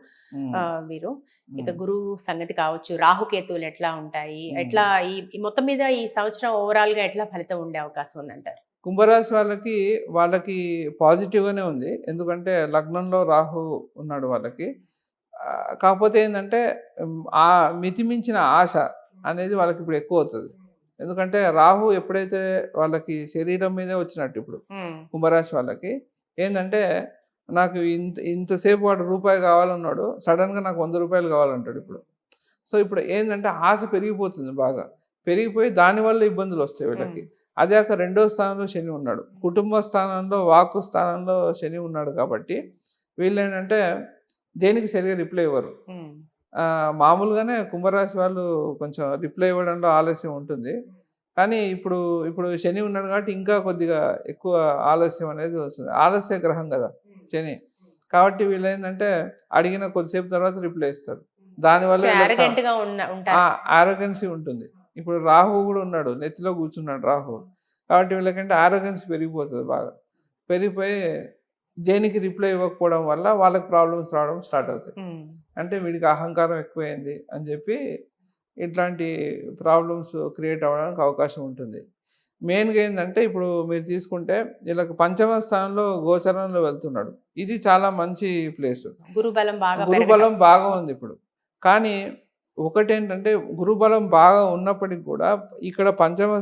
Speaker 1: వీరు. ఇక గురువు సంగతి కావచ్చు, రాహుకేతువులు ఎట్లా ఉంటాయి, ఎట్లా ఈ మొత్తం మీద ఈ సంవత్సరం ఓవరాల్ గా ఎట్లా ఫలితం ఉండే అవకాశం ఉందంటారు?
Speaker 2: కుంభరాశి వాళ్ళకి పాజిటివ్గానే ఉంది, ఎందుకంటే లగ్నంలో రాహు ఉన్నాడు వాళ్ళకి. కాకపోతే ఏంటంటే ఆ మితిమించిన ఆశ అనేది వాళ్ళకి ఇప్పుడు ఎక్కువ అవుతుంది. ఎందుకంటే రాహు ఎప్పుడైతే వాళ్ళకి శరీరం మీదే వచ్చినట్టు ఇప్పుడు కుంభరాశి వాళ్ళకి ఏంటంటే, నాకు ఇంతసేపు వాడు రూపాయి కావాలన్నాడు, సడన్గా నాకు 100 రూపాయలు కావాలంటాడు ఇప్పుడు. సో ఇప్పుడు ఏంటంటే ఆశ పెరిగిపోతుంది బాగా. పెరిగిపోయి దానివల్ల ఇబ్బందులు వస్తాయి వీళ్ళకి. అదే కాక రెండో స్థానంలో శని ఉన్నాడు. కుటుంబ స్థానంలో, వాక్కు స్థానంలో శని ఉన్నాడు కాబట్టి వీళ్ళేంటంటే దేనికి సరిగ్గా రిప్లై ఇవ్వరు. మామూలుగానే కుంభరాశి వాళ్ళు కొంచెం రిప్లై ఇవ్వడంలో ఆలస్యం ఉంటుంది. కానీ ఇప్పుడు ఇప్పుడు శని ఉన్నాడు కాబట్టి ఇంకా కొద్దిగా ఎక్కువ ఆలస్యం అనేది వస్తుంది. ఆలస్య గ్రహం కదా శని. కాబట్టి వీళ్ళేందంటే అడిగిన కొద్దిసేపు తర్వాత రిప్లై ఇస్తారు. దానివల్ల
Speaker 1: యారగెంట్ గా ఉంటారు.
Speaker 2: ఆరోగెన్సీ ఉంటుంది. ఇప్పుడు రాహువు కూడా ఉన్నాడు. నెత్తిలో కూర్చున్నాడు రాహువు. కాబట్టి వీళ్ళకంటే ఆరోగెన్సీ పెరిగిపోతుంది బాగా. పెరిగిపోయి దేనికి రిప్లై ఇవ్వకపోవడం వల్ల వాళ్ళకి ప్రాబ్లమ్స్ రావడం స్టార్ట్ అవుతాయి. అంటే వీడికి అహంకారం ఎక్కువైంది అని చెప్పి ఇట్లాంటి ప్రాబ్లమ్స్ క్రియేట్ అవ్వడానికి అవకాశం ఉంటుంది. మెయిన్‌గా ఏందంటే ఇప్పుడు మీరు తీసుకుంటే వీళ్ళకి పంచమ స్థానంలో గోచరంలో వెళ్తున్నాడు. ఇది చాలా మంచి ప్లేసు. గురుబలం బాగా ఉంది ఇప్పుడు. కానీ ఒకటేంటంటే గురుబలం బాగా ఉన్నప్పటికి కూడా ఇక్కడ పంచమ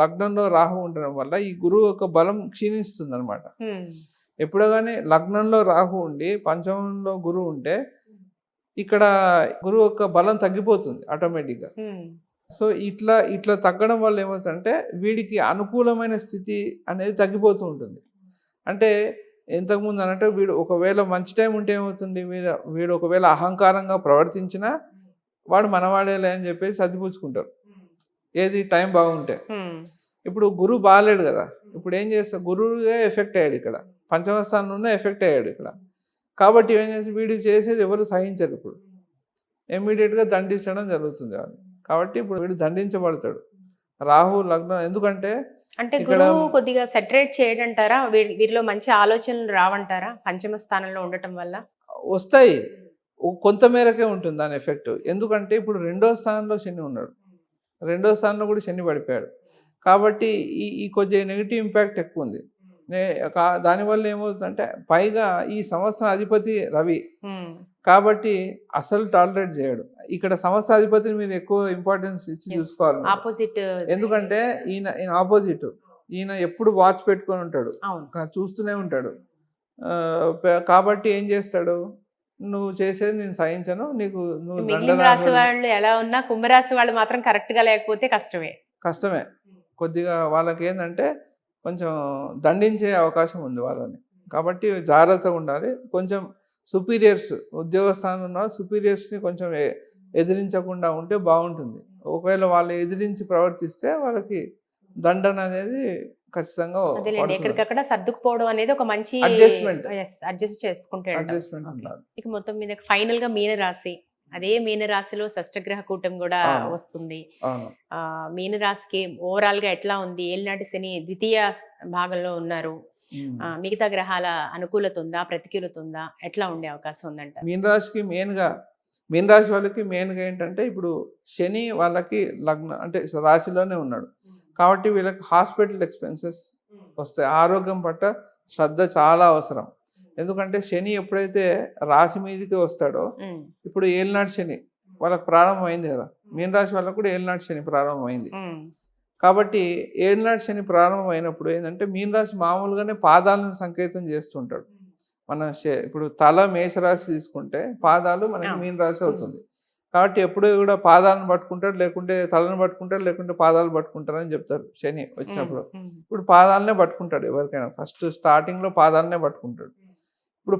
Speaker 2: లగ్నంలో రాహు ఉండడం వల్ల ఈ గురువు యొక్క బలం క్షీణిస్తుందన్నమాట. ఎప్పుడో గాని లగ్నంలో రాహు ఉండి పంచమంలో గురువు ఉంటే ఇక్కడ గురువు యొక్క బలం తగ్గిపోతుంది ఆటోమేటిక్‌గా. సో ఇట్లా తగ్గడం వల్ల ఏమవుతుందంటే వీడికి అనుకూలమైన స్థితి అనేది తగ్గిపోతూ ఉంటుంది. అంటే ఇంతకుముందు అన్నట్టు వీడు ఒకవేళ మంచి టైం ఉంటే ఏమవుతుంది, వీడు ఒకవేళ అహంకారంగా ప్రవర్తించినా వాడు మనవాడేలే అని చెప్పేసి సర్దిపుచ్చుకుంటారు. ఏది టైం బాగుంటే. ఇప్పుడు గురువు బాగాలేడు కదా. ఇప్పుడు ఏం చేస్తారు, గురువుగా ఎఫెక్ట్ అయ్యాడు ఇక్కడ. పంచమ స్థానంలోనే ఎఫెక్ట్ అయ్యాడు ఇక్కడ. కాబట్టి ఏం చేసి వీడు చేసేది ఎవరు సహించరు. ఇప్పుడు ఇమ్మీడియట్గా దండించడం జరుగుతుంది వాళ్ళు. కాబట్టి ఇప్పుడు వీడు దండించబడతాడు. రాహు లగ్నం ఎందుకంటే
Speaker 1: గురువు కొద్దిగా సెటరేట్ చేయడంటారా? వీరిలో మంచి ఆలోచనలు రావంటారా పంచమ స్థానంలో ఉండటం వల్ల?
Speaker 2: వస్తాయి, కొంత మేరకే ఉంటుంది దాని ఎఫెక్ట్. ఎందుకంటే ఇప్పుడు రెండో స్థానంలో శని ఉన్నాడు. రెండో స్థానంలో కూడా శని పడిపోయాడు. కాబట్టి ఈ కొద్దిగా నెగిటివ్ ఇంపాక్ట్ ఎక్కువ ఉంది. దానివల్ల ఏమవుతుందంటే పైగా ఈ సంవత్సరం అధిపతి రవి కాబట్టి అసలు టాలరేట్ చేయడు. ఇక్కడ సంవత్సర అధిపతిని మీరు ఎక్కువ ఇంపార్టెన్స్ ఇచ్చి చూసుకోవాలి.
Speaker 1: ఆపోజిట్.
Speaker 2: ఎందుకంటే ఈయన ఆపోజిట్. ఈయన ఎప్పుడు వాచ్ పెట్టుకొని ఉంటాడు, చూస్తూనే ఉంటాడు. కాబట్టి ఏం చేస్తాడు, నువ్వు చేసేది నేను సహించను, నీకు నువ్వు
Speaker 1: రాశి వాళ్ళు ఎలా ఉన్నా కుంభరాశి వాళ్ళు మాత్రం కరెక్ట్ గా లేకపోతే కష్టమే. కొద్దిగా వాళ్ళకి ఏంటంటే కొంచెం దండించే అవకాశం ఉంది వాళ్ళని. కాబట్టి జాగ్రత్తగా ఉండాలి. కొంచెం సుపీరియర్స్, ఉద్యోగ స్థానంలో ఉన్న సుపీరియర్స్ని కొంచెం ఎదిరించకుండా ఉంటే బాగుంటుంది. ఒకవేళ వాళ్ళు ఎదిరించి ప్రవర్తిస్తే వాళ్ళకి దండన అనేది ఖచ్చితంగా ఎక్కడికక్కడ సర్దుకుపోవడం అనేది ఒక మంచి అడ్జస్ట్ చేసుకుంటే. ఇక మొత్తం మీద ఫైనల్ గా మీనరాశి, అదే మీనరాశిలో షష్టగ్రహ కూటమి కూడా వస్తుంది. మీనరాశికి ఓవరాల్ గా ఎట్లా ఉంది? ఏలినాటి శని ద్వితీయ భాగంలో ఉన్నారు. మిగతా గ్రహాల అనుకూలత ఉందా, ప్రతికూలత ఉందా, ఎట్లా ఉండే అవకాశం ఉందంట?
Speaker 2: మీనరాశి వాళ్ళకి మెయిన్గా ఏంటంటే ఇప్పుడు శని వాళ్ళకి లగ్న అంటే రాశిలోనే ఉన్నాడు కాబట్టి వీళ్ళకి హాస్పిటల్ ఎక్స్పెన్సెస్ వస్తాయి. ఆరోగ్యం పట్ల శ్రద్ధ చాలా అవసరం. ఎందుకంటే శని ఎప్పుడైతే రాశి మీదకి వస్తాడో, ఇప్పుడు ఏలినాటి శని వాళ్ళకి ప్రారంభమైంది కదా, మీనరాశి వాళ్ళకు కూడా ఏలినాటి శని ప్రారంభమైంది. కాబట్టి ఏలినాటి శని ప్రారంభమైనప్పుడు ఏంటంటే మీనరాశి మామూలుగానే పాదాలను సంకేతం చేస్తుంటాడు. మన ఇప్పుడు తల మేషరాశి తీసుకుంటే పాదాలు మనకి మీనరాశి అవుతుంది. కాబట్టి ఎప్పుడు కూడా పాదాలను పట్టుకుంటాడు, లేకుంటే తలను పట్టుకుంటాడు, లేకుంటే పాదాలు పట్టుకుంటారు అని చెప్తారు శని వచ్చినప్పుడు. ఇప్పుడు పాదాలనే పట్టుకుంటాడు ఎవరికైనా, ఫస్ట్ స్టార్టింగ్లో పాదాలనే పట్టుకుంటాడు. ఇప్పుడు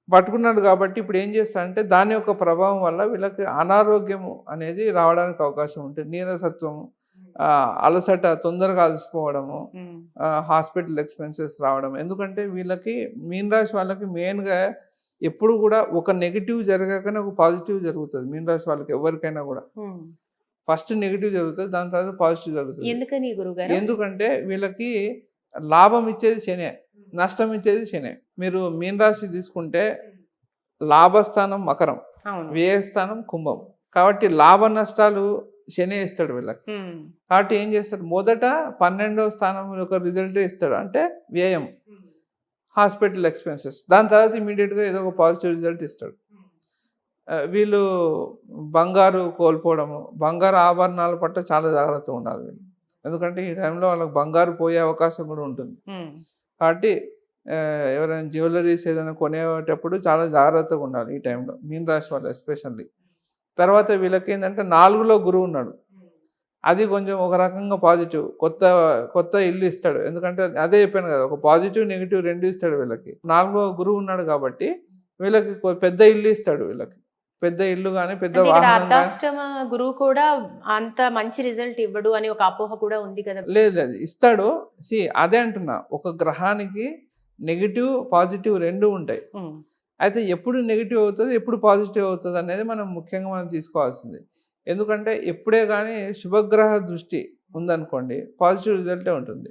Speaker 2: పట్టుకున్నాడు కాబట్టి ఇప్పుడు ఏం చేస్తాడంటే దాని యొక్క ప్రభావం వల్ల వీళ్ళకి అనారోగ్యము అనేది రావడానికి అవకాశం ఉంటుంది. నీరసత్వము, అలసట, తొందరగా అలసిపోవడము, హాస్పిటల్ ఎక్స్పెన్సెస్ రావడం. ఎందుకంటే వీళ్ళకి మీనరాశి వాళ్ళకి మెయిన్గా ఎప్పుడు కూడా ఒక నెగిటివ్ జరగకనే ఒక పాజిటివ్ జరుగుతుంది. మీనరాశి వాళ్ళకి ఎవరికైనా కూడా ఫస్ట్ నెగిటివ్ జరుగుతుంది, దాని తర్వాత పాజిటివ్ జరుగుతుంది. ఎందుకంటే వీళ్ళకి లాభం ఇచ్చేది శనే, నష్టం ఇచ్చేది శనే. మీరు మీనరాశి తీసుకుంటే లాభస్థానం మకరం, వ్యయస్థానం కుంభం. కాబట్టి లాభ నష్టాలు శని ఇస్తాడు వీళ్ళకి. కాబట్టి ఏం చేస్తాడు, మొదట 12వ స్థానం యొక్క రిజల్ట్ ఇస్తాడు, అంటే వ్యయం, హాస్పిటల్ ఎక్స్పెన్సెస్. దాని తర్వాత ఇమీడియట్గా ఏదో ఒక పాజిటివ్ రిజల్ట్ ఇస్తాడు. వీళ్ళు బంగారు కోల్పోవడము, బంగారు ఆభరణాల పట్ల చాలా జాగ్రత్తగా ఉండాలి వీళ్ళు. ఎందుకంటే ఈ టైంలో వాళ్ళకి బంగారు పోయే అవకాశం కూడా ఉంటుంది. కాబట్టి ఎవరైనా జ్యువెలరీస్ ఏదైనా కొనేటప్పుడు చాలా జాగ్రత్తగా ఉండాలి ఈ టైంలో, మీనరాశి వాళ్ళు ఎస్పెషల్లీ. తర్వాత వీళ్ళకి ఏంటంటే 4లో గురువు ఉన్నాడు. అది కొంచెం ఒక రకంగా పాజిటివ్. కొత్త కొత్త ఇల్లు ఇస్తాడు. ఎందుకంటే అదే చెప్పాను కదా! ఒక పాజిటివ్, నెగెటివ్ 2 ఇస్తాడు వీళ్ళకి. 4లో గురువు ఉన్నాడు కాబట్టి వీళ్ళకి పెద్ద ఇల్లు ఇస్తాడు వీళ్ళకి. పెద్ద ఇల్లు గాని, పెద్ద
Speaker 1: అంటే ఇక్కడ
Speaker 2: వాహనం గాని
Speaker 1: అర్ధాష్టమ గురువు కూడా అంత మంచి రిజల్ట్ ఇవ్వడు అని ఒక అపోహ కూడా ఉంది కదా.
Speaker 2: లేదు లేదు. ఇస్తాడు. అదే అంటున్నా. ఒక గ్రహానికి నెగెటివ్, పాజిటివ్ 2 ఉంటాయి.
Speaker 1: ఉమ్,
Speaker 2: అయితే ఎప్పుడు నెగెటివ్ అవుతది, ఎప్పుడు పాజిటివ్ అవుతదనేది మనం ముఖ్యంగా మనం తీసుకోవాల్సింది. ఎందుకంటే ఎప్పుడే గానీ శుభగ్రహ దృష్టి ఉందనుకోండి, పాజిటివ్ రిజల్టే ఉంటుంది.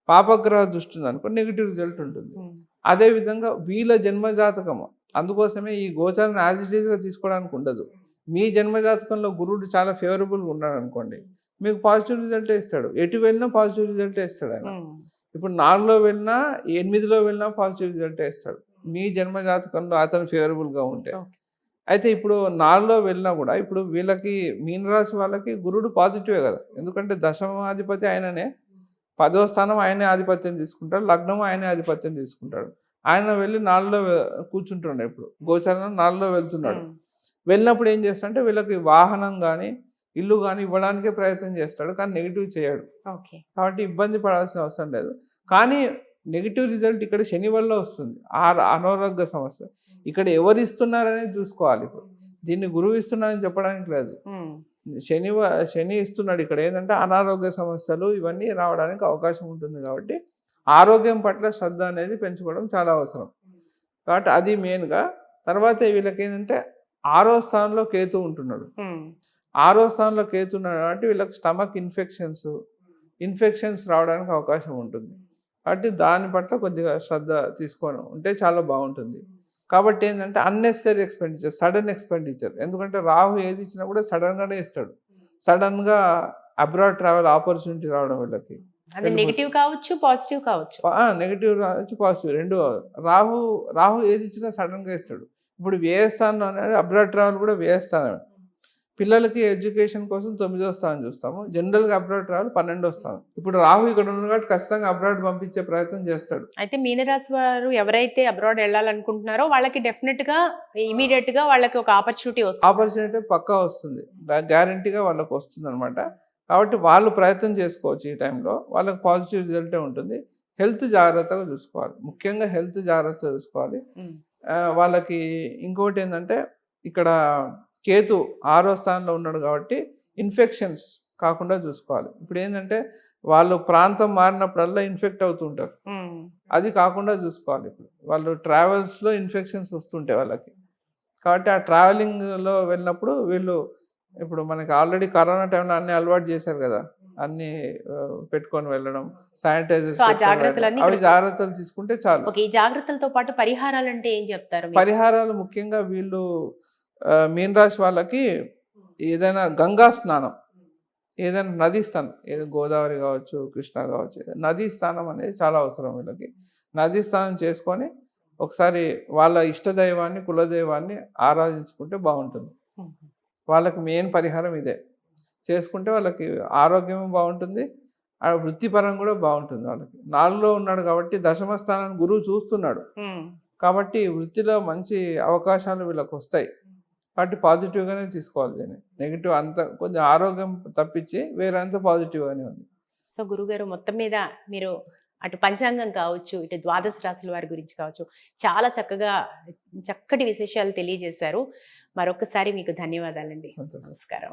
Speaker 2: పాపగ్రహ దృష్టి ఉందనుకోండి, నెగెటివ్ రిజల్ట్ ఉంటుంది.
Speaker 1: ఉమ్,
Speaker 2: అదే విధంగా వీళ్ళ జన్మ జాతకము. అందుకోసమే ఈ గోచారాన్ని యాజ్ ఇట్ ఈస్‌గా తీసుకోవడానికి ఉండదు. మీ జన్మ జాతకంలో గురుడు చాలా ఫేవరబుల్‌గా ఉన్నాడనుకోండి, మీకు పాజిటివ్ రిజల్టే ఇస్తాడు. ఎటు వెళ్ళినా పాజిటివ్ రిజల్టే ఇస్తాడాయన.
Speaker 1: ఉమ్,
Speaker 2: ఇప్పుడు 4లో వెళ్ళినా, 8లో వెళ్ళినా పాజిటివ్ రిజల్టే ఇస్తాడు. మీ జన్మ జాతకంలో అతను ఫేవరబుల్‌గా ఉంటే.
Speaker 1: ఓకే.
Speaker 2: అయితే ఇప్పుడు 4లో వెళ్ళినా గూడా ఇప్పుడు వీళ్ళకి మీనరాశి వాళ్ళకి గురుడు పాజిటివే గదా! ఎందుకంటే దశమాధిపతి ఆయననే. 10వ స్థానం ఆయనే ఆధిపత్యం తీసుకుంటాడు. లగ్నం ఆయనే ఆధిపత్యం తీసుకుంటాడు. ఆయన వెళ్ళి 4లో కూర్చుంటున్నాడు ఇప్పుడు. గోచారం 4లో వెళ్తున్నాడు.
Speaker 1: ఉమ్,
Speaker 2: వెళ్ళినప్పుడు ఏం చేస్తాడంటే వీళ్ళకి వాహనం గాని, ఇల్లు గాని ఇవ్వడానికే ప్రయత్నం చేస్తాడు. కానీ నెగెటివ్ చేయడు.
Speaker 1: ఓకే.
Speaker 2: కాబట్టి ఇబ్బంది పడాల్సిన అవసరం లేదు. కానీ నెగెటివ్ రిజల్ట్ ఇక్కడ శని వల్ల వస్తుంది. అనారోగ్య సమస్య. ఇక్కడ ఎవరిస్తున్నారనేది చూసుకోవాలి ఇప్పుడు. దీన్ని గురువు ఇస్తున్నాడని చెప్పడానికి లేదు.
Speaker 1: ఉమ్,
Speaker 2: శని ఇస్తున్నాడు. ఇక్కడ ఏంటంటే అనారోగ్య సమస్యలు ఇవన్నీ రావడానికి అవకాశం ఉంటుంది కాబట్టి, ఆరోగ్యం పట్ల శ్రద్ధ అనేది పెంచుకోవడం చాలా అవసరం. కాబట్టి అది మెయిన్‌గా. తర్వాత వీళ్ళకేంటంటే 6వ స్థానంలో కేతు ఉంటున్నాడు.
Speaker 1: ఉమ్,
Speaker 2: 6వ స్థానంలో కేతు ఉన్నాడు కాబట్టి వీళ్ళకి స్టమక్ ఇన్ఫెక్షన్స్ రావడానికి అవకాశం ఉంటుంది. కాబట్టి దాని పట్ల కొద్దిగా శ్రద్ధ తీసుకొని ఉంటే చాలా బాగుంటుంది. కాబట్టి ఏంటంటే అన్నెసెసరీ సడన్ ఎక్స్‌పెండిచర్. ఎందుకంటే రాహు ఏది ఇచ్చినా కూడా సడన్‌గానే ఇస్తాడు. సడన్‌గా అబ్రాడ్ ట్రావెల్ ఆపర్చునిటీ రావడం వీళ్ళకి.
Speaker 1: అది నెగెటివ్ కావచ్చు, పాజిటివ్ కావచ్చు.
Speaker 2: నెగెటివ్ రావచ్చు, పాజిటివ్ 2. రాహు ఏది ఇచ్చినా సడన్‌గా ఇస్తాడు. ఇప్పుడు వ్యయస్థానం అనేది అబ్రాడ్ ట్రావెల్ కూడా వ్యయస్థానమే. పిల్లలకి ఎడ్యుకేషన్ కోసం 9వ స్థానం చూస్తాము. జనరల్‌గా అబ్రాడ్ ట్రావెల్ 12వ స్థానం. ఇప్పుడు రాహు ఇక్కడ ఉన్నాడు కాబట్టి ఖచ్చితంగా అబ్రాడ్ పంపించే ప్రయత్నం చేస్తాడు.
Speaker 1: అయితే మీనరాశి వారు ఎవరైతే అబ్రాడ్ వెళ్ళాలనుకుంటున్నారో వాళ్ళకి డెఫినెట్‌గా ఇమ్మీడియేట్‌గా వాళ్ళకి ఒక ఆపర్చునిటీ వస్తుంది.
Speaker 2: ఆపర్చునిటీ పక్కా వస్తుంది. గ్యారంటీగా వాళ్ళకి వస్తుందనమాట. కాబట్టి వాళ్ళు ప్రయత్నం చేసుకోవచ్చు ఈ టైంలో. వాళ్ళకి పాజిటివ్ రిజల్టే ఉంటుంది. హెల్త్ జాగ్రత్తగా చూసుకోవాలి. ముఖ్యంగా హెల్త్ జాగ్రత్తగా చూసుకోవాలి.
Speaker 1: ఉమ్,
Speaker 2: వాళ్ళకి ఇంకోటేందంటే ఇక్కడ కేతు 6వ స్థానంలో ఉన్నాడు కాబట్టి ఇన్ఫెక్షన్స్ కాకుండా చూసుకోవాలి. ఇప్పుడేందంటే వాళ్ళు ప్రాంతం మారినప్పుడల్లా ఇన్ఫెక్ట్ అవుతూ ఉంటారు.
Speaker 1: ఉమ్,
Speaker 2: అది కాకుండా చూసుకోవాలి ఇప్పుడు. వాళ్ళు ట్రావెల్స్‌లో ఇన్ఫెక్షన్స్ వస్తుంటాయి వాళ్ళకి. కాబట్టి ఆ ట్రావెలింగ్‌లో వెళ్ళినప్పుడు వీళ్ళు ఇప్పుడు మనకి ఆల్రెడీ కరోనా టైంలో అన్నీ అలవాటు చేశారు గదా! అన్నీ పెట్టుకొని వెళ్ళడం, శానిటైజర్స్
Speaker 1: సో ఆ
Speaker 2: పెట్టుకొని వెళ్ళడం.
Speaker 1: జాగ్రత్తలన్నీ
Speaker 2: అవి
Speaker 1: ఇక్కడ
Speaker 2: జాగ్రత్తలు తీసుకుంటే చాలు.
Speaker 1: ఓకే. ఈ జాగ్రత్తలతో పాటు పరిహారాలంటే ఏం చెప్తారు మీరు?
Speaker 2: పరిహారాలు ముఖ్యంగా వీళ్ళు మీన రాశి వాళ్ళకి ఏదైనా గంగా స్నానం, ఏదైనా నదీ స్నానం, ఏదో గోదావరి కావచ్చు, కృష్ణ కావచ్చు, నదీ స్నానం అనేది చాలా అవసరం వీళ్ళకి. నదీ స్నానం చేసుకొని ఒకసారి వాళ్ళ ఇష్టదైవాన్ని, కులదైవాన్ని ఆరాధించుకుంటే బాగుంటుంది.
Speaker 1: ఉమ్,
Speaker 2: వాళ్ళకి మెయిన్ పరిహారం ఇదే. చేసుకుంటే వాళ్ళకి ఆరోగ్యం బాగుంటుంది. వృత్తిపరంగా కూడా బాగుంటుంది వాళ్ళకి. 4లో ఉన్నాడు కాబట్టి దశమ స్థానాన్ని గురువు చూస్తున్నాడు.
Speaker 1: ఉమ్.
Speaker 2: కాబట్టి వృత్తిలో మంచి అవకాశాలు వీళ్ళకొస్తాయి. కాబట్టి పాజిటివ్‌గానే తీసుకోవాలి దీన్ని. నెగెటివ్ అంతా కొంచెం ఆరోగ్యం తప్పించి వేరంతా పాజిటివ్‌గానే ఉంది.
Speaker 1: సో గురుగారు మొత్తం మీద మీరు అటు పంచాంగం కావచ్చు, ఇటు ద్వాదశ రాశుల వారి గురించి కావచ్చు, చాలా చక్కగా చక్కటి విశేషాలు తెలియజేశారు. మరొకసారి మీకు ధన్యవాదాలండి.
Speaker 2: సంతోషం.
Speaker 1: నమస్కారం.